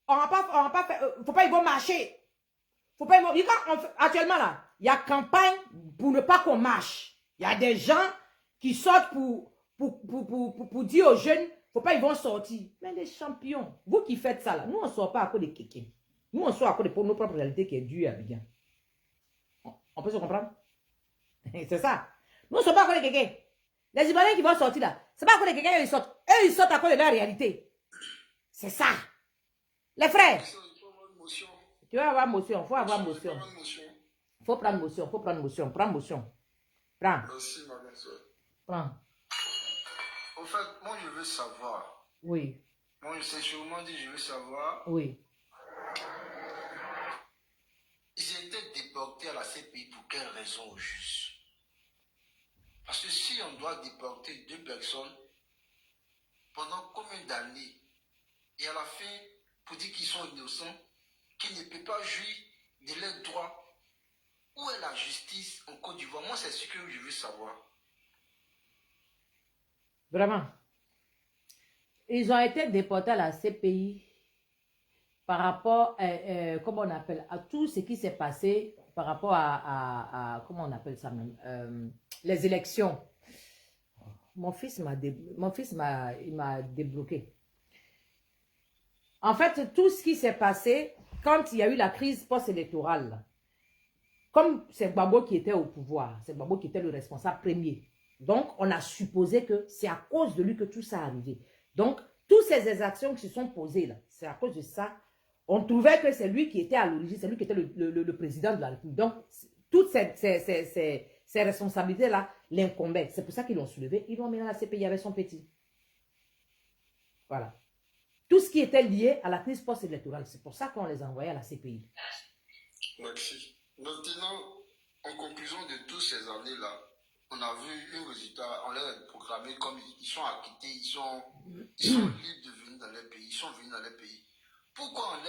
on va pas faire, faut pas, ils vont marcher. Faut pas, actuellement là, il y a campagne pour ne pas qu'on marche. Il y a des gens qui sortent pour dire aux jeunes, faut pas, ils vont sortir. Mais les champions, vous qui faites ça là, nous on ne sort pas à cause de quelqu'un. Nous on sort à cause de nos propres réalités qui est due à bien. On peut se comprendre? C'est ça. Nous on ne sort pas à cause de quelqu'un. Les Ivoiriens qui vont sortir là, c'est pas à cause de quelqu'un qu'ils sortent. Eux ils sortent à cause de leur réalité. C'est ça. Les frères. Tu vas avoir motion, il faut avoir motion. Il faut prendre motion, il faut prendre motion. Prends motion. Prends. Merci, ma belle soeur. Prends. Au fait, moi, je veux savoir. Oui. Moi, c'est sûrement dit, je veux savoir. Oui. Ils étaient déportés à la CPI pour quelle raison au juste? Parce que si on doit déporter 2 personnes, pendant combien d'années? Et à la fin, pour dire qu'ils sont innocents, qu'ils ne peuvent pas jouir de leurs droits. Où est la justice en Côte d'Ivoire? Moi, c'est ce que je veux savoir. Vraiment. Ils ont été déportés à la CPI par rapport, comment on appelle, à tout ce qui s'est passé par rapport à comment on appelle ça même, les élections. Mon fils m'a débloqué. En fait, tout ce qui s'est passé quand il y a eu la crise post-électorale, comme c'est Gbagbo qui était au pouvoir, c'est Gbagbo qui était le responsable premier. Donc, on a supposé que c'est à cause de lui que tout ça est arrivé. Donc, toutes ces exactions qui se sont posées là, c'est à cause de ça. On trouvait que c'est lui qui était à l'origine, c'est lui qui était le président de la République. Donc, toutes ces responsabilités-là l'incombaient. C'est pour ça qu'ils l'ont soulevé. Ils l'ont mis dans la CPI avec son petit. Voilà. Tout ce qui était lié à la crise post-électorale, c'est pour ça qu'on les a envoyés à la CPI. Merci. Maintenant, en conclusion de toutes ces années-là, on a vu un résultat, on l'a proclamé comme ils sont acquittés, ils sont libres de venir dans leur pays, ils sont venus dans leur pays. Pourquoi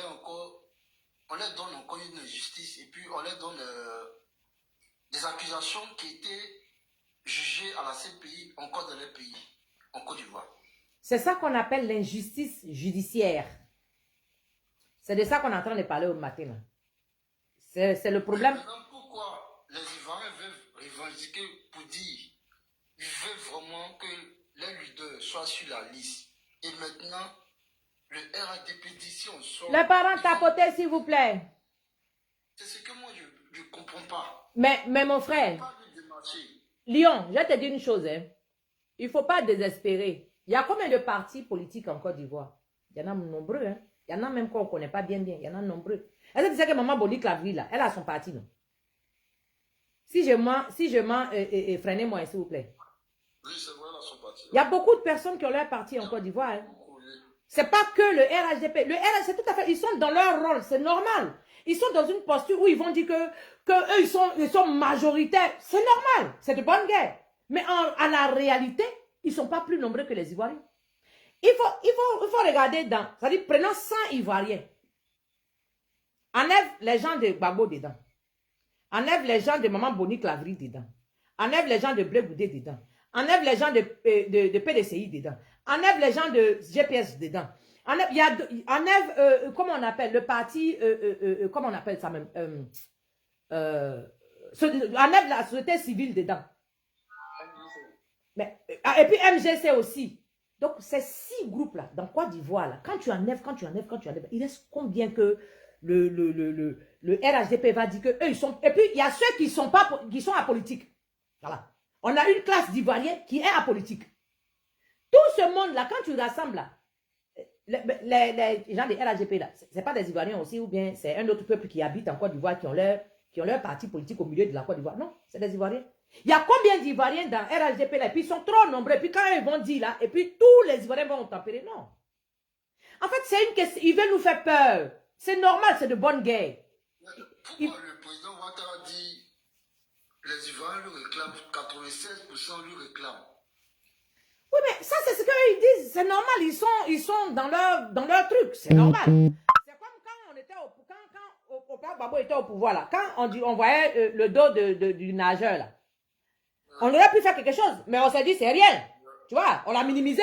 on leur donne encore une justice et puis on leur donne des accusations qui étaient jugées à la CPI encore dans leur pays, en Côte d'Ivoire? C'est ça qu'on appelle l'injustice judiciaire. C'est de ça qu'on est en train de parler au matin. C'est le problème. Maintenant, pourquoi les Ivoiriens veulent revendiquer pour dire ils veulent vraiment que les leaders soient sur la liste. Et maintenant, le RADP dit si on sort... Les parents tapoter, s'il vous plaît. C'est ce que moi, je ne comprends pas. Mais mon frère, Lyon, je vais te dire une chose. Hein. Il ne faut pas désespérer. Il y a combien de partis politiques en Côte d'Ivoire? Il y en a nombreux. Hein. Il y en a même qu'on ne connaît pas bien. Il y en a nombreux. Est-ce que tu sais que Maman Boni Clavry, là, elle a son parti, non? Si je mens, freinez-moi, s'il vous plaît. Oui, c'est vrai, elle a son parti. Il y a beaucoup de personnes qui ont leur parti en Côte d'Ivoire. Hein. C'est pas que le RHDP. Le RHDP, c'est tout à fait, ils sont dans leur rôle, c'est normal. Ils sont dans une posture où ils vont dire que eux, ils sont majoritaires. C'est normal, c'est de bonne guerre. Mais à la réalité, ils ne sont pas plus nombreux que les Ivoiriens. Il faut regarder dans, c'est-à-dire, prenons 100 Ivoiriens. Enlève les gens de Gbagbo dedans. Enlève les gens de Maman Boni Clavry dedans. Enlève les gens de Blé Goudé dedans. Enlève les gens de PDCI dedans. Enlève les gens de GPS dedans. Enlève, comment on appelle, le parti, comment on appelle ça même, enlève la société civile dedans. Mais, et puis MGC aussi. Donc, ces 6 groupes-là, dans Côte d'Ivoire, là, quand tu enlèves, il reste combien que le RHDP va dire que eux, ils sont... Et puis, il y a ceux qui sont apolitiques. Voilà. On a une classe d'Ivoiriens qui est apolitique. Tout ce monde-là, quand tu rassembles là, les gens des RHDP là, ce n'est pas des Ivoiriens aussi, ou bien c'est un autre peuple qui habite en Côte d'Ivoire qui ont leur parti politique au milieu de la Côte d'Ivoire. Non, c'est des Ivoiriens. Il y a combien d'Ivoiriens dans RHDP là, et puis ils sont trop nombreux, et puis quand ils vont dire là, et puis tous les Ivoiriens vont tempérer. Non. En fait, c'est une question, ils veulent nous faire peur. C'est normal, c'est de bonne guerre. Pourquoi le président Ouattara dit les Ivoiriens lui réclament, 96% lui réclament? Oui, mais ça, c'est ce qu'ils disent. C'est normal, ils sont dans leur truc. C'est normal. C'est comme quand on était au Gbagbo était au pouvoir, là. Quand on voyait le dos du nageur, là. On aurait pu faire quelque chose, mais on s'est dit, c'est rien. Tu vois, on l'a minimisé.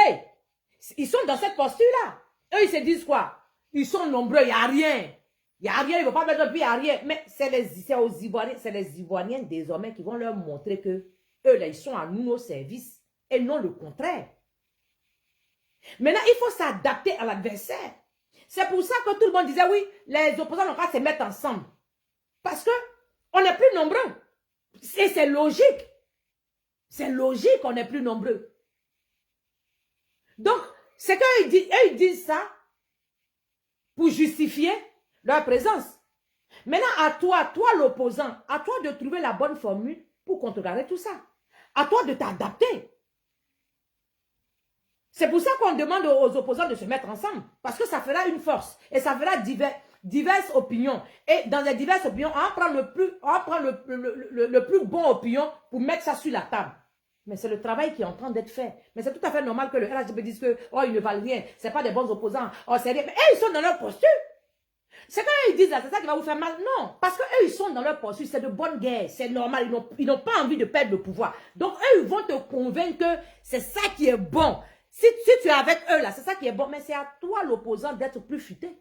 Ils sont dans cette posture-là. Eux, ils se disent quoi? Ils sont nombreux, il n'y a rien. Il n'y a rien, ils ne vont pas mettre un pied à rien. Mais c'est les Ivoiriens désormais qui vont leur montrer que eux, là, ils sont à nos services et non le contraire. Maintenant, il faut s'adapter à l'adversaire. C'est pour ça que tout le monde disait, oui, les opposants n'ont qu'à se mettre ensemble. Parce qu'on est plus nombreux. Et c'est logique. C'est logique qu'on est plus nombreux. Donc, c'est qu'eux, ils disent ça pour justifier leur présence. Maintenant, à toi l'opposant, à toi de trouver la bonne formule pour contrecarrer tout ça. À toi de t'adapter. C'est pour ça qu'on demande aux opposants de se mettre ensemble. Parce que ça fera une force. Et ça fera diverses opinions. Et dans les diverses opinions, on va prendre le plus bon opinion pour mettre ça sur la table. Mais c'est le travail qui est en train d'être fait. Mais c'est tout à fait normal que le RHDP dise que oh, ils ne valent rien. Ce n'est pas des bons opposants. Oh, c'est rien. Mais eux, ils sont dans leur posture. C'est quand ils disent là, c'est ça qui va vous faire mal. Non. Parce qu'eux, ils sont dans leur posture. C'est de bonne guerre. C'est normal. Ils n'ont pas envie de perdre le pouvoir. Donc, eux, ils vont te convaincre que c'est ça qui est bon. Si tu es avec eux là, c'est ça qui est bon. Mais c'est à toi, l'opposant, d'être plus futé.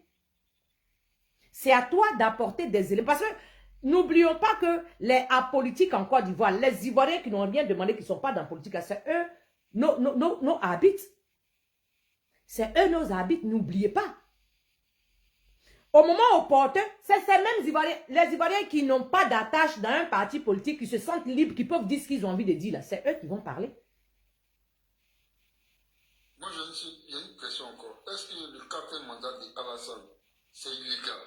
C'est à toi d'apporter des éléments. Parce que n'oublions pas que les apolitiques en Côte d'Ivoire, les Ivoiriens qui n'ont rien demandé, qui ne sont pas dans la politique, c'est eux, nos habites. C'est eux nos habites, n'oubliez pas. Au moment opportun, c'est ces mêmes Ivoiriens, les Ivoiriens qui n'ont pas d'attache dans un parti politique, qui se sentent libres, qui peuvent dire ce qu'ils ont envie de dire, là, c'est eux qui vont parler. Moi, j'ai une question encore. Est-ce que le quatrième mandat d'Alassane, c'est illégal?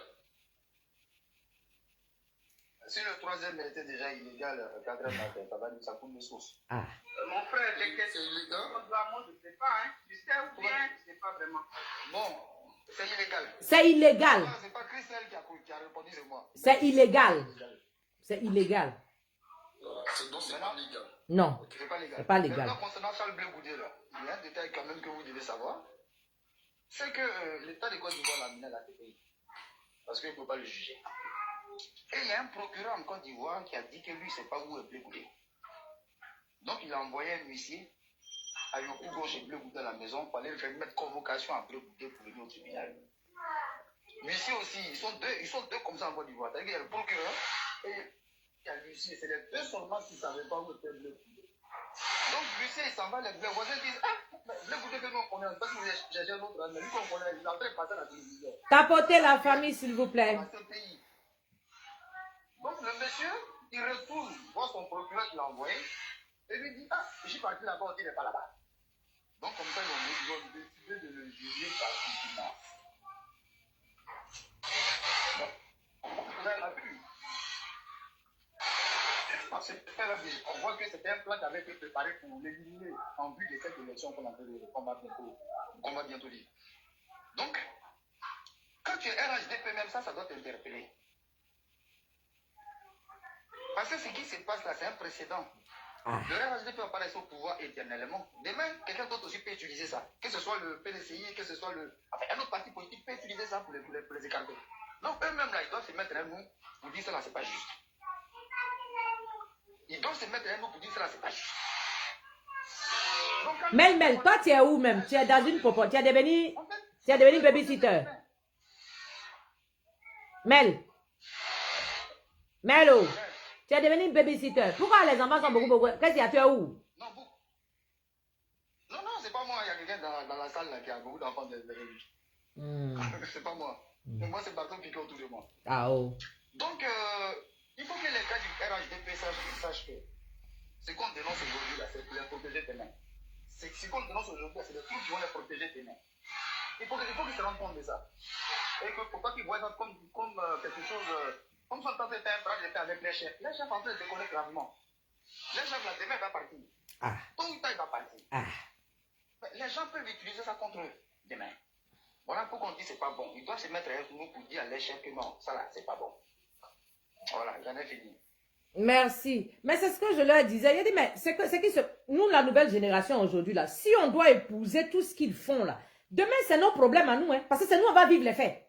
Si le troisième était déjà illégal, le quatrième mandat, ça va dire ça coule de source. Ah. Mon frère, les questions, c'est illégal? moi, je ne sais pas. Hein. Tu sais ou bien, je ne sais pas vraiment. Bon, c'est illégal. C'est illégal. C'est pas Christelle qui a répondu, c'est moi. C'est illégal. C'est illégal. Donc, c'est pas légal. Non, C'est pas légal. c'est pas légal. Maintenant, concernant Charles Blé Goudé, là, il y a un détail quand même que vous devez savoir. C'est que l'État de Côte d'Ivoire l'a amené à la TPI. Parce qu'il ne peut pas le juger. Et il y a un procureur en Côte d'Ivoire qui a dit que lui, il ne sait pas où est Blé Goudé. Donc, il a envoyé un huissier à Yoko Gauche et Bleu Goudé à la maison pour aller faire mettre convocation à Bleu Goudé pour venir au tribunal. Lucie aussi, ils sont deux comme ça en Côte d'Ivoire. C'est-à-dire qu'il y a le procureur et il y a Lucie. C'est les deux seulement qui ne savaient pas où était Bleu Goudé. Donc Lucie, il s'en va, les voisins disent ah, Bleu Goudé que nous on connaît, parce que j'ai un autre, mais lui qu'on connaît, il est en train de passer à la télévision. Tapotez la famille, s'il vous plaît. Dans ce pays. Donc le monsieur, il retourne voir son procureur qui l'a envoyé et lui dit ah, je suis parti là-bas, il n'est pas là-bas. Donc comme ça, ils ont décidé de le juger par contumace. Vous avez vu. On voit que c'était un plan qui avait été préparé pour l'éliminer en vue de cette élection qu'on appelle le combat bientôt dit. Donc, quand tu es RHDP, même ça doit t'interpeller. Parce que ce qui se passe là, c'est un précédent. Le RHDP va pas rester au pouvoir éternellement. Demain, quelqu'un d'autre aussi peut utiliser ça. Que ce soit le PDCI, que ce soit un autre parti politique peut utiliser ça pour les écarter. Donc eux-mêmes là, ils doivent se mettre à nous pour dire ça là, c'est pas juste. Ils doivent se mettre à nous pour dire ça là, c'est pas juste. Donc, Mel, toi tu es où même? Tu es dans une popo, tu es devenu babysitter. Melo, tu es devenu babysitter. Pourquoi les enfants sont beaucoup? Qu'est-ce qu'il y a? Tu es où? Non, c'est pas moi. Il y a quelqu'un dans la salle là, qui a beaucoup d'enfants de C'est pas moi. Et moi, c'est Barton qui est autour de moi. Ah oh. Donc, il faut que les gars du RHDP sachent que ce qu'on dénonce aujourd'hui, c'est pour les protéger demain. Ce qu'on dénonce aujourd'hui, c'est les trucs qui vont les protéger demain. Il faut qu'ils se rendent compte de ça. Et que pour pas qu'ils voient ça comme quelque chose, comme si on tentait un RHDP avec les chefs. Les chefs en train de déconner gravement. Les chefs, là, demain, va partir. Tôt ou tard, il va partir. Les gens peuvent utiliser ça contre eux demain. Voilà pourquoi on dit que c'est pas bon. Ils doivent se mettre à nous pour dire à les chefs que non, ça là, c'est pas bon. Voilà, j'en ai fini. Merci. Mais c'est ce que je leur disais. Il a dit, mais nous, la nouvelle génération aujourd'hui, là, si on doit épouser tout ce qu'ils font, là, demain, c'est nos problèmes à nous, hein, parce que c'est nous, on va vivre les faits.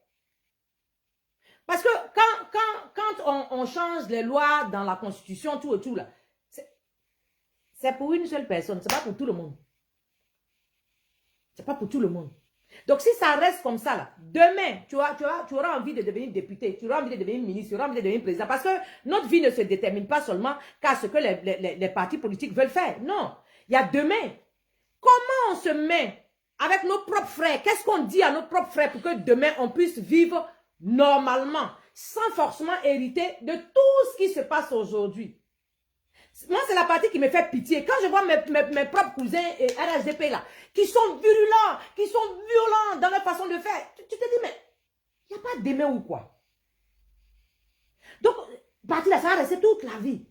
Parce que quand on change les lois dans la Constitution, tout et tout, là, c'est pour une seule personne, c'est pas pour tout le monde. C'est pas pour tout le monde. Donc, si ça reste comme ça, là, demain, tu auras envie de devenir député, tu auras envie de devenir ministre, tu auras envie de devenir président. Parce que notre vie ne se détermine pas seulement qu'à ce que les partis politiques veulent faire. Non. Il y a demain. Comment on se met avec nos propres frères? Qu'est-ce qu'on dit à nos propres frères pour que demain, on puisse vivre normalement, sans forcément hériter de tout ce qui se passe aujourd'hui? Moi, c'est la partie qui me fait pitié. Quand je vois mes propres cousins et RHDP là, qui sont virulents, qui sont violents dans leur façon de faire, tu te dis, mais il n'y a pas demain ou quoi? Donc, partie là, ça va rester toute la vie.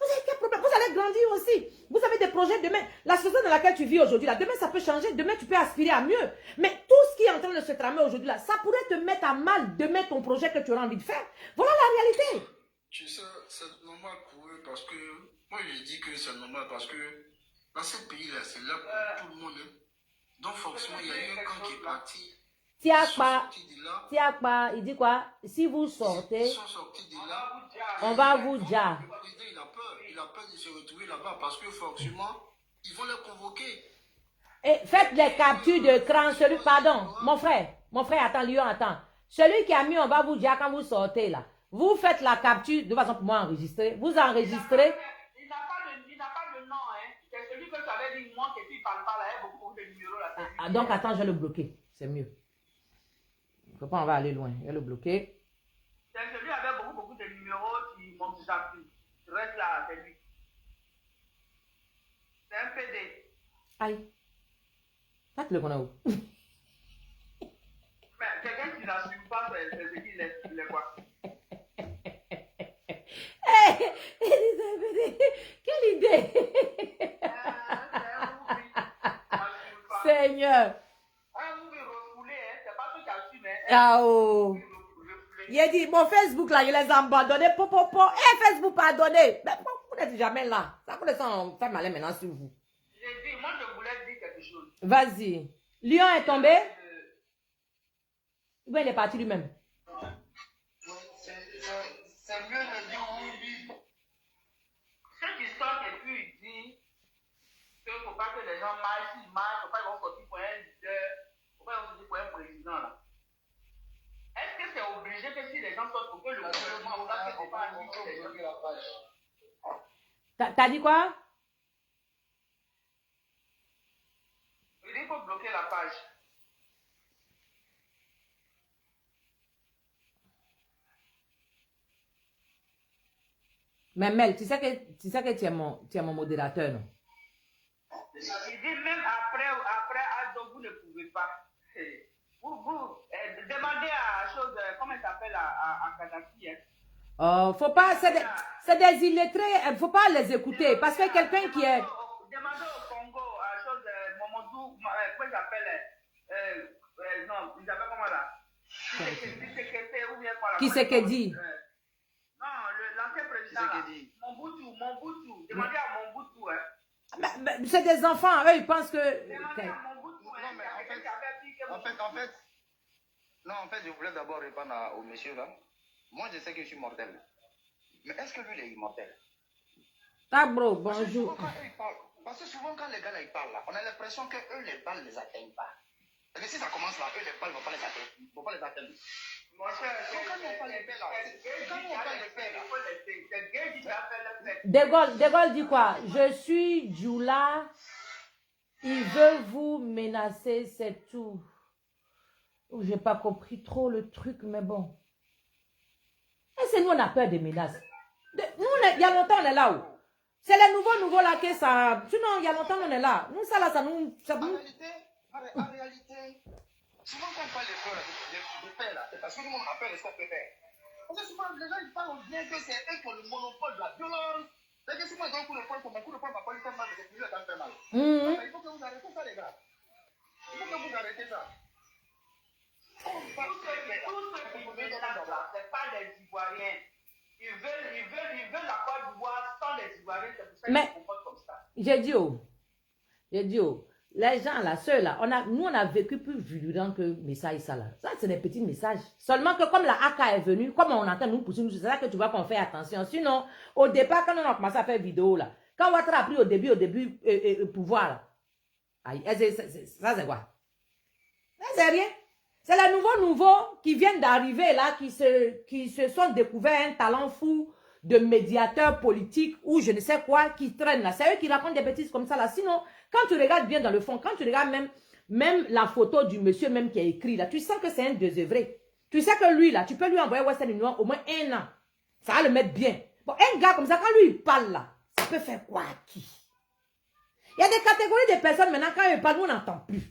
Vous avez quel problème? Vous allez grandir aussi. Vous avez des projets demain. La société dans laquelle tu vis aujourd'hui, là, demain, ça peut changer. Demain, tu peux aspirer à mieux. Mais tout ce qui est en train de se tramer aujourd'hui, là, ça pourrait te mettre à mal demain ton projet que tu auras envie de faire. Voilà la réalité. Tu sais, c'est normal pour eux parce que, moi je dis que c'est normal parce que dans ce pays-là, c'est là pour tout le monde. Donc forcément, il y a eu un camp qui est parti. Tiakpa, il dit quoi? Si vous sortez, Ils sont sortis de là. on va vous dire. Le président, il a peur de se retrouver là-bas parce que forcément, ils vont les convoquer. Et faites les captures de cran. Pardon, mon frère, attends, Lyon, attends. Celui qui a mis, on va vous dire quand vous sortez là. Vous faites la capture, de toute façon pour moi enregistrer. Vous enregistrez. Il n'a pas de nom, hein. C'est celui que tu avais dit, moi, et puis il parle pas là, il y a beaucoup de numéros là. Donc attends, je vais le bloquer. C'est mieux. Je pas, on va aller loin. Je vais le bloquer. C'est celui avec beaucoup de numéros qui m'ont déjà pris. Je reste là, c'est lui. C'est un PD. Aïe. Ça, tu le connais où? Mais quelqu'un qui n'assume pas, c'est ce qu'il est quoi? Elisabeth, quelle idée! Seigneur! Ah oh! Il a dit, mon Facebook là, il les a abandonnés. Facebook pardonné. Mais vous n'êtes jamais là. Ça vous laisse en faire malin maintenant sur vous. J'ai dit, moi je voulais dire quelque chose. Vas-y. Lion est tombé? Ou bien il est parti lui-même? C'est mieux de dire oui. Cette histoire et puis il dit qu'il ne faut pas pas que les gens marchent, ils marchent, il ne faut pas qu'ils vont sortir pour un leader, il ne faut pas qu'ils vont sortir pour un président là. Est-ce que c'est obligé que si les gens sortent pour que le gouvernement fasse que pas les gens? T'as dit quoi? Il faut bloquer la page. Mais Mel, tu sais que tu es mon modérateur, non? Il dit même après Ado, vous ne pouvez pas. Vous demandez à chose, comment il s'appelle à Kadhafi. Hein? Oh, faut pas, c'est des illettrés, il faut pas les écouter parce que quelqu'un qui est... Demandez au Congo à chose, Momodou, comment il s'appelle, non, il s'appelle comment là? Qui c'est qui dit? Non, l'ancien président, Mobutu, demandez à Mobutu. Hein. Mais c'est des enfants, eux ils pensent que... Demandez à Mobutu. Non, mais en fait, je voulais d'abord répondre au monsieur là. Moi, je sais que je suis mortel. Mais est-ce que lui, il est immortel? Ah bro, bonjour. Parce que souvent, quand les gars là, ils parlent là, on a l'impression que eux, les balles ne les atteignent pas. Et si ça commence là, eux, les balles ne vont pas les atteindre. Ils vont pas les atteindre. De Gaulle dit quoi? Je suis Djoula. Il veut vous menacer, c'est tout. J'ai pas compris trop le truc, mais bon. Et c'est nous, on a peur des menaces. Nous, il y a longtemps, on est là-haut. C'est les nouveaux là que ça... Sinon, il y a longtemps, on est là. Nous, ça là, ça nous... En réalité, souvent quand on parle de paix là, c'est parce que nous, on appelle ce qu'on peut faire. Parce que souvent, les gens, ils parlent bien que c'est eux qui ont le monopole de la violence. C'est que si moi, j'ai un coup de poing, mon coup de poing, ma police fait mal, mais c'est toujours quand fait mal. Il faut que vous arrêtez ça, les gars. Il faut que vous arrêtez ça. Tout ce qui veulent là, ce n'est pas les Ivoiriens. Ils veulent la Côte d'Ivoire sans les Ivoiriens, c'est pour ça qu'ils se comportent comme ça. J'ai dit, les gens là, ceux-là, nous on a vécu plus virulent que message ça là. Ça, c'est des petits messages. Seulement que comme la AK est venue, comme on entend nous pousser, c'est ça que tu vois qu'on fait attention. Sinon, au départ, quand on a commencé à faire vidéo là, quand Ouattara a pris au début, pouvoir là, aïe, ça c'est quoi? Ça c'est rien. C'est les nouveaux qui viennent d'arriver là, qui se sont découverts un talent fou de médiateurs politiques ou je ne sais quoi, qui traînent là. C'est eux qui racontent des bêtises comme ça là. Sinon, quand tu regardes bien dans le fond, quand tu regardes même la photo du monsieur même qui a écrit là, tu sens que c'est un désœuvré. Tu sais que lui là, tu peux lui envoyer Western Union au moins 1 an. Ça va le mettre bien. Bon, un gars comme ça, quand lui il parle là, ça peut faire quoi à qui? Il y a des catégories de personnes maintenant, quand il parle, nous on n'entend plus.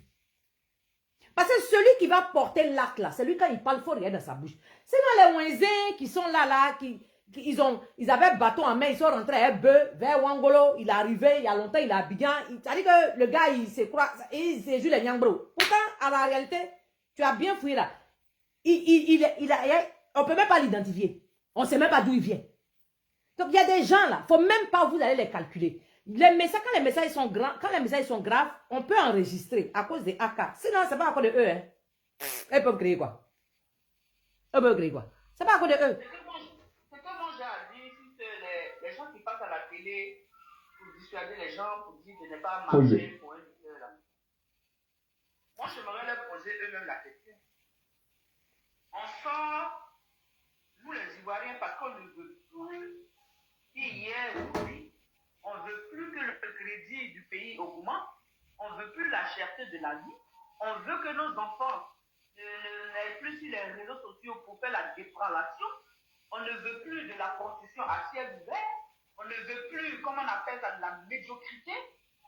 Parce que celui qui va porter l'acte là, c'est lui quand il parle, il faut rien dans sa bouche. C'est dans les Ouinzés qui sont là, ils avaient bâton en main, ils sont rentrés à Beu, vers Wangolo, il est arrivé, il y a longtemps, il est à Abidjan. C'est-à-dire que le gars, il se croit, il s'est joué les Nyangbro. Pourtant, à la réalité, tu as bien fouillé là. On ne peut même pas l'identifier. On ne sait même pas d'où il vient. Donc, il y a des gens là, il ne faut même pas vous allez les calculer. Les messages, quand les messages sont graves, on peut enregistrer à cause des AK. Sinon, ce n'est pas à cause de eux. Hein. Ils peuvent créer quoi? Ils peuvent créer quoi? Ce n'est pas à cause de eux. C'est que moi j'ai dit, si les gens qui passent à la télé pour dissuader les gens, pour dire de ne pas marcher pour un leader là. Moi, j'aimerais leur poser eux-mêmes la question. On sort, nous les Ivoiriens, parce qu'on ne veut plus, hier aujourd'hui, on ne veut plus que le crédit du pays augmente, on ne veut plus la cherté de la vie, on veut que nos enfants n'aillent plus sur les réseaux sociaux pour faire la dépravation, on ne veut plus de la prostitution à ciel ouvert, on ne veut plus, comment on appelle ça, de la médiocrité,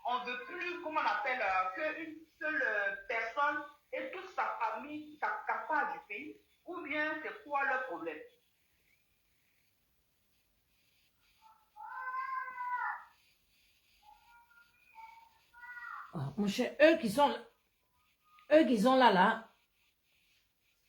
on ne veut plus, comment on appelle, qu'une seule personne et toute sa famille s'accapare du pays, ou bien c'est quoi leur problème? Oh, mon cher, eux qui sont là.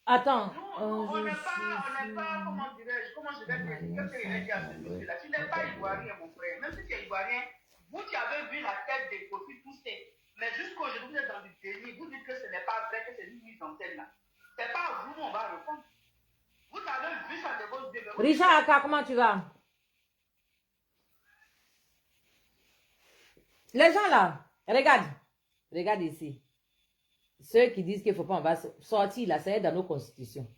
Attends. On n'est pas, comment dirais-je, comment je vais dire, qu'est-ce qu'il a dit à ce monsieur-là? Tu n'es pas ivoirien, mon frère. Même si tu es ivoirien, vous qui avez vu la tête des profils poussés, mais jusqu'aujourd'hui, vous êtes dans du déni. Vous dites que ce n'est pas vrai, que c'est une mise en scène là. C'est pas à vous, on va répondre. Vous avez vu ça de vos yeux. Richard Aka, comment tu vas? Les gens là, Regarde. Regarde ici. Ceux qui disent qu'il ne faut pas, on va sortir là, c'est dans nos constitutions.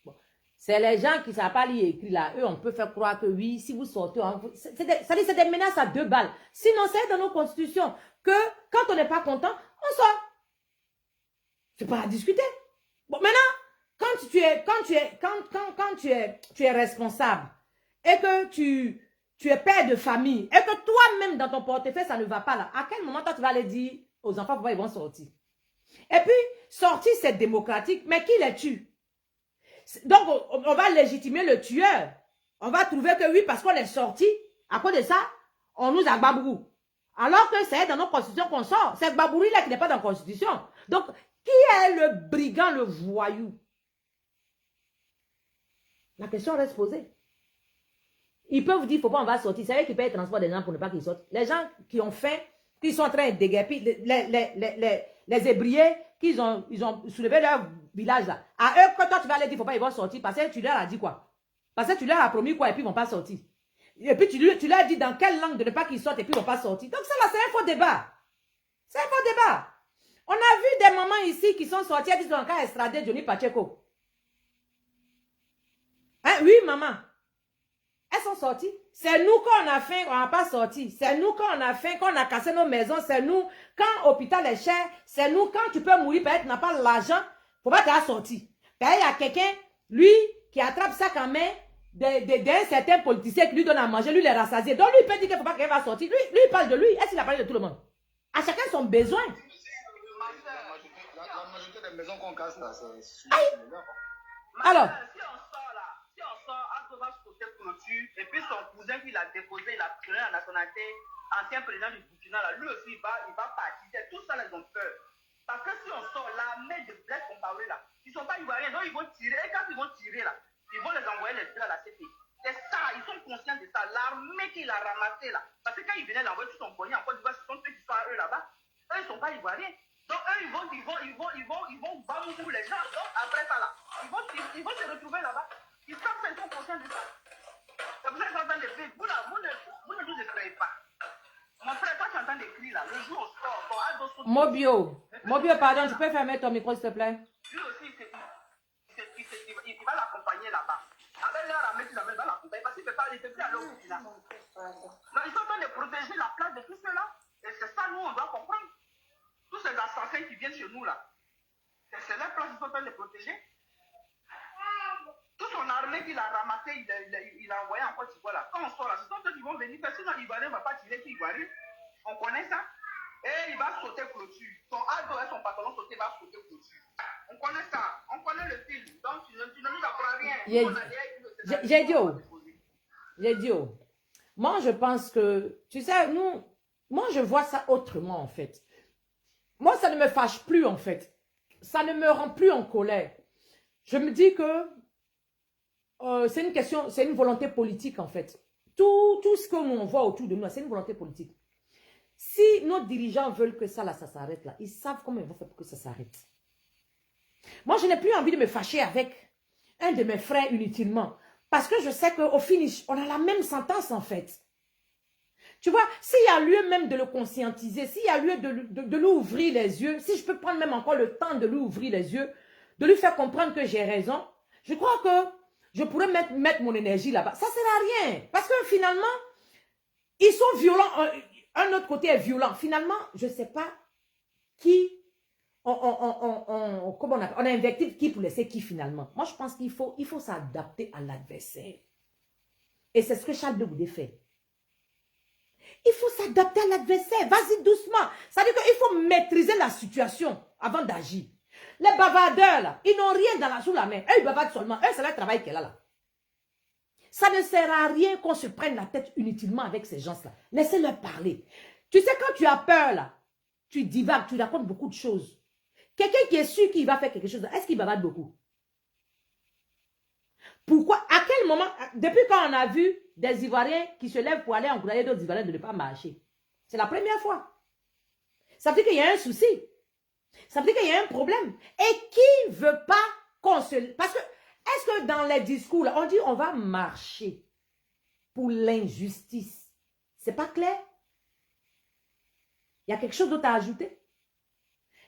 Bon. C'est les gens qui ne savent pas lire et écrire là. Eux, on peut faire croire que oui, si vous sortez, c'est des menaces à 2 balles. Sinon, c'est dans nos constitutions que quand on n'est pas content, on sort. C'est pas à discuter. Bon, maintenant, quand tu es responsable et que tu es père de famille et que toi-même dans ton portefeuille, ça ne va pas là, à quel moment toi tu vas aller dire aux enfants pourquoi ils vont sortir? Et puis, sortir c'est démocratique, mais qui les tue? Donc, on va légitimer le tueur. On va trouver que oui, parce qu'on est sorti, à cause de ça, on nous a babourou. Alors que c'est dans nos constitutions qu'on sort. C'est Babouri là qui n'est pas dans la constitution. Donc, qui est le brigand, le voyou? La question reste posée. Ils peuvent dire, il ne faut pas, on va sortir. C'est eux qui payent le transport des gens pour ne pas qu'ils sortent. Les gens qui ont faim, qui sont en train de déguerpir, les ébriers, ils ont soulevé leur village là. À eux, quand toi tu vas aller dire, il ne faut pas, ils vont sortir. Parce que tu leur as dit quoi? Parce que tu leur as promis quoi et puis ils ne vont pas sortir. Et puis tu leur as dit dans quelle langue de ne pas qu'ils sortent et puis ils ne vont pas sortir. Donc ça là, c'est un faux débat. C'est un faux débat. On a vu des mamans ici qui sont sorties, qui sont encore extradées Johnny Pacheco. Hein? Oui, maman. Elles sont sorties. C'est nous quand on a faim, on n'a pas sorti. C'est nous quand on a faim, quand on a cassé nos maisons. C'est nous quand l'hôpital est cher. C'est nous quand tu peux mourir, peut-être tu n'as pas l'argent. Il ne faut pas te sortir. Il y a quelqu'un, lui, qui attrape sac en main d'un certain politicien qui lui donne à manger, lui, les rassasié. Donc lui, il peut dire qu'il ne faut pas qu'elle va sortir. Lui, il parle de lui. Est-ce qu'il a parlé de tout le monde? À chacun son besoin. La majorité des maisons qu'on casse là, c'est... Alors. Si on sort là, Ato va sauter clôture, et puis son cousin qui l'a déposé, il a pris la nationalité, ancien président du Burkina, là, lui aussi, il va partir. Tout ça, ils ont peur. Parce que si on sort, l'armée de Blaise Compaoré là, ils ne sont pas ivoiriens, donc ils vont tirer. Et quand ils vont tirer là, ils vont les envoyer les à la CP. C'est ça, ils sont conscients de ça. L'armée qu'il a ramassé là, parce que quand ils venaient l'envoyer tout son poignet en Côte d'Ivoire, ce sont ceux qui sont à eux là-bas. Eux, ils ne sont pas ivoiriens. Donc eux, ils vont bamou les gens. Donc après ça là, ils vont se retrouver là-bas. Ils savent qu'ils sont conscients de ça. C'est pour ça qu'ils sont en train de faire. Vous ne nous effrayez pas. Mon frère, quand tu entends des cris là, le jour au sport, Mobio, pardon, tu peux fermer ton micro s'il te plaît? Lui aussi, il va l'accompagner là-bas. Avec leur armée, il va l'accompagner parce qu'il ne peut pas aller plus à l'eau. Ils sont en train de protéger la place de tous ceux-là. Et c'est ça, nous, on doit comprendre. Tous ces assassins qui viennent chez nous là, c'est leur place qu'ils sont en train de protéger. Toute son armée qu'il a ramassé, il a envoyé en Côte d'Ivoire là. Quand on sort là, ce sont ceux qui vont venir. Parce que sinon, l'Ivoirien ne va pas tirer sur l'Ivoirien. On connaît ça. Et il va sauter clôture. Son ado et son pantalon sauté va sauter clôture. On connaît ça. On connaît le film. Donc, tu ne nous apprends rien. J'ai dit, moi, je pense que, tu sais, moi, je vois ça autrement, en fait. Moi, ça ne me fâche plus, en fait. Ça ne me rend plus en colère. Je me dis que c'est une question, c'est une volonté politique, en fait. Tout ce que nous voit autour de nous, c'est une volonté politique. Si nos dirigeants veulent que ça, là, ça s'arrête, là, ils savent comment ils vont faire pour que ça s'arrête. Moi, je n'ai plus envie de me fâcher avec un de mes frères inutilement. Parce que je sais qu'au finish, on a la même sentence, en fait. Tu vois, s'il y a lieu même de le conscientiser, s'il y a lieu de lui ouvrir les yeux, si je peux prendre même encore le temps de lui ouvrir les yeux, de lui faire comprendre que j'ai raison, je crois que je pourrais mettre mon énergie là-bas. Ça ne sert à rien. Parce que finalement, ils sont violents. Un autre côté est violent. Finalement, je ne sais pas qui, comment on appelle, on a invectif qui pour laisser qui finalement. Moi, je pense qu'il faut s'adapter à l'adversaire. Et c'est ce que Charles de Goudet fait. Il faut s'adapter à l'adversaire. Vas-y doucement. Ça veut dire qu'il faut maîtriser la situation avant d'agir. Les bavardeurs, là, ils n'ont rien sous la main. Eux, ils bavardent seulement. Eux, c'est leur travail qu'elle a là. Ça ne sert à rien qu'on se prenne la tête inutilement avec ces gens-là. Laissez-leur parler. Tu sais, quand tu as peur, là, tu divagues, tu racontes beaucoup de choses. Quelqu'un qui est sûr qu'il va faire quelque chose, est-ce qu'il bavarde beaucoup? Pourquoi? À quel moment? Depuis quand on a vu des Ivoiriens qui se lèvent pour aller encourager d'autres Ivoiriens de ne pas marcher? C'est la première fois. Ça veut dire qu'il y a un souci. Ça veut dire qu'il y a un problème. Et qui ne veut pas qu'on se... Parce que, est-ce que dans les discours, là, on dit on va marcher pour l'injustice? C'est pas clair? Il y a quelque chose d'autre à ajouter?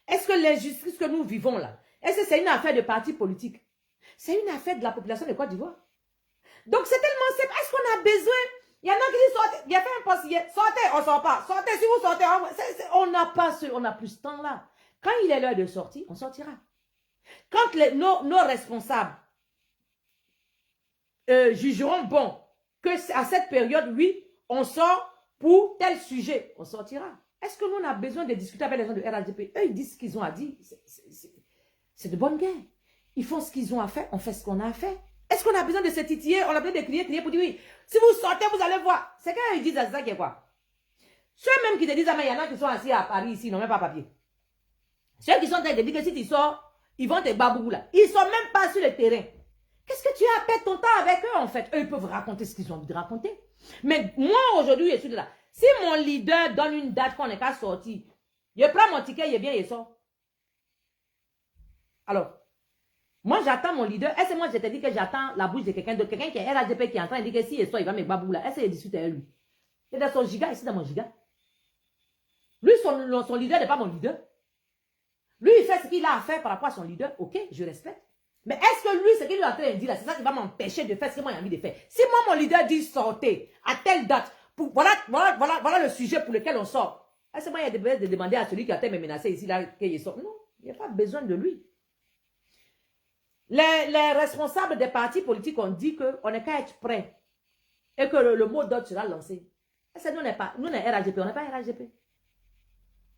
Est-ce que l'injustice que nous vivons là, est-ce que c'est une affaire de parti politique? C'est une affaire de la population de Côte d'Ivoire. Donc c'est tellement simple. Est-ce qu'on a besoin? Il y en a qui disent sortez. Il y a fait un poste hier. Sortez, on ne sort pas. Sortez, si vous sortez, on n'a pas on n'a plus ce temps-là. Quand il est l'heure de sortir, on sortira. Quand nos responsables jugeront bon que à cette période, oui, on sort pour tel sujet, on sortira. Est-ce que nous, on a besoin de discuter avec les gens de RHDP? Eux, ils disent ce qu'ils ont à dire. C'est de bonne guerre. Ils font ce qu'ils ont à faire, on fait ce qu'on a à faire. Est-ce qu'on a besoin de se titiller? On a besoin de crier pour dire oui. Si vous sortez, vous allez voir. C'est quand ils disent à ça qu'il y a quoi? Ceux-même qui te disent, ah, mais il y en a qui sont assis à Paris ici, ils n'ont même pas papier. Ceux qui sont en train de dire que si tu sors, ils vont te babou là. Ils ne sont même pas sur le terrain. Qu'est-ce que tu as à perdre ton temps avec eux en fait? Eux, ils peuvent raconter ce qu'ils ont envie de raconter. Mais moi, aujourd'hui, je suis là. Si mon leader donne une date qu'on n'est qu'à sortir, je prends mon ticket, il est bien, il sort. Alors, moi, j'attends mon leader. Est-ce que moi, je te dis que j'attends la bouche de quelqu'un d'autre, quelqu'un qui est RHDP qui est en train de dire que si il sort, il va me babou là. Est-ce qu'il discute avec lui? Il est dans son giga, ici dans mon giga. Lui, son leader n'est pas mon leader. Lui, il fait ce qu'il a à faire par rapport à son leader. Ok, je respecte. Mais est-ce que lui, ce qu'il lui est en train de dire là, c'est ça qui va m'empêcher de faire ce que moi j'ai envie de faire? Si moi, mon leader dit sortez à telle date, voilà le sujet pour lequel on sort. Est-ce que moi, il y a des besoin de demander à celui qui a été me menacer ici là qu'il sort? Non, il n'y a pas besoin de lui. Les responsables des partis politiques ont dit qu'on n'est qu'à être prêt et que le mot d'ordre sera lancé. Est-ce que nous, on est RHDP, on n'est pas RHDP?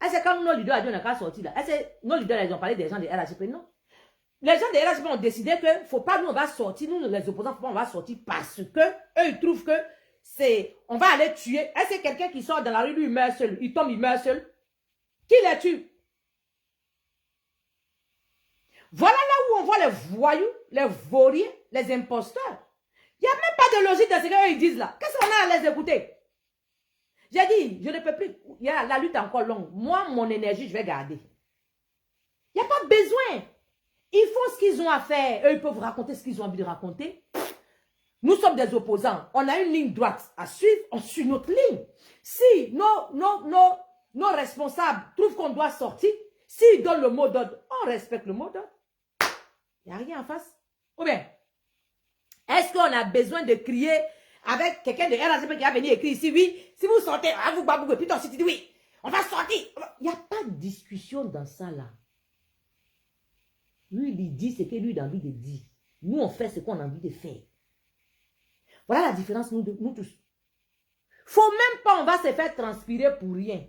Est-ce que quand nos leaders ont dit on n'est qu'à sortir là, est-ce que nos leaders ils ont parlé des gens de RHDP? Non. Les gens de RHDP ont décidé que ne faut pas, nous on va sortir, nous les opposants, faut pas, on va sortir parce que eux ils trouvent que on va aller tuer. Est-ce que quelqu'un qui sort dans la rue, lui il meurt seul, il tombe, il meurt seul? Qui les tue? Voilà là où on voit les voyous, les vauriens, les imposteurs. Il n'y a même pas de logique dans ce qu'ils disent là. Qu'est-ce qu'on a à les écouter? J'ai dit, je ne peux plus. La lutte est encore longue. Moi, mon énergie, je vais garder. Il n'y a pas besoin. Ils font ce qu'ils ont à faire. Eux, ils peuvent raconter ce qu'ils ont envie de raconter. Nous sommes des opposants. On a une ligne droite à suivre. On suit notre ligne. Si nos responsables trouvent qu'on doit sortir, s'ils donnent le mot d'ordre, on respecte le mot d'ordre. Il n'y a rien en face. Ou bien, est-ce qu'on a besoin de crier avec quelqu'un de RHDP qui a venu écrire ici, oui, si vous sortez, vous babou, et puis toi, si tu dis oui, on va sortir. Il n'y a pas de discussion dans ça là. Lui, il dit ce que lui a envie de dire. Nous, on fait ce qu'on a envie de faire. Voilà la différence, nous tous. Faut même pas, on va se faire transpirer pour rien.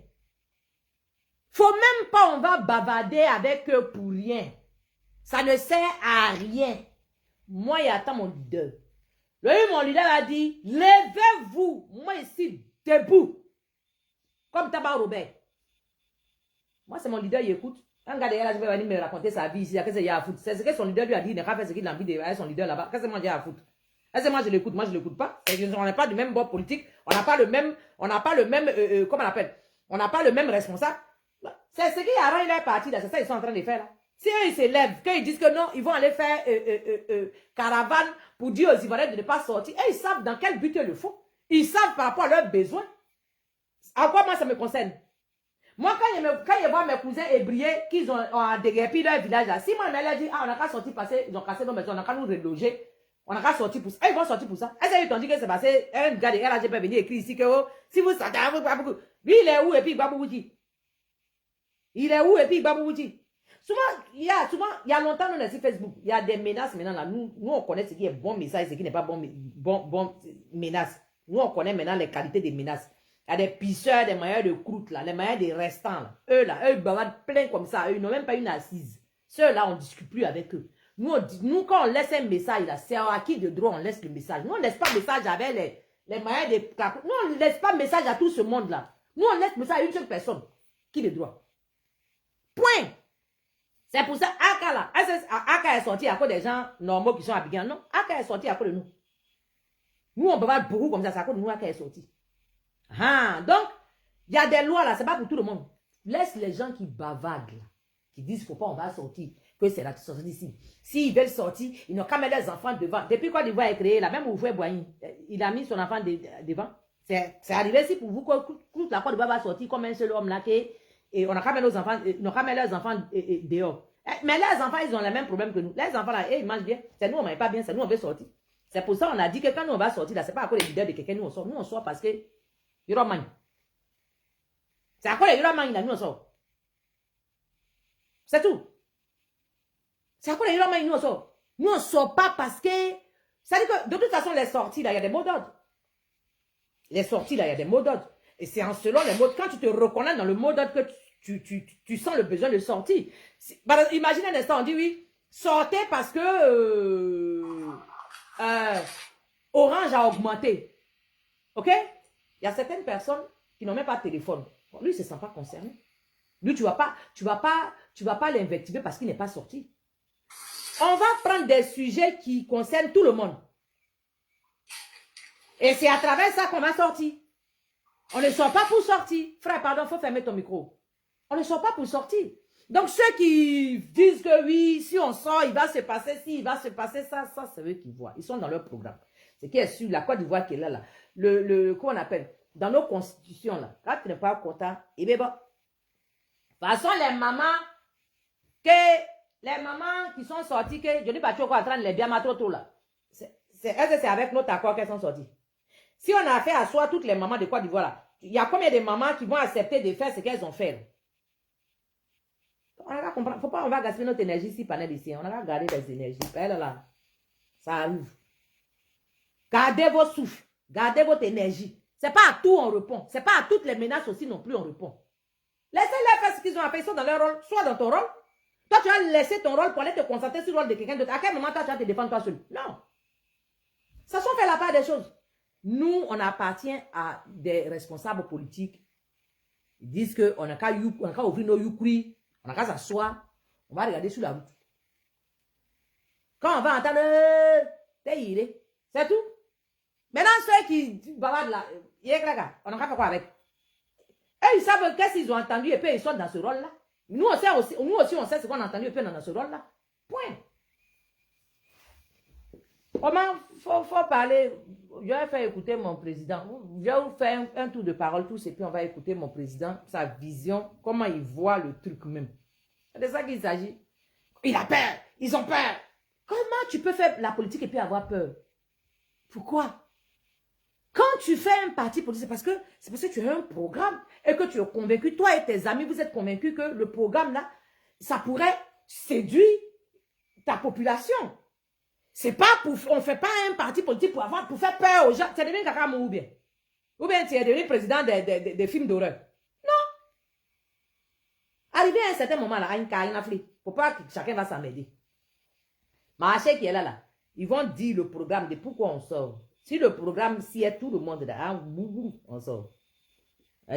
Faut même pas, on va bavarder avec eux pour rien. Ça ne sert à rien. Moi, il attend mon leader. Mon leader a dit, levez-vous. Moi, ici, debout. Comme Tabac Robert. Moi, c'est mon leader, il écoute. Un gars derrière là, je vais venir me raconter sa vie ici. Qu'est-ce qu'il y a à foutre? C'est ce que son leader lui a dit. Il n'a pas fait ce qu'il a envie de faire son leader là-bas. Qu'est-ce que moi j'ai à foutre? Est-ce que moi je l'écoute? Moi, je ne l'écoute pas. On n'est pas du même bord politique. On n'a pas le même, comment on appelle? On n'a pas le même responsable. C'est ce qui arrange leur parti là. C'est ça qu'ils sont en train de faire là. Si eux, ils s'élèvent, qu'ils disent que non, ils vont aller faire caravane pour dire aux Ivoiriens de ne pas sortir. Et ils savent dans quel but ils le font. Ils savent par rapport à leurs besoins. À quoi moi ça me concerne? Moi, quand je vois mes cousins ébriés qu'ils ont déguerpi leur village là, si moi, je leur dis, ah, on n'a qu'à sortir passer, ils ont cassé nos maisons, on n'a qu'à nous reloger, on n'a qu'à sortir pour ça. Ils vont sortir pour ça. Est-ce qu'ils t'ont dit que c'est passé, un gars de RHDP peut venir écrire ici que oh, si vous sortez, lui, il est où et puis Babououti? Il est où et puis Babououti? Souvent, il y a longtemps, nous, on est sur Facebook, il y a des menaces maintenant là. Nous, on connaît ce qui est bon message et ce qui n'est pas bon menace. Nous, on connaît maintenant les qualités des menaces. Il y a des pisseurs, des maillots de croûte, là, les maillots des restants. Là. Eux, ils bavardent plein comme ça. Eux, ils n'ont même pas une assise. Ceux-là, on ne discute plus avec eux. Nous, quand on laisse un message, là, c'est à qui de droit on laisse le message. Nous, on ne laisse pas le message avec les maillots des croûtes. Nous, on ne laisse pas le message à tout ce monde-là. Nous, on laisse le message à une seule personne. Qui de droit. Point. C'est pour ça, Aka là, Aka est sorti à cause des gens normaux qui sont habillés. Non, Aka est sorti à cause de nous. Nous, on peut pas beaucoup comme ça, c'est à cause de nous, Aka est sorti. Ah, donc, il y a des lois là, c'est pas pour tout le monde. Laisse les gens qui bavardent là, qui disent faut pas, on va sortir, que c'est la sortie d'ici. S'ils veulent sortir, ils n'ont qu'à mettre les enfants devant. Depuis Côte d'Ivoire est créé là, même où vous voyez Boigny, il a mis son enfant devant. C'est arrivé ici pour vous que toute la Côte d'Ivoire va sortir comme un seul homme là, qui et on a quand même nos enfants, on a quand même leurs enfants dehors. Mais les enfants, ils ont le même problème que nous. Les enfants, là, ils mangent bien. C'est nous, on ne mange pas bien, c'est nous, on veut sortir. C'est pour ça qu'on a dit que quand nous, on va sortir, là, c'est pas à cause des leaders de quelqu'un, nous, on sort. Nous, on sort parce que il y aura mange. C'est à cause des mange, là, nous, on sort. C'est tout. C'est à cause des mange, nous, on sort. Nous, on ne sort pas parce que... Ça dit que, de toute façon, les sorties, là, il y a des mots d'ordre. Les sorties, là, il y a des mots d'ordre. Et c'est en selon les mots... Quand tu te reconnais dans le mot d'ordre que tu sens le besoin de sortir. Imagine un instant, on dit oui, sortez parce que Orange a augmenté. Ok? Il y a certaines personnes qui n'ont même pas de téléphone. Bon, lui, il ne se sent pas concerné. Lui, tu ne vas pas l'invectiver parce qu'il n'est pas sorti. On va prendre des sujets qui concernent tout le monde. Et c'est à travers ça qu'on va sortir. On ne sort pas pour sortir. Frère, pardon, il faut fermer ton micro. On ne sort pas pour sortir. Donc, ceux qui disent que oui, si on sort, il va se passer ci, il va se passer ça, ça, c'est eux qui voient. Ils sont dans leur programme. C'est qui est sur la Côte d'Ivoire qui est là. Comment on appelle? Dans nos constitutions, là. Quand tu n'es pas content, eh bien bon. De toute façon, les mamans qui sont sorties, que je dis pas, tu es en train de les bien mettre trop là. C'est avec notre accord qu'elles sont sorties. Si on a fait à soi toutes les mamans de Côte d'Ivoire là, il y a combien de mamans qui vont accepter de faire ce qu'elles ont fait là? On va comprendre. Faut pas, on va gaspiller notre énergie ici, panel ici. On va garder les énergies. Là, ça arrive. Gardez vos souffles. Gardez votre énergie. C'est pas à tout on répond. C'est pas à toutes les menaces aussi non plus on répond. Laissez-les faire ce qu'ils ont à faire. Ils sont dans leur rôle. Soit dans ton rôle. Toi, tu vas laisser ton rôle pour aller te concentrer sur le rôle de quelqu'un d'autre. À quel moment toi, tu vas te défendre toi seul? Non. Ça sont fait la part des choses. Nous, on appartient à des responsables politiques. Ils disent qu'on n'a qu'à ouvrir nos youkri. On n'a qu'à s'asseoir, on va regarder sur la route. Quand on va entendre, c'est tout. Maintenant, ceux qui bavardent là, on n'a qu'à faire quoi avec? Et ils savent qu'est-ce qu'ils ont entendu et puis ils sont dans ce rôle-là. Nous aussi, on sait ce qu'on a entendu et puis on est dans ce rôle-là. Point. Comment faut parler? Je vais faire écouter mon président. Je vais vous faire un tour de parole tous et puis on va écouter mon président, sa vision, comment il voit le truc même. C'est de ça qu'il s'agit. Il a peur. Ils ont peur. Comment tu peux faire la politique et puis avoir peur? Pourquoi? Quand tu fais un parti politique, c'est parce que tu as un programme et que tu es convaincu, toi et tes amis, vous êtes convaincus que le programme là, ça pourrait séduire ta population. C'est pas pour, on fait pas un parti politique pour faire peur aux gens. Tu es devenu Kakamou ou bien tu es devenu président des films d'horreur. Non. Arrivé à un certain moment là, à une Afrique, faut pas que chacun va s'emmerder. Marché qui est là, ils vont dire le programme de pourquoi on sort. Si le programme, si est tout le monde là, on sort.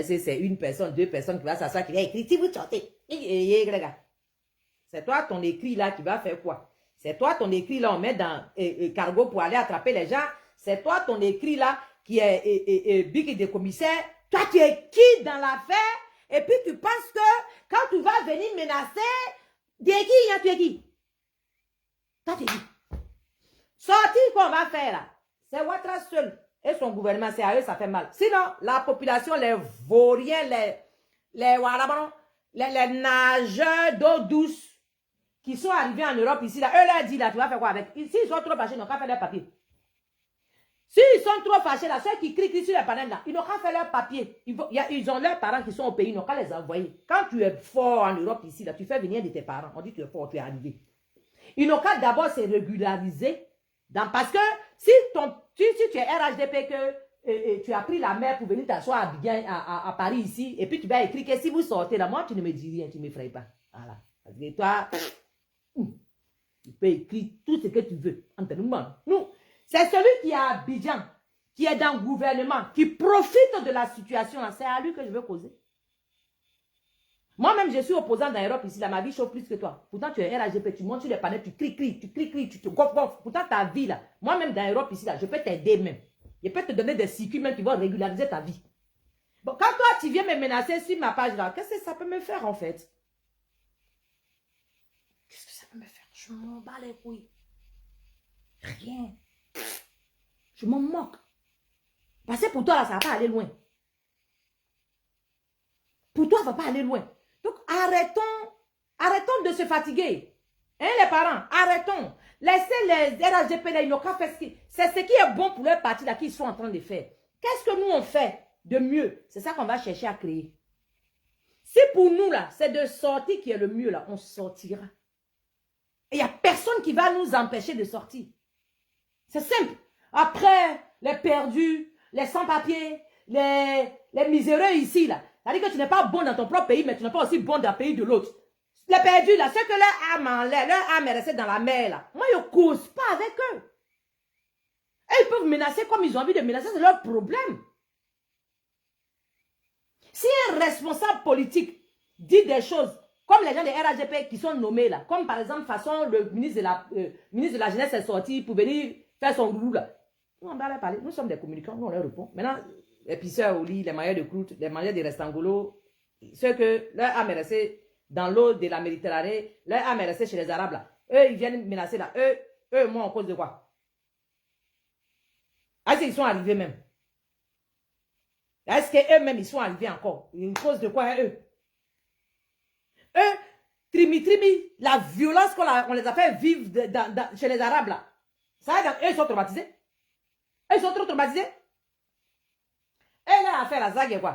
C'est une personne, deux personnes qui va s'asseoir, qui va écrire, si vous sortez. C'est toi ton écrit là qui va faire quoi? C'est toi ton écrit là, on met dans cargo pour aller attraper les gens. C'est toi ton écrit là qui est big de commissaire. Toi tu es qui dans l'affaire? Et puis tu penses que quand tu vas venir menacer, tu es qui? Toi tu es qui? Sortir qu'on va faire là, c'est Ouattara seul et son gouvernement, c'est à eux ça fait mal. Sinon, la population, les vauriens, les nageurs d'eau douce, qui sont arrivés en Europe ici, là, eux leur disent, là, tu vas faire quoi avec? S'ils sont trop fâchés, ils n'ont qu'à faire leur papier. S'ils sont trop fâchés, là, ceux qui crient sur les panels, là, ils n'ont qu'à faire leur papier. Ils ont leurs parents qui sont au pays, ils n'ont qu'à les envoyer. Quand tu es fort en Europe ici, là, tu fais venir de tes parents. On dit que tu es fort, tu es arrivé. Ils n'ont qu'à d'abord se régulariser. Parce que si tu es RHDP, que tu as pris la mer pour venir t'asseoir à Paris ici, et puis tu vas écrire que si vous sortez là, moi, tu ne me dis rien, tu ne m'effraies pas. Voilà. Parce que toi... Tu peux écrire tout ce que tu veux. Nous, c'est celui qui est à Abidjan, qui est dans le gouvernement, qui profite de la situation. C'est à lui que je veux causer. Moi-même, je suis opposant dans l'Europe ici. Là, ma vie chauffe plus que toi. Pourtant, tu es RHGP, tu montes sur les panels, tu cries, tu te gonfles. Pourtant, ta vie, là, moi-même dans l'Europe ici, là, je peux t'aider même. Je peux te donner des circuits même qui vont régulariser ta vie. Bon, quand toi, tu viens me menacer sur ma page là, qu'est-ce que ça peut me faire en fait? Qu'est-ce que ça peut me faire? Je m'en bats les couilles. Rien. Je m'en moque. Parce que pour toi, là, ça va pas aller loin. Pour toi, ça va pas aller loin. Donc, arrêtons de se fatiguer. Hein, les parents, arrêtons. Laissez les RHDP là, ils n'ont qu'à faire c'est ce qui est bon pour leur parti là qu'ils sont en train de faire. Qu'est-ce que nous on fait de mieux? C'est ça qu'on va chercher à créer. Si pour nous là, c'est de sortir qui est le mieux là, on sortira. Et il n'y a personne qui va nous empêcher de sortir. C'est simple. Après, les perdus, les sans-papiers, les miséreux ici là. C'est-à-dire que tu n'es pas bon dans ton propre pays, mais tu n'es pas aussi bon dans le pays de l'autre. Les perdus là, ceux que leur âme en l'air, leur âme est restée dans la mer là. Moi, je ne cause pas avec eux. Et ils peuvent menacer comme ils ont envie de menacer, c'est leur problème. Si un responsable politique dit des choses, comme les gens des RHDP qui sont nommés là, comme par exemple, façon le ministre de la Jeunesse est sorti pour venir faire son roulou là. Nous, on va leur parler. Nous sommes des communicants, nous on leur répond. Maintenant, les pisseurs au lit, les mangeurs de croûte, les mangeurs de restangolo, ceux que leur âme est restée dans l'eau de la Méditerranée, leur âme est restée chez les Arabes là. Eux, ils viennent menacer là. Eux, moi, en cause de quoi? Est-ce qu'ils sont arrivés même? Est-ce qu'eux-mêmes, ils sont arrivés encore? Une cause de quoi, eux? Eux, trimi, la violence qu'on les a fait vivre chez les Arabes, là. Ça, eux, ils sont traumatisés. Eux, ils sont trop traumatisés. Et là, à faire la zague, quoi?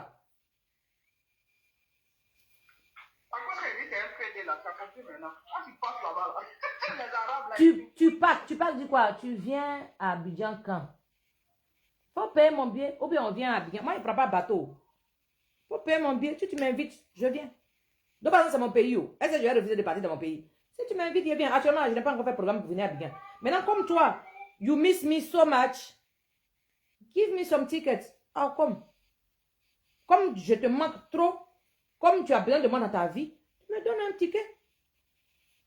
À quoi c'est dit, c'est un PD, là, ça continue maintenant. Quand tu passes là-bas, là, les Arabes, là, tu parles du quoi? Tu viens à Abidjan quand? Faut payer mon billet, ou bien on vient à Abidjan. Moi, je ne prends pas bateau. Faut payer mon billet. Si tu m'invites, je viens. Donc, par exemple, c'est mon pays. Est-ce que je vais refuser de partir dans mon pays? Si tu m'invites, je viens. Actuellement, je n'ai pas encore fait programme pour venir à Abidjan. Maintenant, comme toi, you miss me so much, give me some tickets. Ah, comme je te manque trop, comme tu as besoin de moi dans ta vie, tu me donnes un ticket.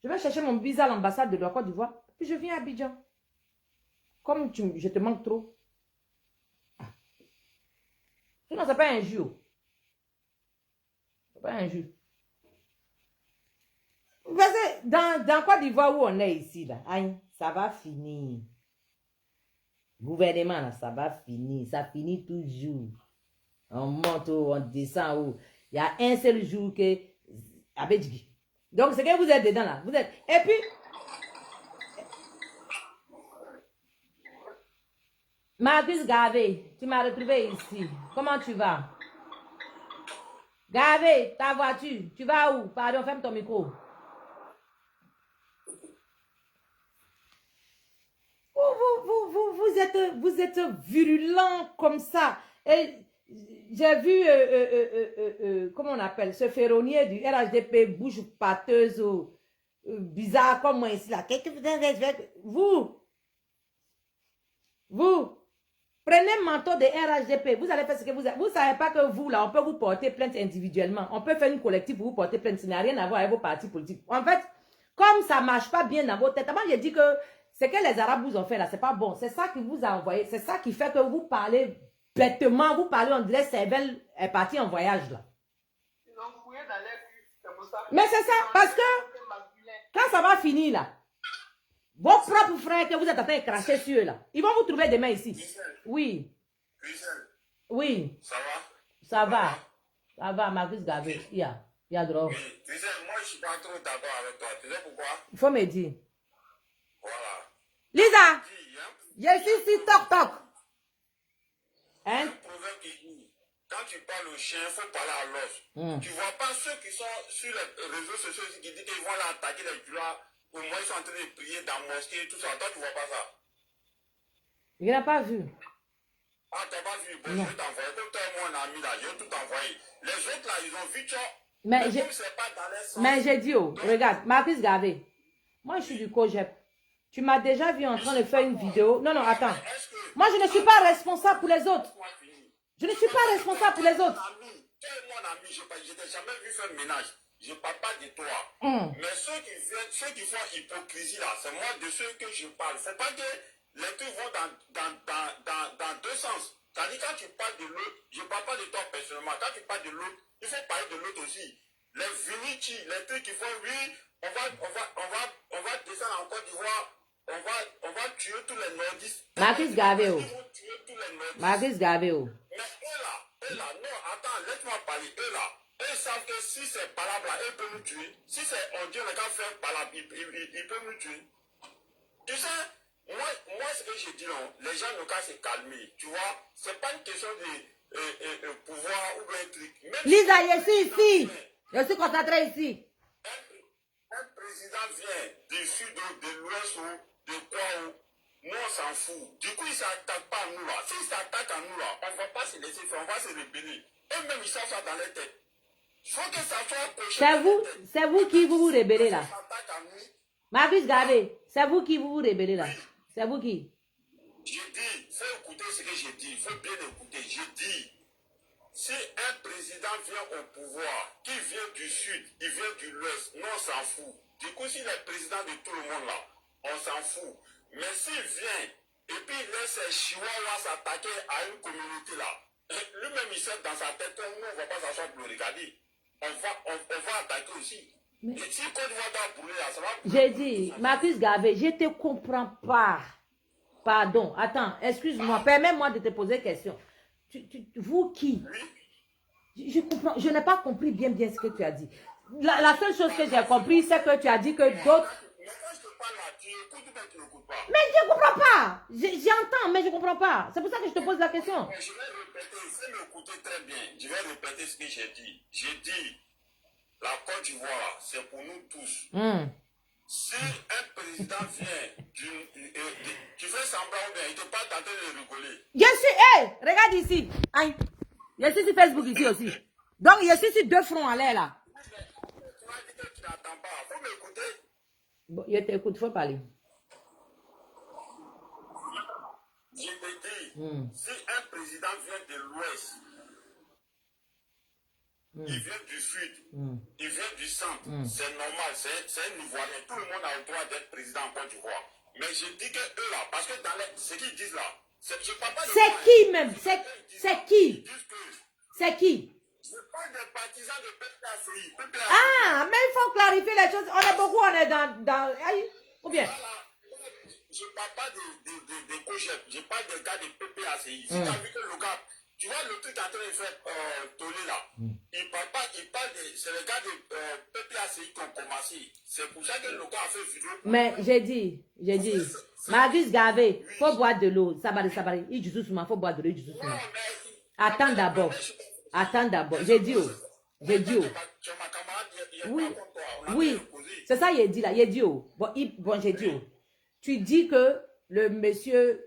Je vais chercher mon visa à l'ambassade de la Côte d'Ivoire, puis je viens à Abidjan. Comme je te manque trop. Sinon, ce n'est pas un jeu. Ce n'est pas un jeu. Dans Côte d'Ivoire où on est ici, là, ça va finir. Gouvernement, là, ça va finir. Ça finit toujours. On monte ou on descend ou. Il y a un seul jour que. Donc, c'est que vous êtes dedans, là. Vous êtes. Et puis. Marcus Gavé, tu m'as retrouvé ici. Comment tu vas? Gavé, ta voiture, tu vas où? Pardon, ferme ton micro. Vous êtes virulent comme ça. Et j'ai vu, comment on appelle, ce ferronnier du RHDP, bouche pâteuse, bizarre comme moi ici, là. Vous, prenez le manteau de RHDP, vous allez faire ce que vous avez. Vous ne savez pas que vous, là, on peut vous porter plainte individuellement. On peut faire une collective pour vous porter plainte. Ça n'a rien à voir avec vos partis politiques. En fait, comme ça ne marche pas bien dans vos têtes, moi, j'ai dit que ce que les Arabes vous ont fait là, c'est pas bon. C'est ça qui vous a envoyé. C'est ça qui fait que vous parlez bêtement. Vous parlez, on dirait Cervelle est parti en voyage là. ils ont fouillé dans les culs. C'est pour ça. Mais c'est ça, parce que quand ça va finir là, vos propres frères que vous êtes en train de cracher sur eux là, ils vont vous trouver demain ici. Oui. Oui. Ça va? Ça va. Ça va, Marcus Gavé. Il y a drôle. Oui, tu sais, moi je suis pas trop d'accord avec toi. Tu sais pourquoi? Il faut me dire. Voilà. Lisa, Dis, hein? je suis ici, toc. Hein? Un proverbe qui dit, quand tu parles au chien, il faut parler à l'os. Tu vois pas ceux qui sont sur les réseaux sociaux qui disent qu'ils vont aller attaquer les tueurs, au moins ils sont en train de prier dans la mosquée et tout ça. Toi, tu vois pas ça? Il n'a pas vu. Ah, t'as pas vu? Bon, je vais t'envoyer. Comme toi et moi, on a mis là, je vais tout envoyer. Les autres là, ils ont vu ça. Mais comme c'est pas dans les sens. Mais j'ai dit, oh, regarde, Marcus Gavé, moi je suis du COGEP. Tu m'as déjà vu en train de faire une vidéo. Non, attends. Moi, je ne suis pas responsable pour les autres. Je ne suis pas responsable pour les autres. Mon ami, je n'ai jamais vu faire ménage. Je ne parle pas de toi. Mais ceux qui font hypocrisie là, c'est moi de ceux que je parle. Il ne faut pas que les trucs vont dans deux sens. C'est-à-dire quand tu parles de l'autre, je ne parle pas de toi personnellement. Quand tu parles de l'autre, il faut parler de l'autre aussi. Les vinici, les trucs qui font, oui, on va descendre en Côte d'Ivoire. On va tuer tous les nordistes. Marcus Gavé. Marcus Gavé. Mais eux là, non, attends, laisse-moi parler. Eux là, Ils savent que si c'est palabre là, ils peuvent nous tuer. Si c'est on dit le gars fait palabre, ils peuvent nous tuer. Tu sais, moi ce que je dis non, les gens n'ont qu'à se calmer. Tu vois, c'est pas une question de pouvoir ou bien un truc. Même Lisa, si je suis ici. Je suis concentrée ici. un président vient du sud, de l'ouest ou de quoi, nous on s'en fout. Du coup, ils ne s'attaquent pas à nous là. S'ils s'attaquent à nous là, on ne va pas se laisser faire, on va se rebeller. Eux-mêmes, ils savent ça dans leur tête. Il faut que ça soit coché. C'est vous qui vous rébellez là. Ils s'attaquent à nous. Marcus Garvey, c'est vous qui vous rébellez là. C'est vous qui. Je dis, il faut écouter ce que je dis. Il faut bien écouter. Je dis, si un président vient au pouvoir, qui vient du sud, il vient de l'ouest, nous on s'en fout. Du coup, s'il est président de tout le monde là, on s'en fout. Mais s'il vient et puis il laisse ses chihuahuas s'attaquer à une communauté là, lui-même il sait dans sa tête que nous on ne va pas s'asseoir pour le regarder. On va attaquer aussi. Mais... Et si Côte d'Ivoire doit brûler là, ça va brûler. J'ai dit, Marcus Garvey, je ne te comprends pas. Pardon, attends, excuse-moi, permets-moi de te poser une question. Vous qui? Oui. Je comprends, je n'ai pas compris bien ce que tu as dit. La seule chose que j'ai compris, c'est que tu as dit que d'autres... Mais quand je te parle là, tu écoutes ou bien tu n'écoutes pas? Mais je ne comprends pas. J'entends, mais je ne comprends pas. C'est pour ça que je te pose la question. Mais je vais répéter, il faut m'écouter très bien. Je vais répéter ce que j'ai dit. J'ai dit, la Côte d'Ivoire, c'est pour nous tous. Si un président vient, tu fais semblant ou bien, il te parle en train de rigoler. Je suis, hey, regarde ici. Aïe. Je suis sur Facebook ici aussi. Donc, je suis sur deux fronts en l'air là. Tu m'as dit que tu n'attends pas. Il faut m'écouter. Bon, je t'écoute, il faut parler. Je te dis, si un président vient de l'Ouest, il vient du Sud, il vient du Centre, c'est normal, c'est un Ivoirien. Tout le monde a le droit d'être président en Côte d'Ivoire. Mais je dis que eux là, parce que dans ce qu'ils disent là, je parle pas de c'est qui même? C'est qui? C'est qui? Je parle des partisans de PPACI. Ah, mais il faut clarifier les choses. On est beaucoup, on est dans aïe, ou bien? Je ne parle pas de COGEP, je parle des gars de PPACI. Si tu as vu que le gars, tu vois le truc en train de faire toller là, il parle pas, c'est les gars de PPACI qui ont commencé. C'est pour ça que le gars a fait vidéo. Mais j'ai dit, Marcus Garvey, il faut boire de l'eau. Sabari, il dit souvent, il faut boire de l'eau, il dit souvent. Attends d'abord. J'ai dit, Oui, c'est ça, il dit là. Il dit, j'ai dit, tu dis que le monsieur,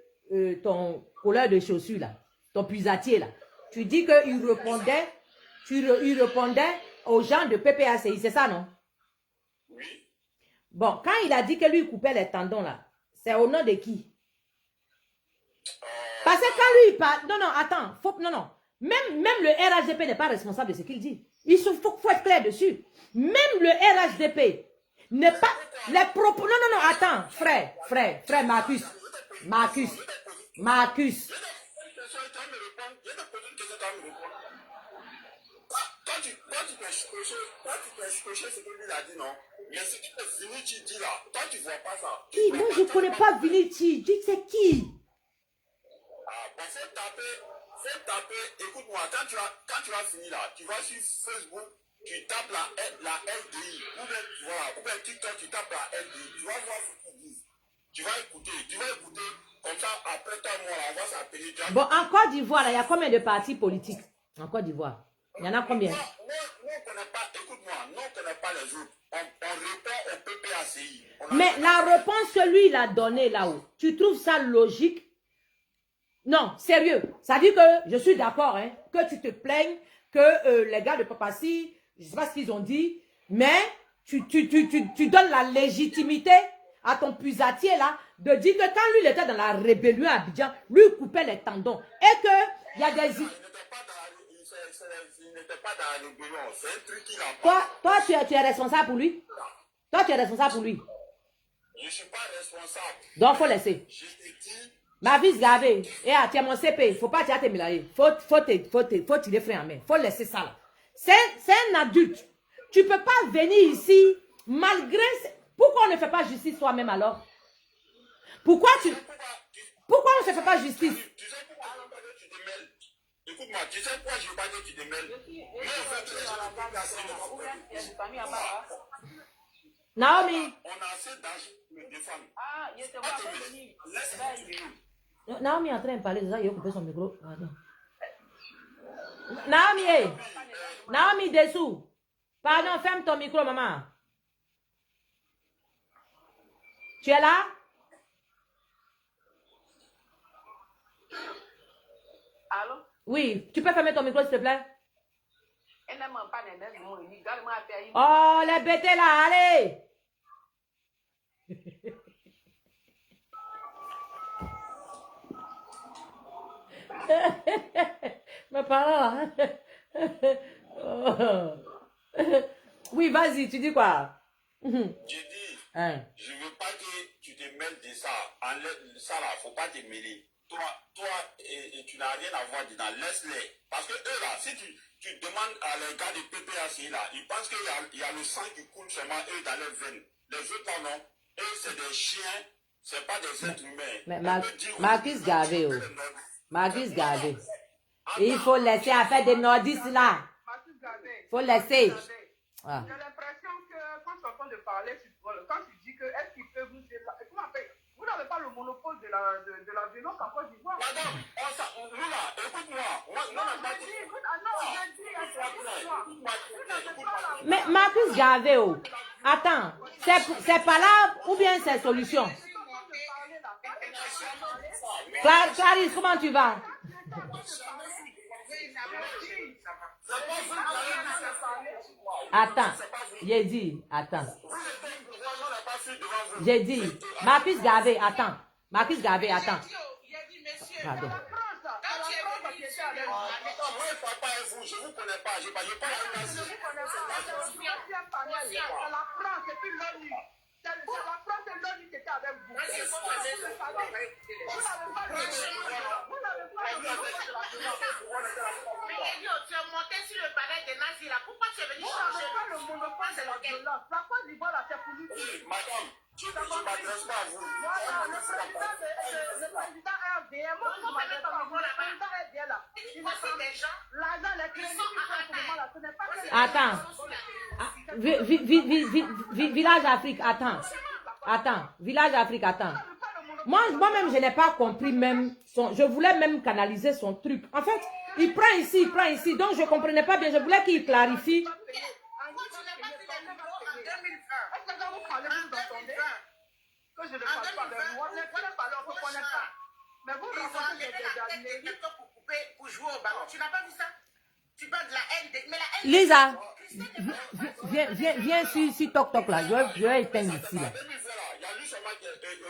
ton colleur de chaussures là, ton puisatier là, tu dis qu'il répondait, il répondait aux gens de PPACI, c'est ça, non? Oui. Bon, quand il a dit que lui il coupait les tendons là, c'est au nom de qui? Parce que quand lui il parle, non, attends, non. Même le RHDP n'est pas responsable de ce qu'il dit. Il faut être clair dessus. Même le RHDP n'est pas les propos. Non, attends, frère, Marcus. Quand tu peux cocher ce que lui a dit, non? Mais ce que Vinici dit là, toi tu vois pas ça. Qui? Moi je ne connais pas Vinici. Dis c'est qui? Bon, faut taper, écoute-moi, quand tu vas finir là, tu vas sur Facebook, tu tapes la LDI, ou bien TikTok, tu tapes la LDI, tu vas voir ce qu'ils disent. Tu vas écouter, comme ça, après toi, moi, on va s'appeler. Bon, en Côte d'Ivoire, il y a combien de partis politiques? En Côte d'Ivoire, il y en a combien? Nous, on ne connaît pas, écoute-moi, nous, on ne connaît pas les autres. On répond au PPACI. Mais la réponse que lui, il a donnée là-haut, tu trouves ça logique? Non, sérieux. Ça dit que je suis d'accord, hein, que tu te plaignes, que les gars de Papacy, je ne sais pas ce qu'ils ont dit, mais tu donnes la légitimité à ton puisatier là, de dire que quand lui il était dans la rébellion à Abidjan, lui il coupait les tendons. Et que il y a des... Il n'était pas dans la rébellion, c'est un truc qu'il a pas. Toi, tu es responsable pour lui? Toi, tu es responsable pour lui? Je ne suis pas responsable. Donc, il faut laisser. Je te dis... Marcus Garvey, tu as mon CP, il ne faut pas te mélanger. Faut tirer frein en main. Il faut laisser ça là. C'est un adulte. Tu ne peux pas venir ici malgré... Pourquoi on ne fait pas justice soi-même alors? Pourquoi on ne se fait pas justice? Tu sais pourquoi tu te mêles? Écoute-moi, tu sais quoi, je veux pas dire que tu te mêles. Mais en fait, Naomi. On a assez d'âge pour me défendre. Ah, il était pas venu. Naomi est en train de parler de ça, il a coupé son micro. Pardon. Naomi, hey. Naomi dessous. Pardon, ferme ton micro, maman. Tu es là? Allô? Oui, tu peux fermer ton micro, s'il te plaît? Elle n'aime pas les mêmes mots. Il dit, garde-moi à faire une. Oh, les bêtés là, allez! Mes parents. Oh. Oui, vas-y, tu dis quoi? Je dis, Hein? je veux pas que tu te mêles de ça. Enlève ça là, faut pas te mêler. Toi et tu n'as rien à voir dedans. Laisse-les. Parce que eux là, si tu demandes à les gars de PPAC là, ils pensent qu'il y a le sang qui coule seulement eux dans leurs veines. Les autres là, non. Eux, c'est des chiens, c'est pas des êtres humains. Mais Marcus Garvey, oh. Marcus Garvey. Il faut laisser affaire des nordistes là. Marcus Garvey. Il faut laisser. Ah. J'ai l'impression que quand tu es en train de parler, quand tu dis que est-ce qu'ils peuvent nous dire ça, vous n'avez pas le monopole de la violence en Côte d'Ivoire. Madame, nous là, écoute-moi. Mais Marcus Garvey, oh. Attends, c'est pas là ou bien c'est solution? Clarisse, comment tu vas? Attends, j'ai dit, attends. J'ai dit, Marcus Garvey, attends. Marcus Garvey, attends. Pardon. Je vous connais pas, je parle pas de la C'est la France et puis l'ONU. C'est la France et l'ONU qui étaient avec vous. Vous n'avez pas tu es monté sur le palais des nazis là. Pourquoi tu es venu changer le monopole de la violence. La Côte d'Ivoire là, c'est pour nous. Oui, madame, je ne m'adresse pas à vous. Voilà, le président RDM, moi je m'adresse pas à vous. Le président RDM là, l'argent, les crédits qui sont pour le moment là, ce n'est pas que... Attends. Village Afrique, attends. Attends, Village Afrique, attends. Moi-même, je n'ai pas compris même je voulais même canaliser son truc. En fait, il prend ici. Donc, je ne comprenais pas bien. Je voulais qu'il clarifie. Que je ne parle pas de moi, on ne connaît pas, on ne connaît pas. Mais vous racontez des pour jouer au ballon. Tu n'as pas vu ça? Tu parles de la haine. Mais la haine. Lisa, viens sur Tok là. Je vais éteindre ici là.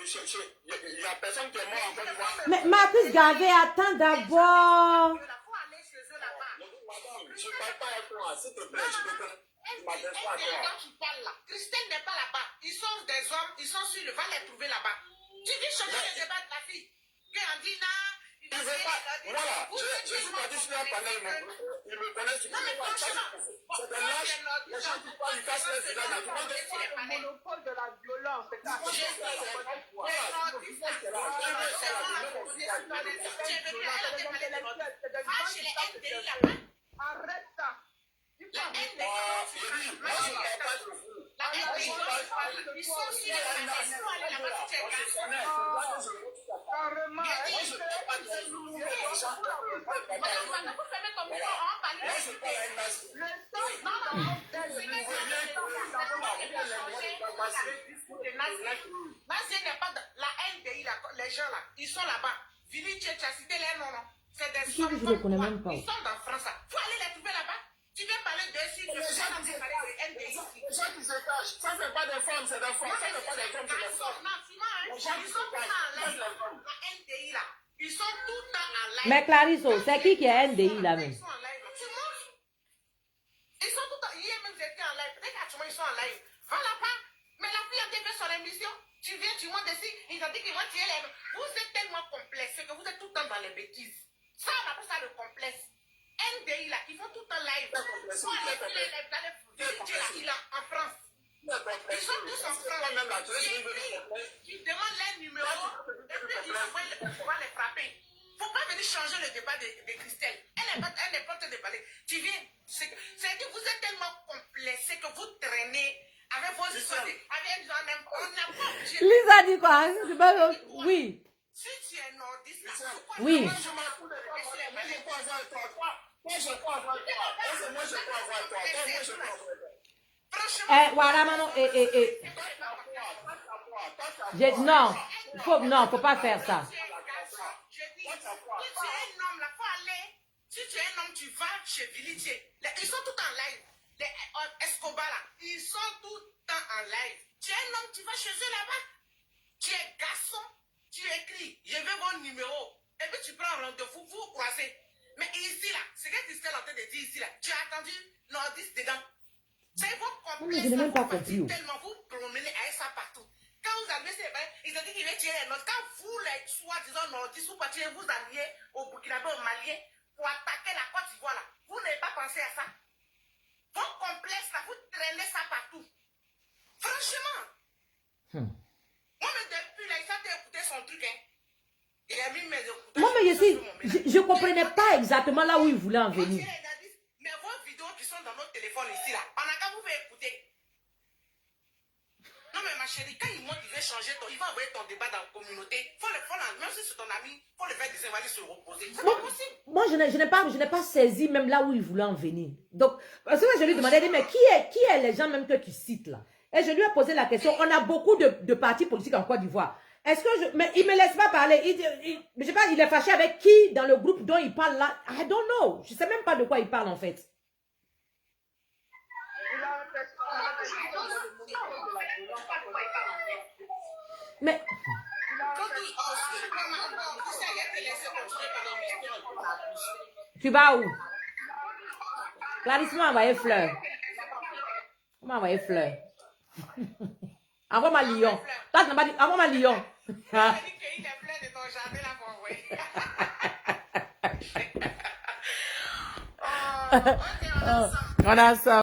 Il y a personne qui est mort en Côte d'Ivoire. Mais Marcus Garvey, attends d'abord. Madame, je ne parle pas à toi, s'il te plaît, je m'adresse pas à toi. Quand tu parles là, Christelle n'est pas là-bas. Ils sont des hommes, ils sont sur le, va les trouver là-bas. Tu dis changer le débat de la fille. Quand on dit là, il veut pas. Voilà, je suis parti sur un panel, ils me connaissent. Non, mais franchement, c'est des lâches. Les gens qui parlent, ils cassent les villages. Tout le monde est le monopole de la violence. C'est ça. Arrête ça. Les gens là, ils sont là-bas. Vini, tu as cité les noms, non? C'est des Je ne connais même pas. Ils sont dans France. Faut aller les trouver là-bas. Tu viens parler de si tu veux parler de NDI. Les gens qui se cachent, ça c'est pas des femmes, c'est des femmes. Ça c'est pas des femmes, c'est des femmes. Ils sont tout le temps en live. La NDI là. Ils sont tout le temps en live. Mais Clarisse, c'est qui est NDI là même? Ils sont en live. Tu montres. Ils sont tout le temps. Hier même j'étais en live. Peut-être qu'actuellement ils sont en live. Va là-bas. Mais la fille a été fait son émission. Tu viens, tu montes ici. Ils ont dit qu'ils vont tirer les... Vous êtes tellement complexe que vous êtes tout le temps dans les bêtises. Ça, on appelle ça le complexe. NDI là, ils font tout le temps live. Ils sont allés dans les là, en France. Ils sont tous en France. Ils demandent les numéros et puis ils vont les frapper. Faut pas venir changer le débat de Christelle. Elle t'as dit quoi? Oui. Si tu es nordiste, Oui. Moi, je m'en fous de toi. Moi, je peux avoir toi. Moi, je peux avoir toi. Moi, je peux avoir toi. Moi, je peux avoir toi. franchement, Voilà, maman. Non, faut pas faire ça. tu es un garçon, je dis, si tu es un homme, là, faut aller. Si tu es un homme, tu vas chez Villitier. Ils sont tout en live. Les Escobar, là, ils sont tout le temps en live. Tu es un homme, tu vas chez eux là-bas. Tu es garçon, tu écris, je veux mon numéro. Et puis tu prends un rendez-vous, vous croisez. Mais ici, là, c'est ce que tu es en train de dire ici, là. Tu as attendu nordiste dedans. C'est vos complexes. Je n'ai même pas compris. Tellement vous promenez avec ça partout. Quand vous avez ces bains, ils ont dit qu'ils veulent tirer les notes. Quand vous, les soi-disant nordistes, vous partiez vous alliez au Burkinabé, au Malien, pour attaquer la Côte d'Ivoire, là. Vous n'avez pas pensé à ça. Vos complexes, là, vous traînez ça partout. Franchement. Moi, mais depuis là, il s'est écouté son truc, hein. Il a mis mes écouteurs. Moi, mais je ne comprenais pas exactement là où il voulait en venir. Mais vos vidéos qui sont dans notre téléphone ici, là, on a qu'à vous faire écouter. Non, mais ma chérie, quand il monte, il veut changer ton, il va envoyer ton débat dans la communauté. Même si c'est ton ami, il faut le faire désinvaler, se reposer. C'est pas possible. Moi, je n'ai pas saisi même là où il voulait en venir. Donc, parce que je lui demandais, mais qui est les gens même que tu cites là? Et je lui ai posé la question, on a beaucoup de partis politiques en Côte d'Ivoire. Est-ce que mais il me laisse pas parler. Je sais pas, il est fâché avec qui dans le groupe dont il parle là? I don't know. Je sais même pas de quoi il parle en fait. Mais tu vas où? Clarisse m'a envoyé fleur. On m'a envoyé fleur. Envoie-moi lion. Toi, tu n'as pas dit, envoie-moi lion. On a ça.